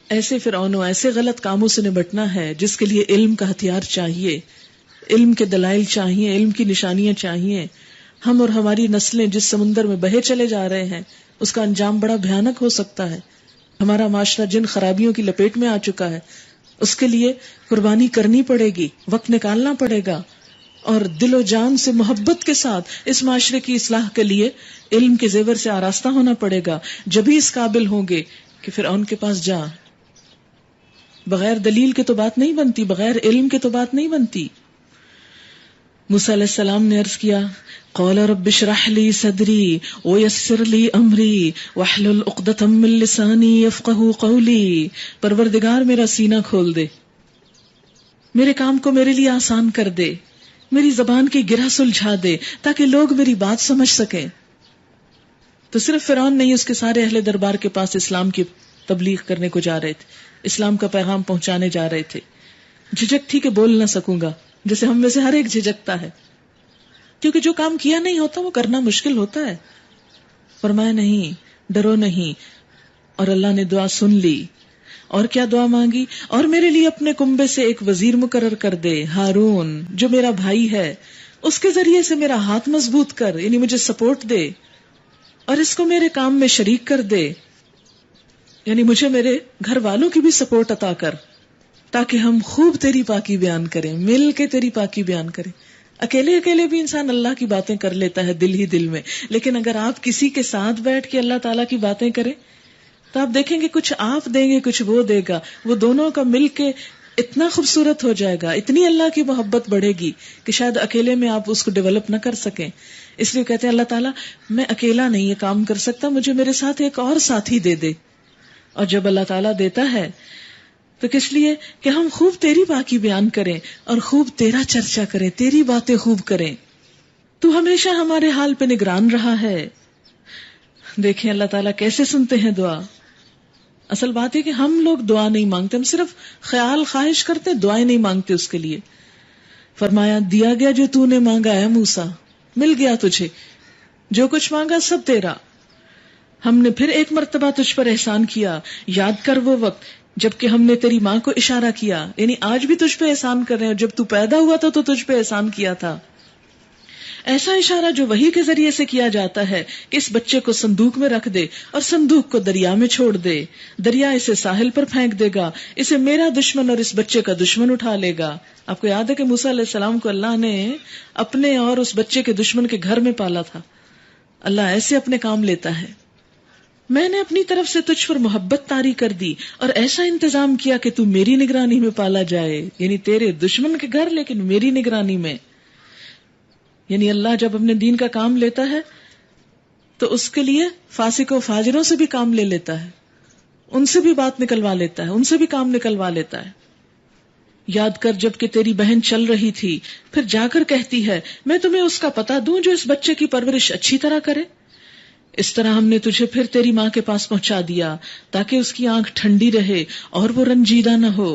ایسے فرعونوں، ایسے غلط کاموں سے نمٹنا ہے جس کے لیے علم کا ہتھیار چاہیے، علم کے دلائل چاہیے، علم کی نشانیاں چاہیے۔ ہم اور ہماری نسلیں جس سمندر میں بہے چلے جا رہے ہیں اس کا انجام بڑا بھیانک ہو سکتا ہے۔ ہمارا معاشرہ جن خرابیوں کی لپیٹ میں آ چکا ہے اس کے لیے قربانی کرنی پڑے گی، وقت نکالنا پڑے گا، اور دل و جان سے محبت کے ساتھ اس معاشرے کی اصلاح کے لیے علم کے زیور سے آراستہ ہونا پڑے گا. جبھی اس قابل ہوں گے کہ فرعون کے پاس جا. بغیر دلیل کے تو بات نہیں بنتی، بغیر علم کے تو بات نہیں بنتی. موسیٰ علیہ السلام نے عرض کیا قال رب اشرح لي صدري ويسر لي امری واحلل عقدۃ من لسانی يفقهوا قولی. پروردگار میرا سینہ کھول دے، میرے کام کو میرے لیے آسان کر دے، میری زبان کی گرہ سلجھا دے تاکہ لوگ میری بات سمجھ سکیں. تو صرف فرعون نہیں، اس کے سارے اہل دربار کے پاس اسلام کی تبلیغ کرنے کو جا رہے تھے، اسلام کا پیغام پہنچانے جا رہے تھے. جھجک تھی کہ بول نہ سکوں گا، جیسے ہم میں سے ہر ایک جھجکتا ہے، کیونکہ جو کام کیا نہیں ہوتا وہ کرنا مشکل ہوتا ہے. فرمایا نہیں، ڈرو نہیں. اور اللہ نے دعا سن لی. اور کیا دعا مانگی؟ اور میرے لیے اپنے کنبے سے ایک وزیر مقرر کر دے، ہارون جو میرا بھائی ہے، اس کے ذریعے سے میرا ہاتھ مضبوط کر، یعنی مجھے سپورٹ دے، اور اس کو میرے کام میں شریک کر دے، یعنی مجھے میرے گھر والوں کی بھی سپورٹ عطا کر، تاکہ ہم خوب تیری پاکی بیان کریں، مل کے تیری پاکی بیان کریں. اکیلے اکیلے بھی انسان اللہ کی باتیں کر لیتا ہے دل ہی دل میں، لیکن اگر آپ کسی کے ساتھ بیٹھ کے اللہ تعالیٰ کی باتیں کریں تو آپ دیکھیں گے کچھ آپ دیں گے، کچھ وہ دے گا، وہ دونوں کا مل کے اتنا خوبصورت ہو جائے گا، اتنی اللہ کی محبت بڑھے گی کہ شاید اکیلے میں آپ اس کو ڈیولپ نہ کر سکیں. اس لیے کہتے ہیں اللہ تعالیٰ میں اکیلا نہیں یہ کام کر سکتا، مجھے میرے ساتھ ایک اور ساتھی دے دے. اور جب اللہ تعالیٰ دیتا ہے تو کس لیے کہ ہم خوب تیری پاکی بیان کریں اور خوب تیرا چرچا کریں، تیری باتیں خوب کریں. تو ہمیشہ ہمارے حال پہ نگران رہا ہے. دیکھیں اللہ تعالیٰ کیسے سنتے ہیں دعا. اصل بات ہے کہ ہم لوگ دعا نہیں مانگتے، ہم صرف خیال خواہش کرتے، دعائیں نہیں مانگتے اس کے لیے. فرمایا دیا گیا جو تو نے مانگا ہے موسیٰ، مل گیا تجھے، جو کچھ مانگا سب تیرا. ہم نے پھر ایک مرتبہ تجھ پر احسان کیا. یاد کر وہ وقت جبکہ ہم نے تیری ماں کو اشارہ کیا، یعنی آج بھی تجھ پہ احسان کر رہے ہیں، جب تو پیدا ہوا تھا تو تجھ پہ احسان کیا تھا. ایسا اشارہ جو وحی کے ذریعے سے کیا جاتا ہے کہ اس بچے کو صندوق میں رکھ دے اور صندوق کو دریا میں چھوڑ دے، دریا اسے ساحل پر پھینک دے گا، اسے میرا دشمن اور اس بچے کا دشمن اٹھا لے گا. آپ کو یاد ہے کہ موسیٰ علیہ السلام کو اللہ نے اپنے اور اس بچے کے دشمن کے گھر میں پالا تھا. اللہ ایسے اپنے کام لیتا ہے. میں نے اپنی طرف سے تجھ پر محبت طاری کر دی اور ایسا انتظام کیا کہ تو میری نگرانی میں پالا جائے، یعنی تیرے دشمن کے گھر لیکن میری نگرانی میں. یعنی اللہ جب اپنے دین کا کام لیتا ہے تو اس کے لیے فاسق و فاجروں سے بھی کام لے لیتا ہے، ان سے بھی بات نکلوا لیتا ہے، ان سے بھی کام نکلوا لیتا ہے. یاد کر جب کہ تیری بہن چل رہی تھی پھر جا کر کہتی ہے میں تمہیں اس کا پتہ دوں جو اس بچے کی پرورش اچھی طرح کرے. اس طرح ہم نے تجھے پھر تیری ماں کے پاس پہنچا دیا تاکہ اس کی آنکھ ٹھنڈی رہے اور وہ رنجیدہ نہ ہو.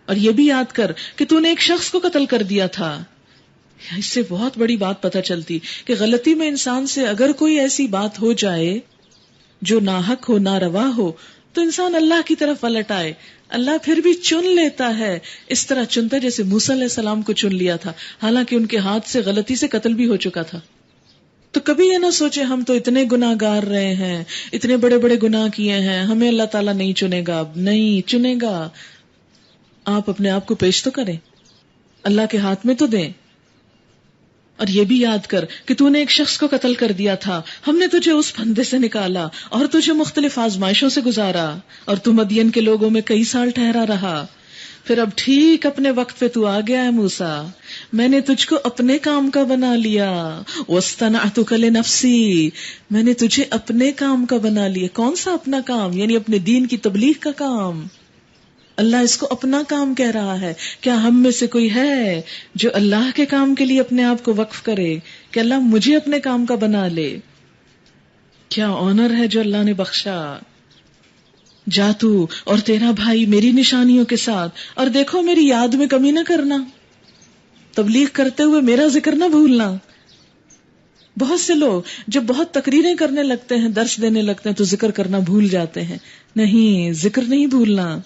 اور یہ بھی یاد کر کہ تو نے ایک شخص کو قتل کر دیا تھا. اس سے بہت بڑی بات پتہ چلتی کہ غلطی میں انسان سے اگر کوئی ایسی بات ہو جائے جو ناحق ہو، ناروا ہو، تو انسان اللہ کی طرف پلٹ آئے. اللہ پھر بھی چن لیتا ہے، اس طرح چنتا جیسے موسیٰ علیہ السلام کو چن لیا تھا، حالانکہ ان کے ہاتھ سے غلطی سے قتل بھی ہو چکا تھا. تو کبھی یہ نہ سوچے ہم تو اتنے گناہ گار رہے ہیں، اتنے بڑے بڑے گناہ کیے ہیں، ہمیں اللہ تعالیٰ نہیں چنے گا. نہیں چنے گا. آپ اپنے آپ کو پیش تو کریں، اللہ کے ہاتھ میں تو دیں. اور یہ بھی یاد کر کہ تو نے ایک شخص کو قتل کر دیا تھا، ہم نے تجھے اس پھندے سے نکالا اور تجھے مختلف آزمائشوں سے گزارا اور تو مدین کے لوگوں میں کئی سال ٹھہرا رہا. پھر اب ٹھیک اپنے وقت پہ تو آ گیا ہے موسیٰ، میں نے تجھ کو اپنے کام کا بنا لیا. وَاصْطَنَعْتُكَ لِنَفْسِي، میں نے تجھے اپنے کام کا بنا لیا. کون سا اپنا کام؟ یعنی اپنے دین کی تبلیغ کا کام. اللہ اس کو اپنا کام کہہ رہا ہے. کیا ہم میں سے کوئی ہے جو اللہ کے کام کے لیے اپنے آپ کو وقف کرے کہ اللہ مجھے اپنے کام کا بنا لے؟ کیا آنر ہے جو اللہ نے بخشا. جا تو اور تیرا بھائی میری نشانیوں کے ساتھ، اور دیکھو میری یاد میں کمی نہ کرنا، تبلیغ کرتے ہوئے میرا ذکر نہ بھولنا. بہت سے لوگ جب بہت تقریریں کرنے لگتے ہیں، درس دینے لگتے ہیں تو ذکر کرنا بھول جاتے ہیں. نہیں، ذکر نہیں بھولنا.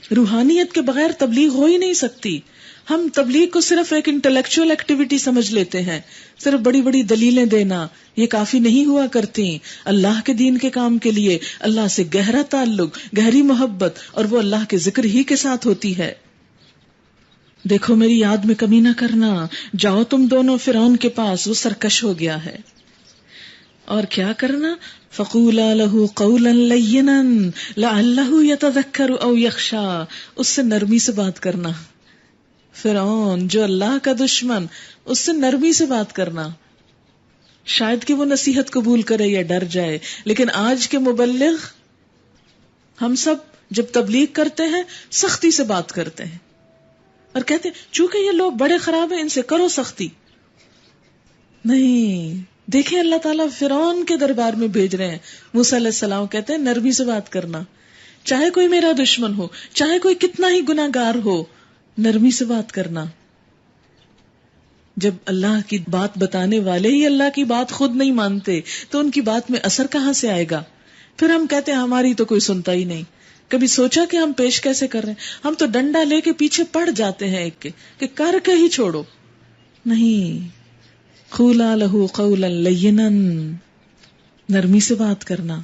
روحانیت کے بغیر تبلیغ ہو ہی نہیں سکتی. ہم تبلیغ کو صرف ایک انٹلیکچوئل ایکٹیویٹی سمجھ لیتے ہیں، صرف بڑی بڑی دلیلیں دینا یہ کافی نہیں ہوا کرتی. اللہ کے دین کے کام کے لیے اللہ سے گہرا تعلق، گہری محبت، اور وہ اللہ کے ذکر ہی کے ساتھ ہوتی ہے. دیکھو میری یاد میں کمی نہ کرنا، جاؤ تم دونوں فرعون کے پاس، وہ سرکش ہو گیا ہے. اور کیا کرنا؟ فَقُولَا لَهُ قَوْلًا لَيِّنًا لَعَلَّهُ يَتَذَكَّرُ أَوْ يَخْشَىٰ. اس سے نرمی سے بات کرنا. فرعون جو اللہ کا دشمن، اس سے نرمی سے بات کرنا، شاید کہ وہ نصیحت قبول کرے یا ڈر جائے. لیکن آج کے مبلغ ہم سب جب تبلیغ کرتے ہیں سختی سے بات کرتے ہیں اور کہتے ہیں چونکہ یہ لوگ بڑے خراب ہیں ان سے کرو سختی. نہیں، دیکھیں اللہ تعالیٰ فرعون کے دربار میں بھیج رہے ہیں. موسیٰ علیہ السلام کہتے ہیں نرمی سے بات کرنا، چاہے کوئی میرا دشمن ہو، چاہے کوئی کتنا ہی گناہگار ہو، نرمی سے بات کرنا. جب اللہ کی بات بتانے والے ہی اللہ کی بات خود نہیں مانتے تو ان کی بات میں اثر کہاں سے آئے گا؟ پھر ہم کہتے ہیں ہماری تو کوئی سنتا ہی نہیں. کبھی سوچا کہ ہم پیش کیسے کر رہے ہیں؟ ہم تو ڈنڈا لے کے پیچھے پڑ جاتے ہیں ایک کے کہ کر کے ہی چھوڑو. نہیں، قولا لہ قولا لینا، نرمی سے بات کرنا.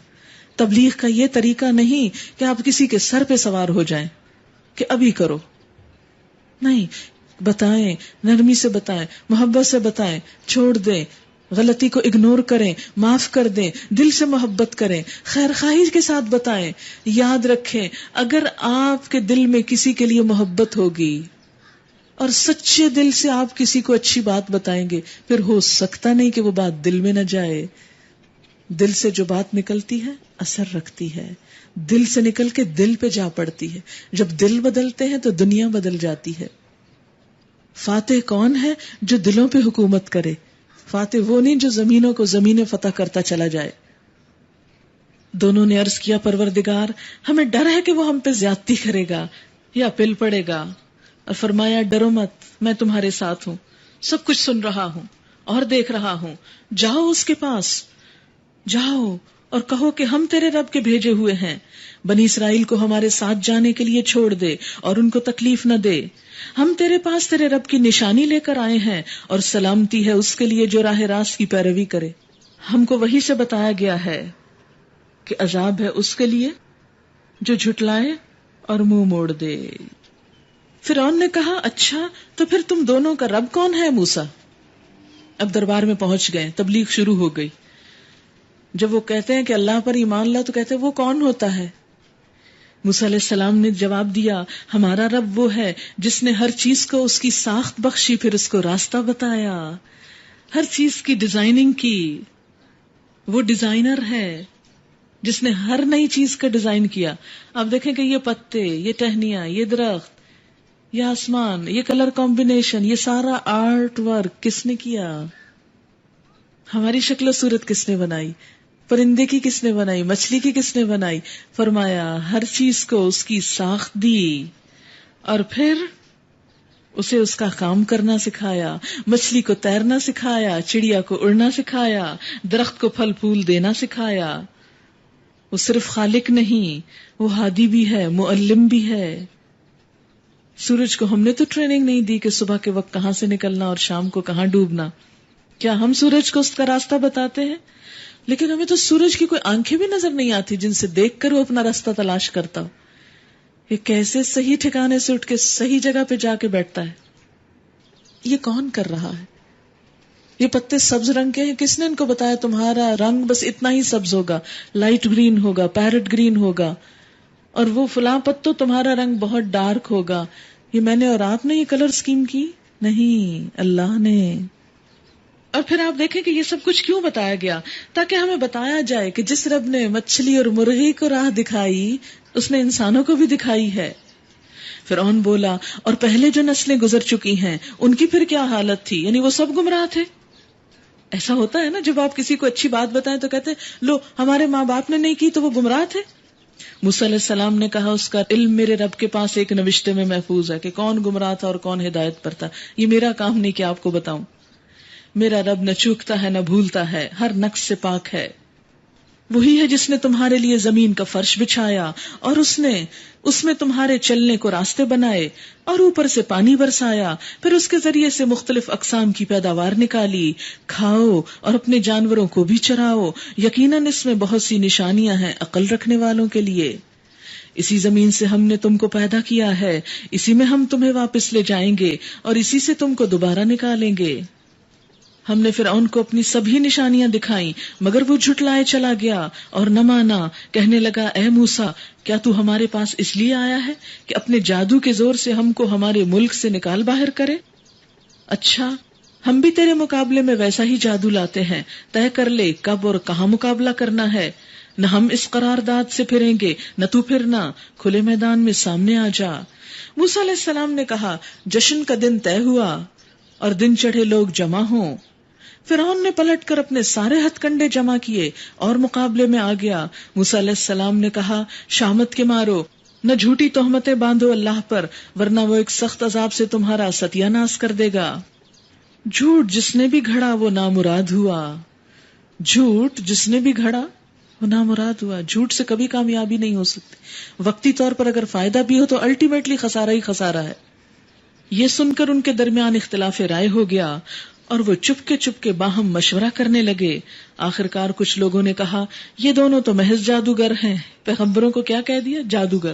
تبلیغ کا یہ طریقہ نہیں کہ آپ کسی کے سر پہ سوار ہو جائیں کہ ابھی کرو. نہیں، بتائیں، نرمی سے بتائیں، محبت سے بتائیں، چھوڑ دیں، غلطی کو اگنور کریں، معاف کر دیں، دل سے محبت کریں، خیر خواہی کے ساتھ بتائیں. یاد رکھیں اگر آپ کے دل میں کسی کے لیے محبت ہوگی اور سچے دل سے آپ کسی کو اچھی بات بتائیں گے، پھر ہو سکتا نہیں کہ وہ بات دل میں نہ جائے. دل سے جو بات نکلتی ہے اثر رکھتی ہے، دل سے نکل کے دل پہ جا پڑتی ہے. جب دل بدلتے ہیں تو دنیا بدل جاتی ہے. فاتح کون ہے؟ جو دلوں پہ حکومت کرے. فاتح وہ نہیں جو زمینوں کو زمینیں فتح کرتا چلا جائے. دونوں نے عرض کیا پروردگار ہمیں ڈر ہے کہ وہ ہم پہ زیادتی کرے گا یا پل پڑے گا. اور فرمایا ڈرو مت، میں تمہارے ساتھ ہوں، سب کچھ سن رہا ہوں اور دیکھ رہا ہوں. جاؤ اس کے پاس، جاؤ اور کہو کہ ہم تیرے رب کے بھیجے ہوئے ہیں، بنی اسرائیل کو ہمارے ساتھ جانے کے لیے چھوڑ دے اور ان کو تکلیف نہ دے. ہم تیرے پاس تیرے رب کی نشانی لے کر آئے ہیں اور سلامتی ہے اس کے لیے جو راہ راست کی پیروی کرے. ہم کو وحی سے بتایا گیا ہے کہ عذاب ہے اس کے لیے جو جھٹلائے اور منہ موڑ دے. فرعون نے کہا اچھا تو پھر تم دونوں کا رب کون ہے موسیٰ؟ اب دربار میں پہنچ گئے، تبلیغ شروع ہو گئی. جب وہ کہتے ہیں کہ اللہ پر ایمان لا تو کہتے ہیں وہ کون ہوتا ہے؟ موسیٰ علیہ السلام نے جواب دیا ہمارا رب وہ ہے جس نے ہر چیز کو اس کی ساخت بخشی، پھر اس کو راستہ بتایا، ہر چیز کی ڈیزائننگ کی. وہ ڈیزائنر ہے جس نے ہر نئی چیز کا ڈیزائن کیا. آپ دیکھیں کہ یہ پتے، یہ ٹہنیاں، یہ درخت، یہ آسمان، یہ کلر کمبینیشن، یہ سارا آرٹ ورک کس نے کیا؟ ہماری شکل و صورت کس نے بنائی؟ پرندے کی کس نے بنائی؟ مچھلی کی کس نے بنائی؟ فرمایا ہر چیز کو اس کی ساخت دی اور پھر اسے اس کا کام کرنا سکھایا. مچھلی کو تیرنا سکھایا، چڑیا کو اڑنا سکھایا، درخت کو پھل پھول دینا سکھایا. وہ صرف خالق نہیں، وہ ہادی بھی ہے، معلم بھی ہے. سورج کو ہم نے تو ٹریننگ نہیں دی کہ صبح کے وقت کہاں سے نکلنا اور شام کو کہاں ڈوبنا. کیا ہم سورج کو اس کا راستہ بتاتے ہیں؟ لیکن ہمیں تو سورج کی کوئی آنکھیں بھی نظر نہیں آتی جن سے دیکھ کر وہ اپنا راستہ تلاش کرتا ہو. یہ کیسے صحیح ٹھکانے سے اٹھ کے صحیح جگہ پہ جا کے بیٹھتا ہے؟ یہ کون کر رہا ہے؟ یہ پتے سبز رنگ کے ہیں، کس نے ان کو بتایا تمہارا رنگ بس اتنا ہی سبز ہوگا، لائٹ گرین ہوگا، پیرٹ گرین ہوگا، اور وہ فلاں پتوں تمہارا رنگ بہت ڈارک ہوگا؟ یہ میں نے اور آپ نے یہ کلر اسکیم کی نہیں، اللہ نے. اور پھر آپ دیکھیں کہ یہ سب کچھ کیوں بتایا گیا؟ تاکہ ہمیں بتایا جائے کہ جس رب نے مچھلی اور مرغی کو راہ دکھائی اس نے انسانوں کو بھی دکھائی ہے. فرعون بولا اور پہلے جو نسلیں گزر چکی ہیں ان کی پھر کیا حالت تھی؟ یعنی وہ سب گمراہ تھے. ایسا ہوتا ہے نا جب آپ کسی کو اچھی بات بتائیں تو کہتے ہیں لو ہمارے ماں باپ نے نہیں کی تو وہ گمراہ تھے. موسیٰ علیہ السلام نے کہا اس کا علم میرے رب کے پاس ایک نوشتے میں محفوظ ہے کہ کون گمراہ تھا اور کون ہدایت پر تھا. یہ میرا کام نہیں کہ آپ کو بتاؤں. میرا رب نہ چوکتا ہے نہ بھولتا ہے، ہر نقص سے پاک ہے. وہی ہے جس نے تمہارے لیے زمین کا فرش بچھایا اور اس میں تمہارے چلنے کو راستے بنائے اور اوپر سے پانی برسایا، پھر اس کے ذریعے سے مختلف اقسام کی پیداوار نکالی، کھاؤ اور اپنے جانوروں کو بھی چراؤ، یقیناً اس میں بہت سی نشانیاں ہیں عقل رکھنے والوں کے لیے۔ اسی زمین سے ہم نے تم کو پیدا کیا ہے، اسی میں ہم تمہیں واپس لے جائیں گے اور اسی سے تم کو دوبارہ نکالیں گے۔ ہم نے فرعون کو اپنی سبھی نشانیاں دکھائیں مگر وہ جھٹلائے چلا گیا اور نہ مانا، کہنے لگا اے موسیٰ کیا تو ہمارے پاس اس لیے آیا ہے کہ اپنے جادو کے زور سے ہم کو ہمارے ملک سے نکال باہر کرے؟ اچھا ہم بھی تیرے مقابلے میں ویسا ہی جادو لاتے ہیں، طے کر لے کب اور کہاں مقابلہ کرنا ہے، نہ ہم اس قرارداد سے پھریں گے نہ تو پھرنا، کھلے میدان میں سامنے آ جا۔ موسیٰ علیہ السلام نے کہا جشن کا دن طے ہوا اور دن چڑھے لوگ جمع ہوں۔ فرعون نے پلٹ کر اپنے سارے ہتھ کنڈے جمع کیے اور مقابلے میں آ گیا۔ موسیٰ علیہ السلام نے کہا شامت کے مارو، نہ جھوٹی تہمتیں باندھو اللہ پر، ورنہ وہ ایک سخت عذاب سے تمہارا ستیہ ناش کر دے گا۔ جھوٹ جس نے بھی گھڑا وہ نامراد ہوا، جھوٹ جس نے بھی گھڑا وہ نامراد ہوا۔ جھوٹ سے کبھی کامیابی نہیں ہو سکتی، وقتی طور پر اگر فائدہ بھی ہو تو الٹیمیٹلی خسارہ ہی خسارہ ہے۔ یہ سن کر ان کے درمیان اختلاف رائے ہو گیا اور وہ چپ کے باہم مشورہ کرنے لگے۔ آخرکار کچھ لوگوں نے کہا یہ دونوں تو محض جادوگر ہیں۔ پیغمبروں کو کیا کہہ دیا؟ جادوگر۔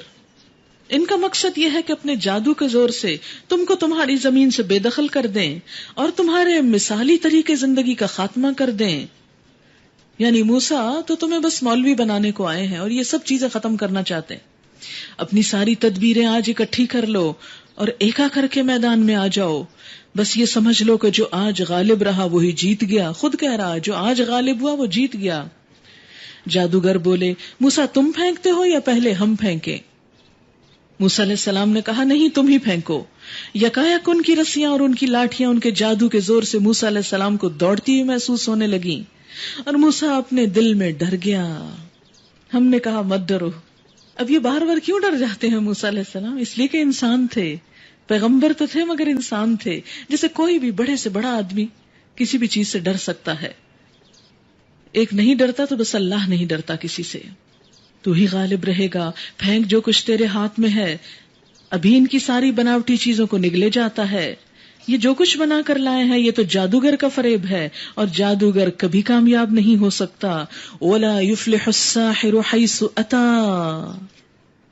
ان کا مقصد یہ ہے کہ اپنے جادو کے زور سے تم کو تمہاری زمین سے بے دخل کر دیں اور تمہارے مثالی طریقے زندگی کا خاتمہ کر دیں۔ یعنی موسیٰ تو تمہیں بس مولوی بنانے کو آئے ہیں اور یہ سب چیزیں ختم کرنا چاہتے ہیں۔ اپنی ساری تدبیریں آج اکٹھی کر لو اور ایکا کر کے میدان میں آ جاؤ۔ بس یہ سمجھ لو کہ جو آج غالب رہا وہی جیت گیا۔ خود کہہ رہا جو آج غالب ہوا وہ جیت گیا۔ جادوگر بولے موسیٰ تم پھینکتے ہو یا پہلے ہم پھینکیں؟ موسیٰ علیہ السلام نے کہا نہیں تم ہی پھینکو۔ یکایک ان کی رسیاں اور ان کی لاٹھیاں ان کے جادو کے زور سے موسیٰ علیہ السلام کو دوڑتی ہوئی محسوس ہونے لگیں اور موسیٰ اپنے دل میں ڈر گیا۔ ہم نے کہا مت ڈرو۔ اب یہ بار بار کیوں ڈر جاتے ہیں موسیٰ علیہ السلام؟ اس لیے کہ انسان تھے، پیغمبر تو تھے مگر انسان تھے، جیسے کوئی بھی بڑے سے بڑا آدمی کسی بھی چیز سے ڈر سکتا ہے۔ ایک نہیں ڈرتا تو بس اللہ نہیں ڈرتا کسی سے۔ تو ہی غالب رہے گا، پھینک جو کچھ تیرے ہاتھ میں ہے۔ ابھی ان کی ساری بناوٹی چیزوں کو نگلے جاتا ہے۔ یہ جو کچھ بنا کر لائے ہیں یہ تو جادوگر کا فریب ہے اور جادوگر کبھی کامیاب نہیں ہو سکتا۔ وَلَا يُفْلِحُ السَّاحِرُ حَيْثُ أَتَى۔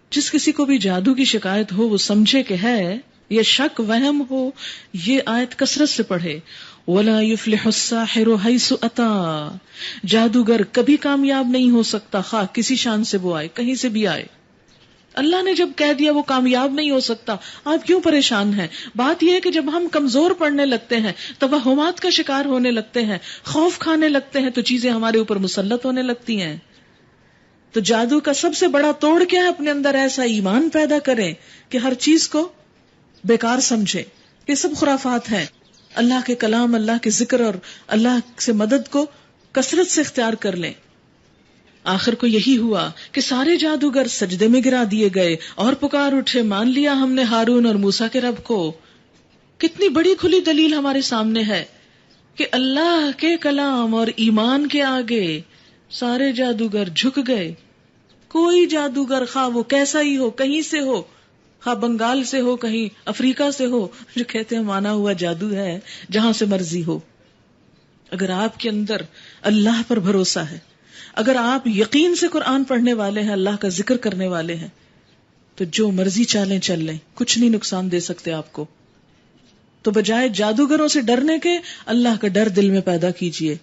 جس کسی کو بھی جادو کی شکایت ہو وہ سمجھے کہ ہے، یا شک وہم ہو، یہ آیت کثرت سے پڑھے۔ وَلَا يُفْلِحُ السَّاحِرُ حَيْثُ أَتَى۔ جادوگر کبھی کامیاب نہیں ہو سکتا، خواہ کسی شان سے وہ آئے، کہیں سے بھی آئے۔ اللہ نے جب کہہ دیا وہ کامیاب نہیں ہو سکتا، آپ کیوں پریشان ہیں؟ بات یہ ہے کہ جب ہم کمزور پڑنے لگتے ہیں، توہمات کا شکار ہونے لگتے ہیں، خوف کھانے لگتے ہیں، تو چیزیں ہمارے اوپر مسلط ہونے لگتی ہیں۔ تو جادو کا سب سے بڑا توڑ کیا ہے؟ اپنے اندر ایسا ایمان پیدا کریں کہ ہر چیز کو بیکار سمجھے، یہ سب خرافات ہیں۔ اللہ کے کلام، اللہ کے ذکر اور اللہ سے مدد کو کثرت سے اختیار کر لیں۔ آخر کو یہی ہوا کہ سارے جادوگر سجدے میں گرا دیے گئے اور پکار اٹھے، مان لیا ہم نے ہارون اور موسیٰ کے رب کو۔ کتنی بڑی کھلی دلیل ہمارے سامنے ہے کہ اللہ کے کلام اور ایمان کے آگے سارے جادوگر جھک گئے۔ کوئی جادوگر خواہ وہ کیسا ہی ہو، کہیں سے ہو، خواہ بنگال سے ہو، کہیں افریقہ سے ہو، جو کہتے ہیں مانا ہوا جادو ہے، جہاں سے مرضی ہو، اگر آپ کے اندر اللہ پر بھروسہ ہے، اگر آپ یقین سے قرآن پڑھنے والے ہیں، اللہ کا ذکر کرنے والے ہیں، تو جو مرضی چالیں چل لیں، کچھ نہیں نقصان دے سکتے آپ کو۔ تو بجائے جادوگروں سے ڈرنے کے اللہ کا ڈر دل میں پیدا کیجئے،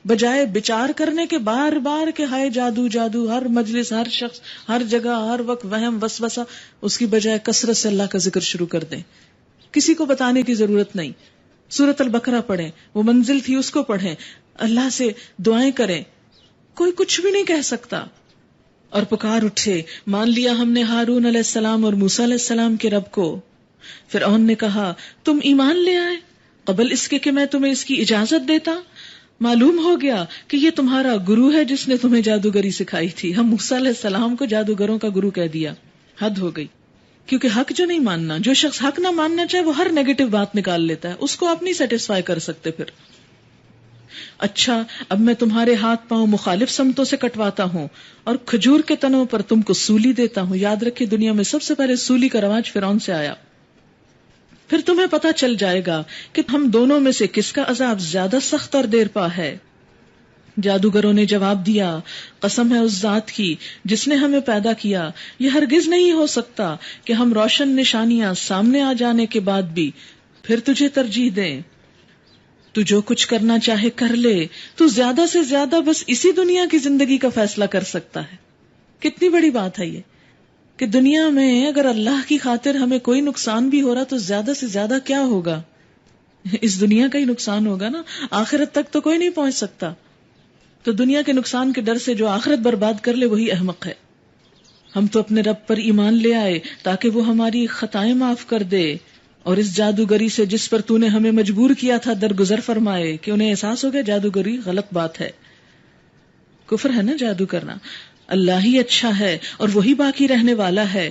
بجائے بچار کرنے کے بار بار کہ ہائے جادو جادو، ہر مجلس، ہر شخص، ہر جگہ، ہر وقت وہم وسوسہ، اس کی بجائے کثرت سے اللہ کا ذکر شروع کر دیں۔ کسی کو بتانے کی ضرورت نہیں، سورۃ البقرہ پڑھیں، وہ منزل تھی اس کو پڑھیں، اللہ سے دعائیں کریں، کوئی کچھ بھی نہیں کہہ سکتا۔ اور پکار اٹھے، مان لیا ہم نے ہارون علیہ السلام اور موسیٰ علیہ السلام کے رب کو۔ فرعون نے کہا تم ایمان لے آئے قبل اس کے کہ میں تمہیں اس کی اجازت دیتا؟ معلوم ہو گیا کہ یہ تمہارا گرو ہے جس نے تمہیں جادوگری سکھائی تھی۔ ہم موسیٰ علیہ السلام کو جادوگروں کا گرو کہہ دیا، حد ہو گئی۔ کیونکہ حق جو نہیں ماننا، جو شخص حق نہ ماننا چاہے وہ ہر نیگیٹو بات نکال لیتا ہے، اس کو آپ نہیں سیٹسفائی کر سکتے۔ پھر اچھا اب میں تمہارے ہاتھ پاؤں مخالف سمتوں سے کٹواتا ہوں اور کھجور کے تنوں پر تم کو سولی دیتا ہوں. یاد رکھیں دنیا میں سب سے پہلے سولی کا رواج فرعون سے آیا. پھر تمہیں پتا چل جائے گا کہ ہم دونوں میں سے کس کا عذاب زیادہ سخت اور دیر پا ہے. جادوگروں نے جواب دیا قسم ہے اس ذات کی جس نے ہمیں پیدا کیا، یہ ہرگز نہیں ہو سکتا کہ ہم روشن نشانیاں سامنے آ جانے کے بعد بھی پھر تجھے ترجیح دیں. تو جو کچھ کرنا چاہے کر لے، تو زیادہ سے زیادہ بس اسی دنیا کی زندگی کا فیصلہ کر سکتا ہے. کتنی بڑی بات ہے یہ کہ دنیا میں اگر اللہ کی خاطر ہمیں کوئی نقصان بھی ہو رہا تو زیادہ سے زیادہ کیا ہوگا؟ اس دنیا کا ہی نقصان ہوگا نا، آخرت تک تو کوئی نہیں پہنچ سکتا. تو دنیا کے نقصان کے ڈر سے جو آخرت برباد کر لے وہی احمق ہے. ہم تو اپنے رب پر ایمان لے آئے تاکہ وہ ہماری خطائیں معاف کر دے اور اس جادوگری سے جس پر تو نے ہمیں مجبور کیا تھا درگزر فرمائے. کہ انہیں احساس ہو گیا جادوگری غلط بات ہے، کفر ہے نا جادو کرنا. اللہ ہی اچھا ہے اور وہی باقی رہنے والا ہے.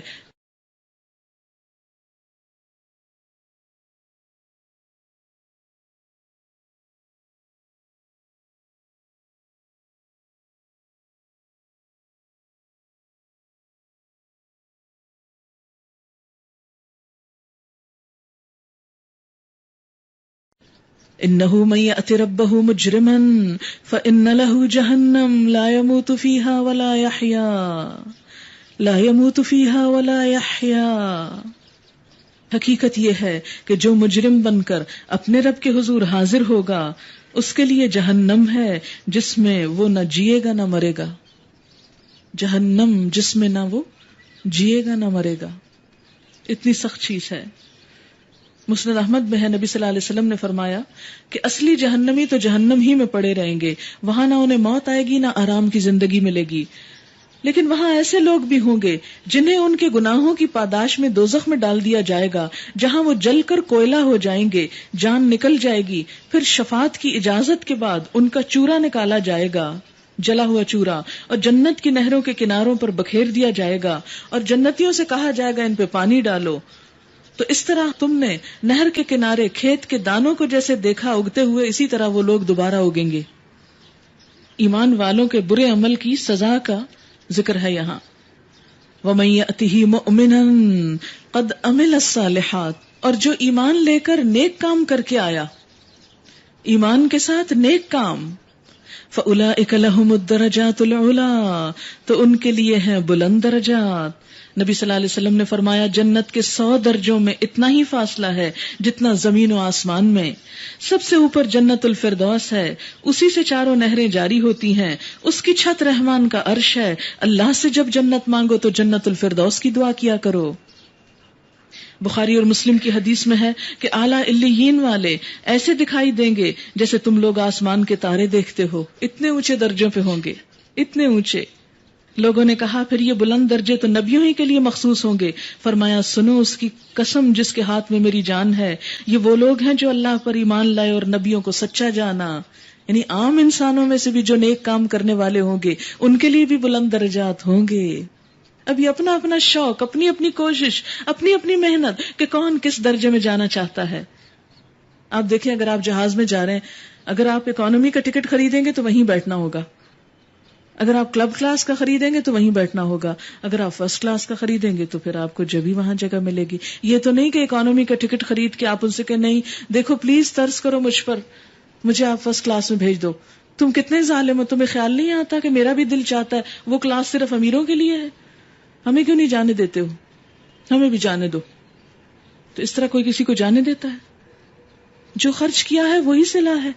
انہ من یأت ربہ مجرما فإن له جہنم لا يموت فیہا ولا یحیا لا يموت فیہا ولا یحیا. حقیقت یہ ہے کہ جو مجرم بن کر اپنے رب کے حضور حاضر ہوگا اس کے لیے جہنم ہے جس میں وہ نہ جیے گا نہ مرے گا. جہنم جس میں نہ وہ جیے گا نہ مرے گا. اتنی سخت چیز ہے. مسند احمد میں ہے نبی صلی اللہ علیہ وسلم نے فرمایا کہ اصلی جہنمی تو جہنم ہی میں پڑے رہیں گے، وہاں نہ انہیں موت آئے گی نہ آرام کی زندگی ملے گی. لیکن وہاں ایسے لوگ بھی ہوں گے جنہیں ان کے گناہوں کی پاداش میں دوزخ میں ڈال دیا جائے گا، جہاں وہ جل کر کوئلہ ہو جائیں گے، جان نکل جائے گی. پھر شفاعت کی اجازت کے بعد ان کا چورا نکالا جائے گا، جلا ہوا چورا، اور جنت کی نہروں کے کناروں پر بکھیر دیا جائے گا اور جنتیوں سے کہا جائے گا ان پہ پانی ڈالو. تو اس طرح تم نے نہر کے کنارے کھیت کے دانوں کو جیسے دیکھا اگتے ہوئے، اسی طرح وہ لوگ دوبارہ اگیں گے. ایمان والوں کے برے عمل کی سزا کا ذکر ہے یہاں. وَمَن يَأْتِهِ مُؤْمِنًا قَدْ عَمِلَ الصَّالِحَاتِ، اور جو ایمان لے کر نیک کام کر کے آیا، ایمان کے ساتھ نیک کام، فَأُولَئِكَ لَهُمُ الدَّرَجَاتُ الْعُلَىٰ، تو ان کے لیے ہیں بلند درجات. نبی صلی اللہ علیہ وسلم نے فرمایا جنت کے 100 درجوں میں اتنا ہی فاصلہ ہے جتنا زمین و آسمان میں. سب سے اوپر جنت الفردوس ہے، اسی سے چاروں نہریں جاری ہوتی ہیں، اس کی چھت رحمان کا عرش ہے. اللہ سے جب جنت مانگو تو جنت الفردوس کی دعا کیا کرو. بخاری اور مسلم کی حدیث میں ہے کہ اعلیٰ علیین والے ایسے دکھائی دیں گے جیسے تم لوگ آسمان کے تارے دیکھتے ہو. اتنے اونچے درجوں پہ ہوں گے، اتنے اونچے. لوگوں نے کہا پھر یہ بلند درجے تو نبیوں ہی کے لیے مخصوص ہوں گے. فرمایا سنو اس کی قسم جس کے ہاتھ میں میری جان ہے، یہ وہ لوگ ہیں جو اللہ پر ایمان لائے اور نبیوں کو سچا جانا. یعنی عام انسانوں میں سے بھی جو نیک کام کرنے والے ہوں گے ان کے لیے بھی بلند درجات ہوں گے. اب یہ اپنا اپنا شوق، اپنی اپنی کوشش، اپنی اپنی محنت کہ کون کس درجے میں جانا چاہتا ہے. آپ دیکھیں اگر آپ جہاز میں جا رہے ہیں، اگر آپ اکانومی کا ٹکٹ خریدیں گے تو وہیں بیٹھنا ہوگا، اگر آپ کلب کلاس کا خریدیں گے تو وہیں بیٹھنا ہوگا، اگر آپ فرسٹ کلاس کا خریدیں گے تو پھر آپ کو جبھی وہاں جگہ ملے گی. یہ تو نہیں کہ اکانومی کا ٹکٹ خرید کے آپ ان سے کہ نہیں دیکھو پلیز ترس کرو مجھ پر، مجھے آپ فرسٹ کلاس میں بھیج دو. تم کتنے ظالم ہو، تمہیں خیال نہیں آتا کہ میرا بھی دل چاہتا ہے وہ کلاس صرف امیروں کے لیے ہے، ہمیں کیوں نہیں جانے دیتے ہو، ہمیں بھی جانے دو. تو اس طرح کوئی کسی کو جانے دیتا ہے؟ جو خرچ کیا ہے وہی صلہ ہے.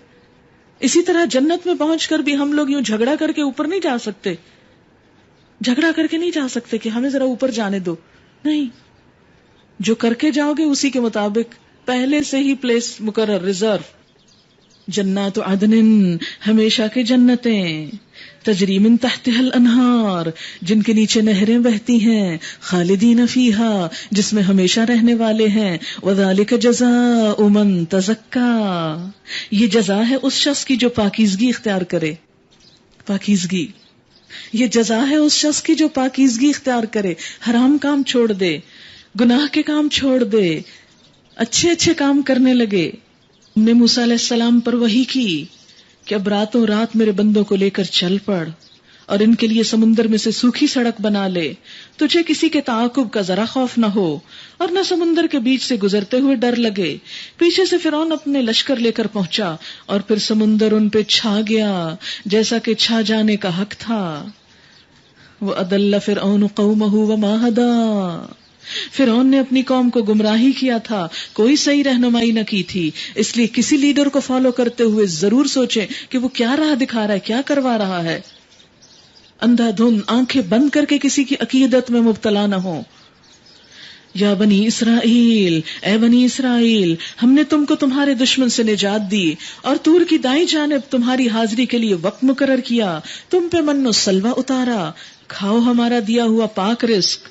اسی طرح جنت میں پہنچ کر بھی ہم لوگ یوں جھگڑا کر کے اوپر نہیں جا سکتے، جھگڑا کر کے نہیں جا سکتے کہ ہمیں ذرا اوپر جانے دو. نہیں، جو کر کے جاؤ گے اسی کے مطابق پہلے سے ہی پلیس مقرر، ریزرو. جنات عدن، ہمیشہ کی جنتیں، تجری من تحتها الانہار، جن کے نیچے نہریں بہتی ہیں، خالدین فیہا، جس میں ہمیشہ رہنے والے ہیں. وذالک جزاء من تزکا، یہ جزا ہے اس شخص کی جو پاکیزگی اختیار کرے. پاکیزگی، یہ جزا ہے اس شخص کی جو پاکیزگی اختیار کرے، حرام کام چھوڑ دے، گناہ کے کام چھوڑ دے، اچھے اچھے کام کرنے لگے. ہم نے موسیٰ علیہ السلام پر وحی کی کہ اب راتوں رات میرے بندوں کو لے کر چل پڑ اور ان کے لیے سمندر میں سے سوکھی سڑک بنا لے، تجھے کسی کے تعاقب کا ذرا خوف نہ ہو اور نہ سمندر کے بیچ سے گزرتے ہوئے ڈر لگے۔ پیچھے سے فرعون اپنے لشکر لے کر پہنچا اور پھر سمندر ان پہ چھا گیا جیسا کہ چھا جانے کا حق تھا۔ وَأَضَلَّ فِرْعَوْنُ قَوْمَهُ وَمَا هَدَىٰ، فرعون نے اپنی قوم کو گمراہی کیا تھا، کوئی صحیح رہنمائی نہ کی تھی، اس لیے کسی لیڈر کو فالو کرتے ہوئے ضرور سوچیں کہ وہ کیا راہ دکھا رہا ہے، کیا کروا رہا ہے۔ اندھا دھند آنکھیں بند کر کے کسی کی عقیدت میں مبتلا نہ ہو۔ یا بنی اسرائیل، اے بنی اسرائیل، ہم نے تم کو تمہارے دشمن سے نجات دی اور طور کی دائیں جانب تمہاری حاضری کے لیے وقت مقرر کیا، تم پہ من و سلوہ اتارا، کھاؤ ہمارا دیا ہوا پاک رزق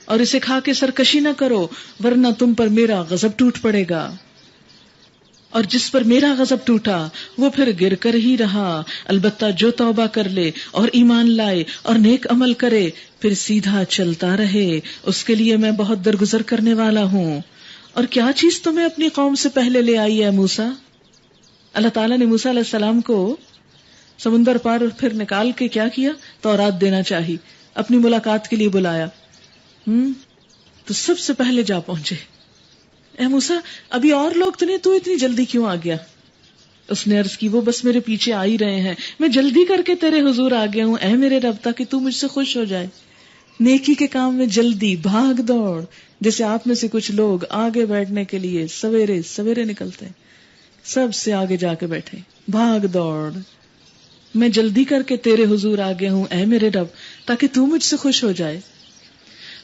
اور اسے کھا کے سرکشی نہ کرو ورنہ تم پر میرا غضب ٹوٹ پڑے گا، اور جس پر میرا غضب ٹوٹا وہ پھر گر کر ہی رہا، البتہ جو توبہ کر لے اور ایمان لائے اور نیک عمل کرے پھر سیدھا چلتا رہے، اس کے لیے میں بہت درگزر کرنے والا ہوں۔ اور کیا چیز تمہیں اپنی قوم سے پہلے لے آئی ہے موسیٰ؟ اللہ تعالیٰ نے موسیٰ علیہ السلام کو سمندر پار پھر نکال کے کیا کیا؟ تورات دینا چاہی، اپنی ملاقات کے لیے بلایا، تو سب سے پہلے جا پہنچے۔ اے موسیٰ، ابھی اور لوگ تو نہیں، تو اتنی جلدی کیوں آ گیا؟ اس نے عرض کی وہ بس میرے پیچھے آ ہی رہے ہیں، میں جلدی کر کے تیرے حضور آ گیا ہوں اے میرے رب، تاکہ تو مجھ سے خوش ہو جائے۔ نیکی کے کام میں جلدی، بھاگ دوڑ، جیسے آپ میں سے کچھ لوگ آگے بیٹھنے کے لیے سویرے سویرے نکلتے ہیں، سب سے آگے جا کے بیٹھے، بھاگ دوڑ۔ میں جلدی کر کے تیرے حضور آ گیا ہوں اے میرے رب، تاکہ تو مجھ سے خوش ہو جائے۔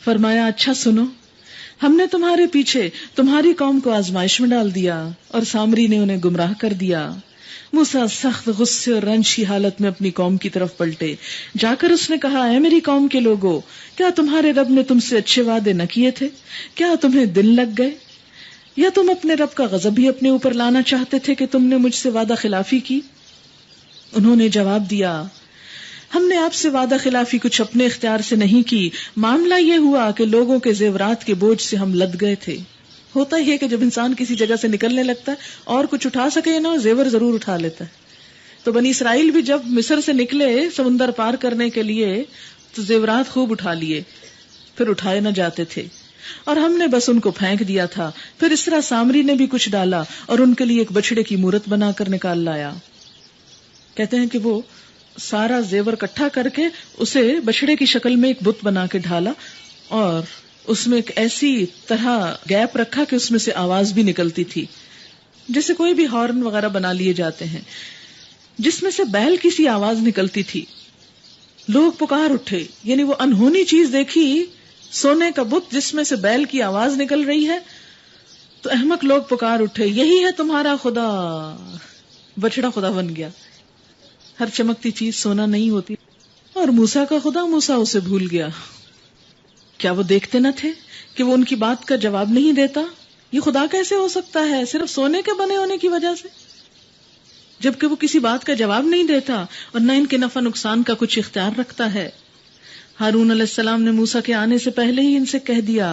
فرمایا اچھا سنو، ہم نے تمہارے پیچھے تمہاری قوم کو آزمائش میں ڈال دیا اور سامری نے انہیں گمراہ کر دیا۔ موسیٰ سخت غصے اور رنج کی حالت میں اپنی قوم کی طرف پلٹے، جا کر اس نے کہا اے میری قوم کے لوگو، کیا تمہارے رب نے تم سے اچھے وعدے نہ کیے تھے؟ کیا تمہیں دل لگ گئے؟ یا تم اپنے رب کا غضب ہی اپنے اوپر لانا چاہتے تھے کہ تم نے مجھ سے وعدہ خلافی کی؟ انہوں نے جواب دیا ہم نے آپ سے وعدہ خلافی کچھ اپنے اختیار سے نہیں کی، معاملہ یہ ہوا کہ لوگوں کے زیورات کے بوجھ سے ہم لد گئے تھے۔ ہوتا ہی ہے کہ جب انسان کسی جگہ سے نکلنے لگتا ہے اور کچھ اٹھا سکے نہ، زیور ضرور اٹھا لیتا ہے۔ تو بنی اسرائیل بھی جب مصر سے نکلے سمندر پار کرنے کے لیے تو زیورات خوب اٹھا لیے، پھر اٹھائے نہ جاتے تھے اور ہم نے بس ان کو پھینک دیا تھا۔ پھر اس طرح سامری نے بھی کچھ ڈالا اور ان کے لیے ایک بچڑے کی مورت بنا کر نکال لایا۔ کہتے ہیں کہ وہ سارا زیور اکٹھا کر کے اسے بچڑے کی شکل میں ایک بت بنا کے ڈھالا اور اس میں ایک ایسی طرح گیپ رکھا کہ اس میں سے آواز بھی نکلتی تھی، جیسے کوئی بھی ہارن وغیرہ بنا لیے جاتے ہیں، جس میں سے بیل کی سی آواز نکلتی تھی۔ لوگ پکار اٹھے، یعنی وہ انہونی چیز دیکھی، سونے کا بت جس میں سے بیل کی آواز نکل رہی ہے، تو احمق لوگ پکار اٹھے یہی ہے تمہارا خدا۔ بچڑا خدا بن گیا۔ ہر چمکتی چیز سونا نہیں ہوتی، اور موسیٰ کا خدا، موسیٰ اسے بھول گیا۔ کیا وہ دیکھتے نہ تھے کہ وہ ان کی بات کا جواب نہیں دیتا؟ یہ خدا کیسے ہو سکتا ہے صرف سونے کے بنے ہونے کی وجہ سے، جبکہ وہ کسی بات کا جواب نہیں دیتا اور نہ ان کے نفع نقصان کا کچھ اختیار رکھتا ہے۔ ہارون علیہ السلام نے موسیٰ کے آنے سے پہلے ہی ان سے کہہ دیا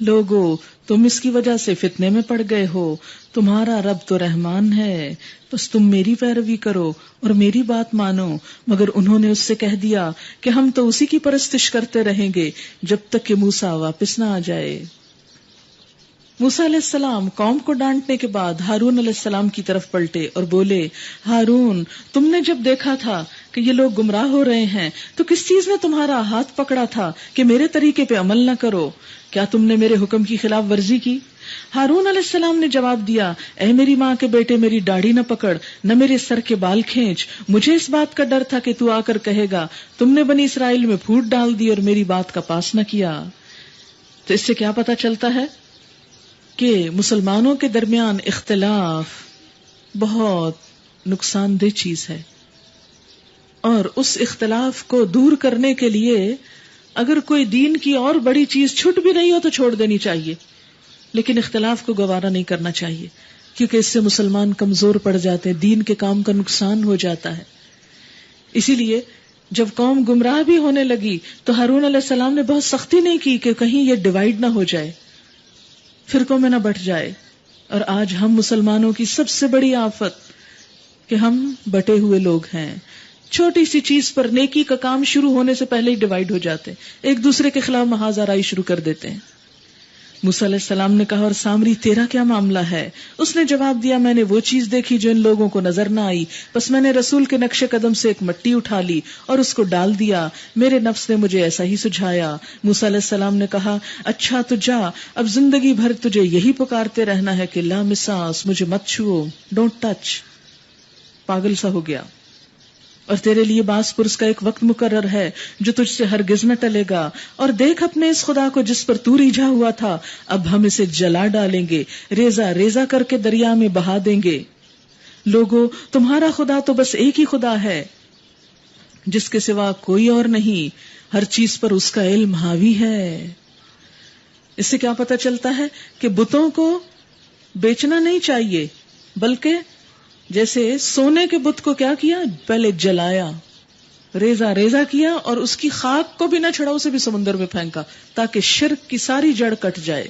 لوگو تم اس کی وجہ سے فتنے میں پڑ گئے ہو، تمہارا رب تو رحمان ہے، بس تم میری پیروی کرو اور میری بات مانو۔ مگر انہوں نے اس سے کہہ دیا کہ ہم تو اسی کی پرستش کرتے رہیں گے جب تک کہ موسیٰ واپس نہ آ جائے۔ موسیٰ علیہ السلام قوم کو ڈانٹنے کے بعد ہارون علیہ السلام کی طرف پلٹے اور بولے ہارون، تم نے جب دیکھا تھا کہ یہ لوگ گمراہ ہو رہے ہیں تو کس چیز نے تمہارا ہاتھ پکڑا تھا کہ میرے طریقے پہ عمل نہ کرو؟ کیا تم نے میرے حکم کی خلاف ورزی کی؟ ہارون علیہ السلام نے جواب دیا اے میری ماں کے بیٹے، میری داڑھی نہ پکڑ، نہ میرے سر کے بال کھینچ، مجھے اس بات کا ڈر تھا کہ تو آ کر کہے گا تم نے بنی اسرائیل میں پھوٹ ڈال دی اور میری بات کا پاس نہ کیا۔ تو اس سے کیا پتہ چلتا ہے کہ مسلمانوں کے درمیان اختلاف بہت نقصان دہ چیز ہے، اور اس اختلاف کو دور کرنے کے لیے اگر کوئی دین کی اور بڑی چیز چھٹ بھی رہی ہو تو چھوڑ دینی چاہیے، لیکن اختلاف کو گوارا نہیں کرنا چاہیے، کیونکہ اس سے مسلمان کمزور پڑ جاتے ہیں، دین کے کام کا نقصان ہو جاتا ہے۔ اسی لیے جب قوم گمراہ بھی ہونے لگی تو ہارون علیہ السلام نے بہت سختی نہیں کی کہ کہیں یہ ڈیوائیڈ نہ ہو جائے، فرقوں میں نہ بٹ جائے۔ اور آج ہم مسلمانوں کی سب سے بڑی آفت کہ ہم بٹے ہوئے لوگ ہیں. چھوٹی سی چیز پر نیکی کا کام شروع ہونے سے پہلے ہی ڈیوائیڈ ہو جاتے ہیں, ایک دوسرے کے خلاف محاذ آرائی شروع کر دیتے ہیں. موسیٰ علیہ السلام نے کہا, اور سامری تیرا کیا معاملہ ہے؟ اس نے جواب دیا, میں نے وہ چیز دیکھی جو ان لوگوں کو نظر نہ آئی, بس میں نے رسول کے نقش قدم سے ایک مٹی اٹھا لی اور اس کو ڈال دیا, میرے نفس نے مجھے ایسا ہی سجھایا. موسیٰ علیہ السلام نے کہا, اچھا تو جا, اب زندگی بھر تجھے یہی پکارتے رہنا ہے کہ لا مساس, مجھے مت چھو, ڈونٹ ٹچ. پاگل سا ہو گیا. اور تیرے لیے باس پرس کا ایک وقت مقرر ہے جو تجھ سے ہرگز نہ ٹلے گا, اور دیکھ اپنے اس خدا کو جس پر تو ریجھا ہوا تھا, اب ہم اسے جلا ڈالیں گے, ریزہ ریزہ کر کے دریا میں بہا دیں گے. لوگو, تمہارا خدا تو بس ایک ہی خدا ہے جس کے سوا کوئی اور نہیں, ہر چیز پر اس کا علم حاوی ہے. اس سے کیا پتہ چلتا ہے کہ بتوں کو بیچنا نہیں چاہیے, بلکہ جیسے سونے کے بت کو کیا کیا, پہلے جلایا, ریزہ ریزہ کیا, اور اس کی خاک کو بھی نہ چھڑا, اسے بھی سمندر میں پھینکا تاکہ شرک کی ساری جڑ کٹ جائے.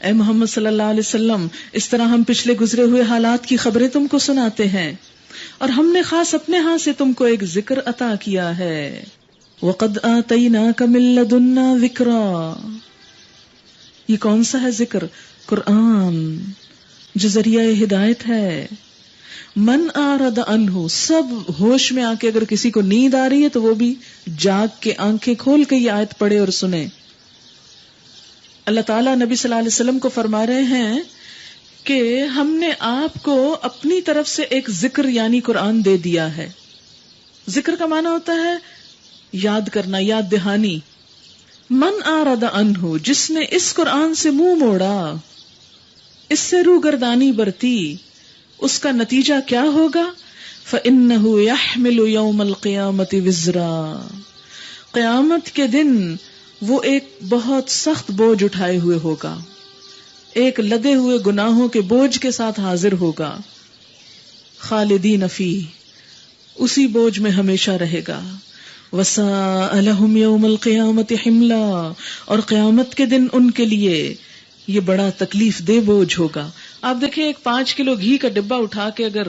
اے محمد صلی اللہ علیہ وسلم, اس طرح ہم پچھلے گزرے ہوئے حالات کی خبریں تم کو سناتے ہیں, اور ہم نے خاص اپنے ہاں سے تم کو ایک ذکر عطا کیا ہے. وَقَدْ آتَيْنَاكَ مِن لَّدُنَّا ذِكْرًا, یہ کون سا ہے ذکر؟ قرآن, جو ذریعہ ہدایت ہے. من آرد عنہ, سب ہوش میں آ کے, اگر کسی کو نیند آ رہی ہے تو وہ بھی جاگ کے آنکھیں کھول کے یہ آیت پڑھے اور سنے. اللہ تعالیٰ نبی صلی اللہ علیہ وسلم کو فرما رہے ہیں کہ ہم نے آپ کو اپنی طرف سے ایک ذکر یعنی قرآن دے دیا ہے. ذکر کا معنی ہوتا ہے یاد کرنا, یاد دہانی. من آرد عنہ, جس نے اس قرآن سے منہ موڑا, اس سے روگردانی برتی, اس کا نتیجہ کیا ہوگا؟ فَإِنَّهُ يَحْمِلُ يَوْمَ الْقِيَامَةِ وِزْرًا, قیامت کے دن وہ ایک بہت سخت بوجھ اٹھائے ہوئے ہوگا, ایک لدے ہوئے گناہوں کے بوجھ کے ساتھ حاضر ہوگا. خالدین فیہ, اسی بوجھ میں ہمیشہ رہے گا. وَسَاءَ لَهُمْ يَوْمَ الْقِيَامَةِ حِمْلًا, اور قیامت کے دن ان کے لیے یہ بڑا تکلیف دہ بوجھ ہوگا. آپ دیکھیں, ایک 5 کلو گھی کا ڈبہ اٹھا کے اگر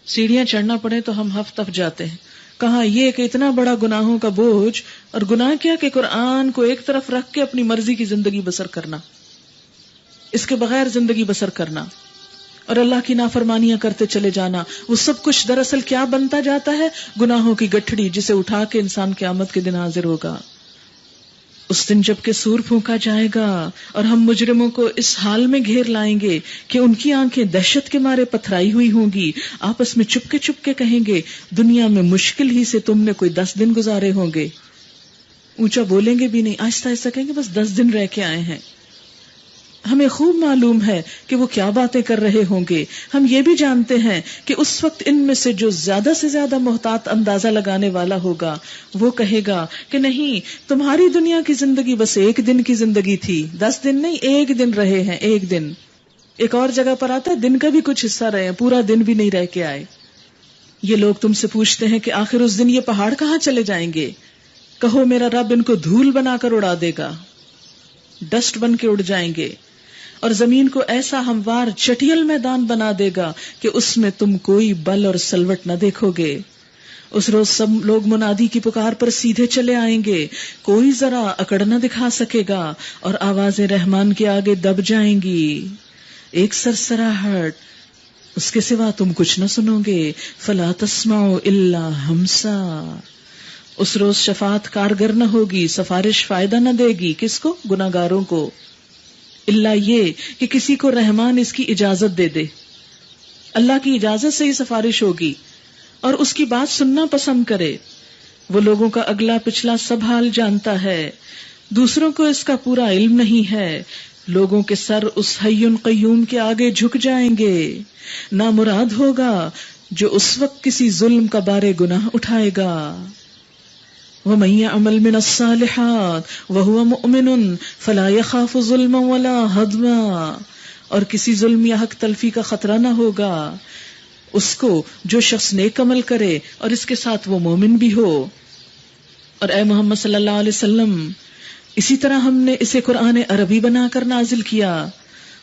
سیڑھیاں چڑھنا پڑے تو ہم ہف تف جاتے ہیں. کہاں یہ کہ اتنا بڑا گناہوں کا بوجھ, اور گناہ کیا کہ قرآن کو ایک طرف رکھ کے اپنی مرضی کی زندگی بسر کرنا, اس کے بغیر زندگی بسر کرنا, اور اللہ کی نافرمانیاں کرتے چلے جانا. وہ سب کچھ دراصل کیا بنتا جاتا ہے؟ گناہوں کی گٹھڑی, جسے اٹھا کے انسان قیامت کے دن حاضر ہوگا. اس دن جب کہ سور پھونکا جائے گا اور ہم مجرموں کو اس حال میں گھیر لائیں گے کہ ان کی آنکھیں دہشت کے مارے پتھرائی ہوئی ہوں گی, آپس میں چپکے چپکے کہیں گے, دنیا میں مشکل ہی سے تم نے کوئی 10 دن گزارے ہوں گے. اونچا بولیں گے بھی نہیں, آہستہ آہستہ کہیں گے بس 10 دن رہ کے آئے ہیں. ہمیں خوب معلوم ہے کہ وہ کیا باتیں کر رہے ہوں گے. ہم یہ بھی جانتے ہیں کہ اس وقت ان میں سے جو زیادہ سے زیادہ محتاط اندازہ لگانے والا ہوگا وہ کہے گا کہ نہیں, تمہاری دنیا کی زندگی بس 1 دن کی زندگی تھی, 10 دن نہیں, 1 دن رہے ہیں, 1 دن. ایک اور جگہ پر آتا ہے دن کا بھی کچھ حصہ رہے ہیں, پورا دن بھی نہیں رہ کے آئے. یہ لوگ تم سے پوچھتے ہیں کہ آخر اس دن یہ پہاڑ کہاں چلے جائیں گے؟ کہو میرا رب ان کو دھول بنا کر اڑا دے گا, ڈسٹ بن کے اڑ جائیں گے, اور زمین کو ایسا ہموار چٹیل میدان بنا دے گا کہ اس میں تم کوئی بل اور سلوٹ نہ دیکھو گے. اس روز سب لوگ منادی کی پکار پر سیدھے چلے آئیں گے, کوئی ذرا اکڑ نہ دکھا سکے گا, اور آواز رحمان کے آگے دب جائیں گی. ایک سرسراہٹ, اس کے سوا تم کچھ نہ سنو گے. فلا تسمعوا الا ہمسا, اس روز شفاعت کارگر نہ ہوگی, سفارش فائدہ نہ دے گی. کس کو؟ گناہگاروں کو. اللہ یہ کہ کسی کو رحمان اس کی اجازت دے دے, اللہ کی اجازت سے ہی سفارش ہوگی, اور اس کی بات سننا پسند کرے. وہ لوگوں کا اگلا پچھلا سب حال جانتا ہے, دوسروں کو اس کا پورا علم نہیں ہے. لوگوں کے سر اس حی قیوم کے آگے جھک جائیں گے. نامراد ہوگا جو اس وقت کسی ظلم کا بارے گناہ اٹھائے گا. وَمَن يَعْمَلْ مِنَ الصَّالِحَاتِ وَهُوَ مُؤْمِنٌ فَلَا يَخَافُ ظُلْمًا وَلَا هَضْمًا, اور کسی ظلم یا حق تلفی کا خطرہ نہ ہوگا اس کو جو شخص نیک عمل کرے اور اس کے ساتھ وہ مومن بھی ہو. اور اے محمد صلی اللہ علیہ وسلم, اسی طرح ہم نے اسے قرآن عربی بنا کر نازل کیا.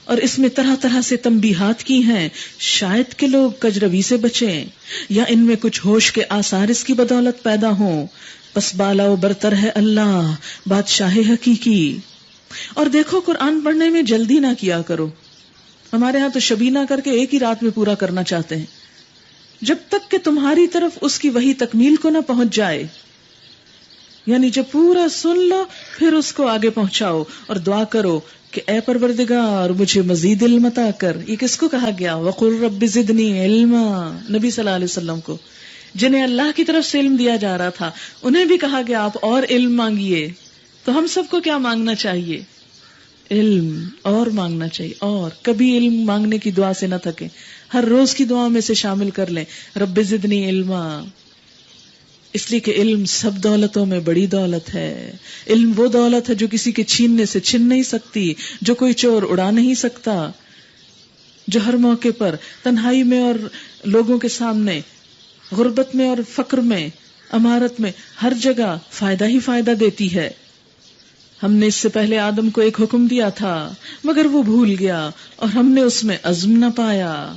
اور اس میں طرح طرح سے تنبیہات کی ہیں، شاید کہ لوگ کجروی سے بچیں یا ان میں کچھ ہوش کے آثار اس کی بدولت پیدا ہوں. پس بالا و برتر ہے اللہ، بادشاہ حقیقی. اور دیکھو قرآن پڑھنے میں جلدی نہ کیا کرو. ہمارے ہاں تو شبینہ کر کے ایک ہی رات میں پورا کرنا چاہتے ہیں، جب تک کہ تمہاری طرف اس کی وحی تکمیل کو نہ پہنچ جائے. یعنی جب پورا سن لو پھر اس کو آگے پہنچاؤ اور دعا کرو کہ اے پروردگار مجھے مزید علم عطا کر. یہ کس کو کہا گیا؟ وقل رب زدنی علما. نبی صلی اللہ علیہ وسلم کو، جنہیں اللہ کی طرف سے علم دیا جا رہا تھا، انہیں بھی کہا گیا آپ اور علم مانگیے. تو ہم سب کو کیا مانگنا چاہیے؟ علم اور مانگنا چاہیے. اور کبھی علم مانگنے کی دعا سے نہ تھکیں، ہر روز کی دعا میں سے شامل کر لیں رب زدنی علما. اس لیے کہ علم سب دولتوں میں بڑی دولت ہے. علم وہ دولت ہے جو کسی کے چھیننے سے چھن نہیں سکتی، جو کوئی چور اڑا نہیں سکتا، جو ہر موقع پر تنہائی میں اور لوگوں کے سامنے، غربت میں اور فقر میں، امارت میں، ہر جگہ فائدہ ہی فائدہ دیتی ہے. ہم نے اس سے پہلے آدم کو ایک حکم دیا تھا مگر وہ بھول گیا اور ہم نے اس میں عزم نہ پایا.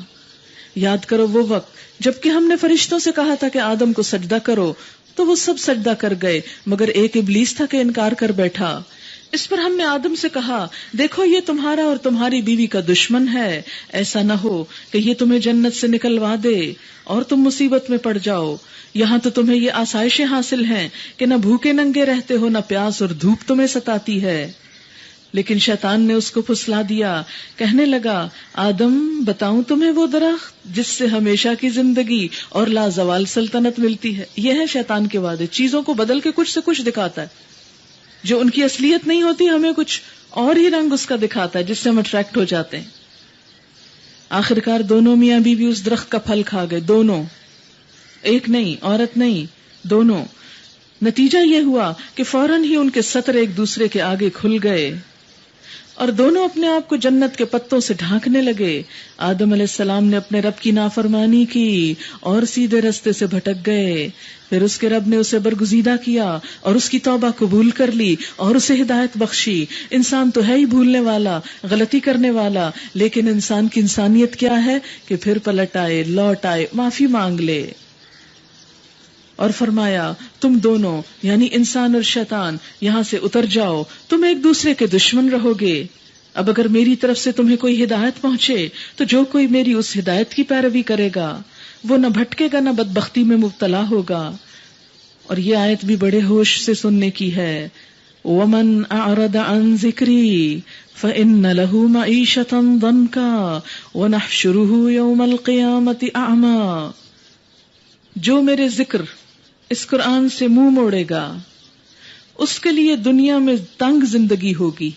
یاد کرو وہ وقت جبکہ ہم نے فرشتوں سے کہا تھا کہ آدم کو سجدہ کرو تو وہ سب سجدہ کر گئے مگر ایک ابلیس تھا کہ انکار کر بیٹھا. اس پر ہم نے آدم سے کہا دیکھو یہ تمہارا اور تمہاری بیوی کا دشمن ہے، ایسا نہ ہو کہ یہ تمہیں جنت سے نکلوا دے اور تم مصیبت میں پڑ جاؤ. یہاں تو تمہیں یہ آسائشیں حاصل ہیں کہ نہ بھوکے ننگے رہتے ہو، نہ پیاس اور دھوپ تمہیں ستاتی ہے. لیکن شیطان نے اس کو پھسلا دیا، کہنے لگا آدم بتاؤں تمہیں وہ درخت جس سے ہمیشہ کی زندگی اور لازوال سلطنت ملتی ہے. یہ ہے شیطان کے وعدے، چیزوں کو بدل کے کچھ سے کچھ دکھاتا ہے، جو ان کی اصلیت نہیں ہوتی ہمیں کچھ اور ہی رنگ اس کا دکھاتا ہے جس سے ہم اٹریکٹ ہو جاتے ہیں. آخرکار دونوں میاں بیوی اس درخت کا پھل کھا گئے، دونوں، ایک نہیں، عورت نہیں، دونوں. نتیجہ یہ ہوا کہ فوراً ہی ان کے سطر ایک دوسرے کے آگے کھل گئے اور دونوں اپنے آپ کو جنت کے پتوں سے ڈھانکنے لگے. آدم علیہ السلام نے اپنے رب کی نافرمانی کی اور سیدھے رستے سے بھٹک گئے. پھر اس کے رب نے اسے برگزیدہ کیا اور اس کی توبہ قبول کر لی اور اسے ہدایت بخشی. انسان تو ہے ہی بھولنے والا، غلطی کرنے والا، لیکن انسان کی انسانیت کیا ہے کہ پھر پلٹ آئے، لوٹ آئے، معافی مانگ لے. اور فرمایا تم دونوں یعنی انسان اور شیطان یہاں سے اتر جاؤ، تم ایک دوسرے کے دشمن رہو گے. اب اگر میری طرف سے تمہیں کوئی ہدایت پہنچے تو جو کوئی میری اس ہدایت کی پیروی کرے گا وہ نہ بھٹکے گا نہ بدبختی میں مبتلا ہوگا. اور یہ آیت بھی بڑے ہوش سے سننے کی ہے. وَمَنْ أَعْرَضَ عَنْ ذِكْرِي فَإِنَّ لَهُ مَعِيشَةً ضَنْكًا وَنَحْشُرُهُ يَوْمَ الْقِيَامَةِ أَعْمَى. جو میرے ذکر اس قرآن سے منہ موڑے گا اس کے لیے دنیا میں تنگ زندگی ہوگی.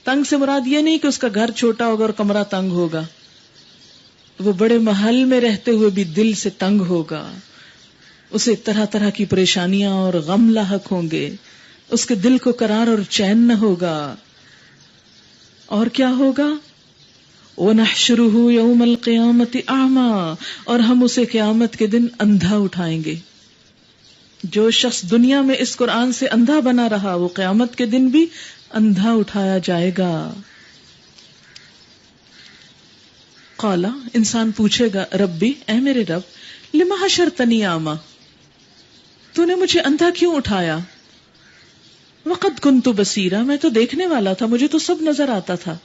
تنگ سے مراد یہ نہیں کہ اس کا گھر چھوٹا ہوگا اور کمرہ تنگ ہوگا، وہ بڑے محل میں رہتے ہوئے بھی دل سے تنگ ہوگا. اسے طرح طرح کی پریشانیاں اور غم لاحق ہوں گے، اس کے دل کو قرار اور چین نہ ہوگا. اور کیا ہوگا؟ وَنَحْشُرُهُ يَوْمَ الْقِيَامَةِ أَعْمَى. اور ہم اسے قیامت کے دن اندھا اٹھائیں گے. جو شخص دنیا میں اس قرآن سے اندھا بنا رہا وہ قیامت کے دن بھی اندھا اٹھایا جائے گا. قالا، انسان پوچھے گا ربی، اے میرے رب، لما حشرتنی اعمی، تو نے مجھے اندھا کیوں اٹھایا؟ وقد کنت بصیرا، میں تو دیکھنے والا تھا، مجھے تو سب نظر آتا تھا.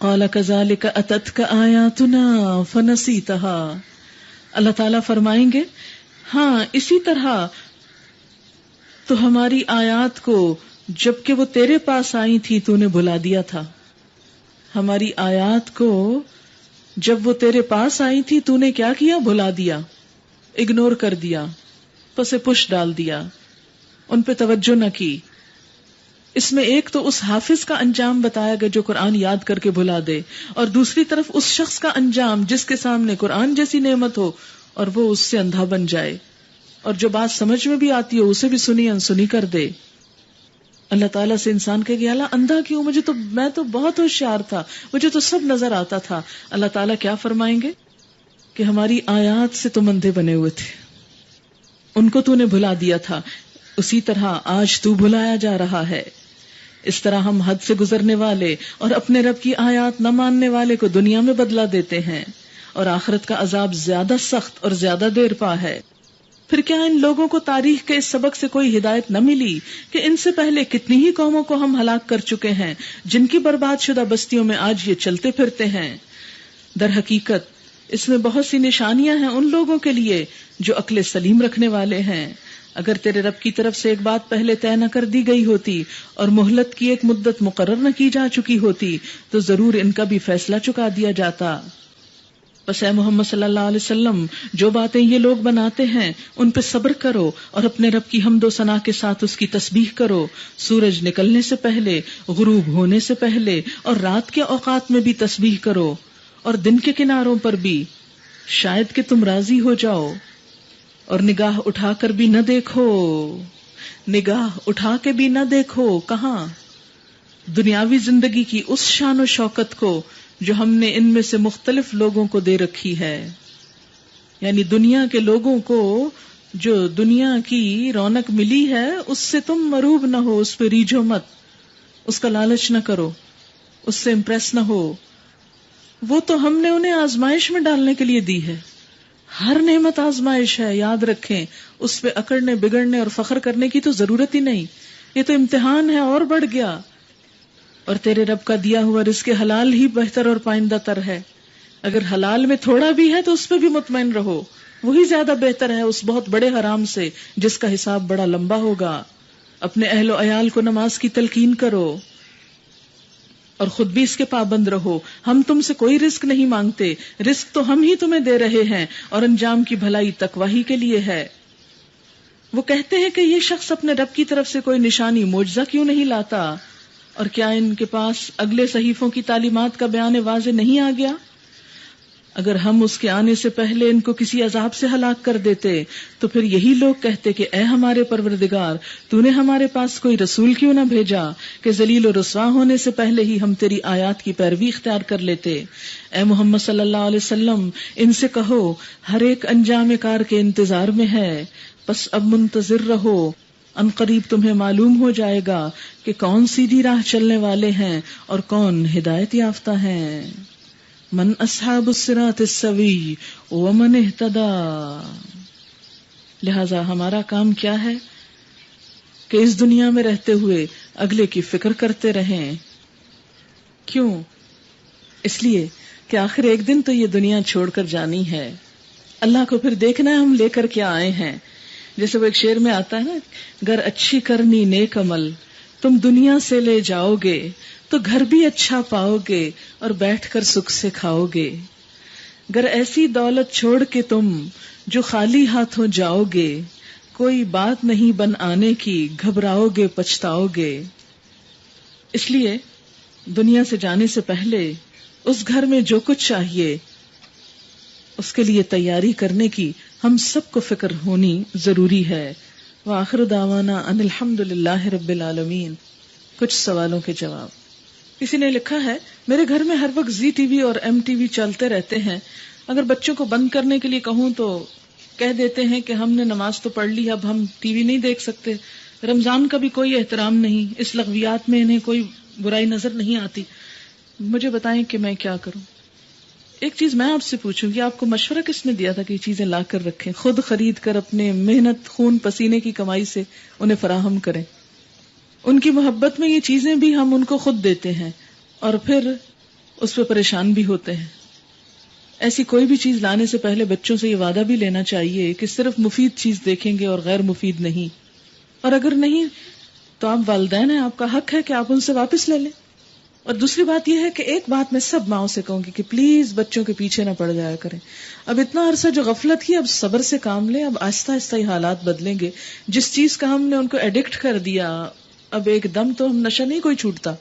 قال کذالک اتتک آیاتنا فنسیتها. اللہ تعالیٰ فرمائیں گے ہاں اسی طرح تو ہماری آیات کو جبکہ وہ تیرے پاس آئی تھی تو نے بھلا دیا تھا. ہماری آیات کو جب وہ تیرے پاس آئی تھی تو نے کیا کیا؟ بھلا دیا، اگنور کر دیا، پسے پش ڈال دیا، ان پہ توجہ نہ کی. اس میں ایک تو اس حافظ کا انجام بتایا گیا جو قرآن یاد کر کے بھلا دے، اور دوسری طرف اس شخص کا انجام جس کے سامنے قرآن جیسی نعمت ہو اور وہ اس سے اندھا بن جائے، اور جو بات سمجھ میں بھی آتی ہو اسے بھی سنی انسنی کر دے. اللہ تعالیٰ سے انسان کہے گا اللہ اندھا کیوں؟ میں تو بہت ہوشیار تھا، مجھے تو سب نظر آتا تھا. اللہ تعالیٰ کیا فرمائیں گے کہ ہماری آیات سے تم اندھے بنے ہوئے تھے، ان کو تو نے بھلا دیا تھا، اسی طرح آج تو بھلایا جا رہا ہے. اس طرح ہم حد سے گزرنے والے اور اپنے رب کی آیات نہ ماننے والے کو دنیا میں بدلہ دیتے ہیں، اور آخرت کا عذاب زیادہ سخت اور زیادہ دیر پا ہے۔ پھر کیا ان لوگوں کو تاریخ کے اس سبق سے کوئی ہدایت نہ ملی کہ ان سے پہلے کتنی ہی قوموں کو ہم ہلاک کر چکے ہیں جن کی برباد شدہ بستیوں میں آج یہ چلتے پھرتے ہیں؟ در حقیقت اس میں بہت سی نشانیاں ہیں ان لوگوں کے لیے جو عقل سلیم رکھنے والے ہیں۔ اگر تیرے رب کی طرف سے ایک بات پہلے طے نہ کر دی گئی ہوتی اور مہلت کی ایک مدت مقرر نہ کی جا چکی ہوتی تو ضرور ان کا بھی فیصلہ چکا دیا جاتا۔ بس اے محمد صلی اللہ علیہ وسلم، جو باتیں یہ لوگ بناتے ہیں ان پہ صبر کرو اور اپنے رب کی حمد و ثنا کے ساتھ اس کی تسبیح کرو، سورج نکلنے سے پہلے، غروب ہونے سے پہلے اور رات کے اوقات میں بھی تسبیح کرو اور دن کے کناروں پر بھی، شاید کہ تم راضی ہو جاؤ۔ اور نگاہ اٹھا کر بھی نہ دیکھو، نگاہ اٹھا کے بھی نہ دیکھو، کہاں؟ دنیاوی زندگی کی اس شان و شوکت کو جو ہم نے ان میں سے مختلف لوگوں کو دے رکھی ہے، یعنی دنیا کے لوگوں کو جو دنیا کی رونق ملی ہے اس سے تم مروب نہ ہو، اس پہ ریجھو مت، اس کا لالچ نہ کرو، اس سے امپریس نہ ہو۔ وہ تو ہم نے انہیں آزمائش میں ڈالنے کے لیے دی ہے۔ ہر نعمت آزمائش ہے، یاد رکھیں، اس پہ اکڑنے بگڑنے اور فخر کرنے کی تو ضرورت ہی نہیں، یہ تو امتحان ہے اور بڑھ گیا۔ اور تیرے رب کا دیا ہوا رزق حلال ہی بہتر اور پائندہ تر ہے، اگر حلال میں تھوڑا بھی ہے تو اس پہ بھی مطمئن رہو، وہی زیادہ بہتر ہے اس بہت بڑے حرام سے جس کا حساب بڑا لمبا ہوگا۔ اپنے اہل و عیال کو نماز کی تلقین کرو اور خود بھی اس کے پابند رہو۔ ہم تم سے کوئی رزق نہیں مانگتے، رزق تو ہم ہی تمہیں دے رہے ہیں، اور انجام کی بھلائی تقوی ہی کے لیے ہے۔ وہ کہتے ہیں کہ یہ شخص اپنے رب کی طرف سے کوئی نشانی معجزہ کیوں نہیں لاتا، اور کیا ان کے پاس اگلے صحیفوں کی تعلیمات کا بیان واضح نہیں آ گیا؟ اگر ہم اس کے آنے سے پہلے ان کو کسی عذاب سے ہلاک کر دیتے تو پھر یہی لوگ کہتے کہ اے ہمارے پروردگار، تو نے ہمارے پاس کوئی رسول کیوں نہ بھیجا کہ ذلیل و رسوا ہونے سے پہلے ہی ہم تیری آیات کی پیروی اختیار کر لیتے۔ اے محمد صلی اللہ علیہ وسلم، ان سے کہو ہر ایک انجام کار کے انتظار میں ہے، بس اب منتظر رہو، ان قریب تمہیں معلوم ہو جائے گا کہ کون سیدھی راہ چلنے والے ہیں اور کون ہدایت یافتہ ہیں۔ من اصحاب الصراط السوی ومن اہتدی۔ لہذا ہمارا کام کیا ہے کہ اس دنیا میں رہتے ہوئے اگلے کی فکر کرتے رہیں۔ کیوں؟ اس لیے کہ آخر ایک دن تو یہ دنیا چھوڑ کر جانی ہے، اللہ کو پھر دیکھنا ہے ہم لے کر کیا آئے ہیں۔ جیسے وہ ایک شعر میں آتا ہے نا، گر اچھی کرنی نیک عمل تم دنیا سے لے جاؤ گے تو گھر بھی اچھا پاؤ گے اور بیٹھ کر سکھ سے کھاؤ گے، گر ایسی دولت چھوڑ کے تم جو خالی ہاتھوں جاؤ گے، کوئی بات نہیں بن آنے کی، گھبراؤ گے پچھتاؤ گے۔ اس لیے دنیا سے جانے سے پہلے اس گھر میں جو کچھ چاہیے اس کے لیے تیاری کرنے کی ہم سب کو فکر ہونی ضروری ہے۔ وآخر دعوانا ان الحمد للہ رب العالمین۔ کچھ سوالوں کے جواب۔ کسی نے لکھا ہے، میرے گھر میں ہر وقت زی ٹی وی اور ایم ٹی وی چلتے رہتے ہیں، اگر بچوں کو بند کرنے کے لیے کہوں تو کہہ دیتے ہیں کہ ہم نے نماز تو پڑھ لی، اب ہم ٹی وی نہیں دیکھ سکتے۔ رمضان کا بھی کوئی احترام نہیں، اس لغویات میں انہیں کوئی برائی نظر نہیں آتی۔ مجھے بتائیں کہ میں کیا کروں؟ ایک چیز میں آپ سے پوچھوں گی، آپ کو مشورہ کس نے دیا تھا کہ یہ چیزیں لا کر رکھیں، خود خرید کر اپنے محنت خون پسینے کی کمائی سے انہیں فراہم کریں؟ ان کی محبت میں یہ چیزیں بھی ہم ان کو خود دیتے ہیں اور پھر اس پہ پریشان بھی ہوتے ہیں۔ ایسی کوئی بھی چیز لانے سے پہلے بچوں سے یہ وعدہ بھی لینا چاہیے کہ صرف مفید چیز دیکھیں گے اور غیر مفید نہیں، اور اگر نہیں تو آپ والدین ہیں، آپ کا حق ہے کہ آپ ان سے واپس لے لیں۔ اور دوسری بات یہ ہے کہ ایک بات میں سب ماؤں سے کہوں گی کہ پلیز بچوں کے پیچھے نہ پڑ جایا کریں۔ اب اتنا عرصہ جو غفلت کی، اب صبر سے کام لیں، اب آہستہ آہستہ یہ حالات بدلیں گے۔ جس چیز کا ہم نے ان کو ایڈکٹ کر دیا، اب ایک دم تو ہم نشہ نہیں کوئی چھوٹتا،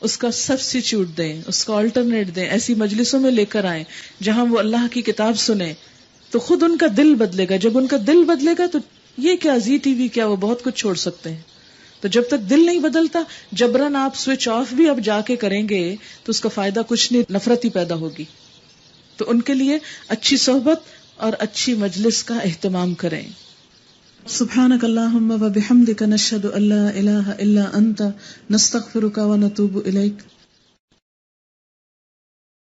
اس کا سبسٹیچیوٹ دیں، اس کا آلٹرنیٹ دیں، ایسی مجلسوں میں لے کر آئیں جہاں وہ اللہ کی کتاب سنیں، تو خود ان کا دل بدلے گا۔ جب ان کا دل بدلے گا تو یہ کیا زی ٹی وی کیا، وہ بہت کچھ چھوڑ سکتے ہیں۔ تو جب تک دل نہیں بدلتا، جبرن آپ سوئچ آف بھی اب جا کے کریں گے تو اس کا فائدہ کچھ نہیں، نفرت ہی پیدا ہوگی۔ تو ان کے لیے اچھی صحبت اور اچھی مجلس کا اہتمام کریں۔ سبحانک اللہم و بحمدک نشہد ان لا الہ الا انت نستغفرک و نتوب الیک.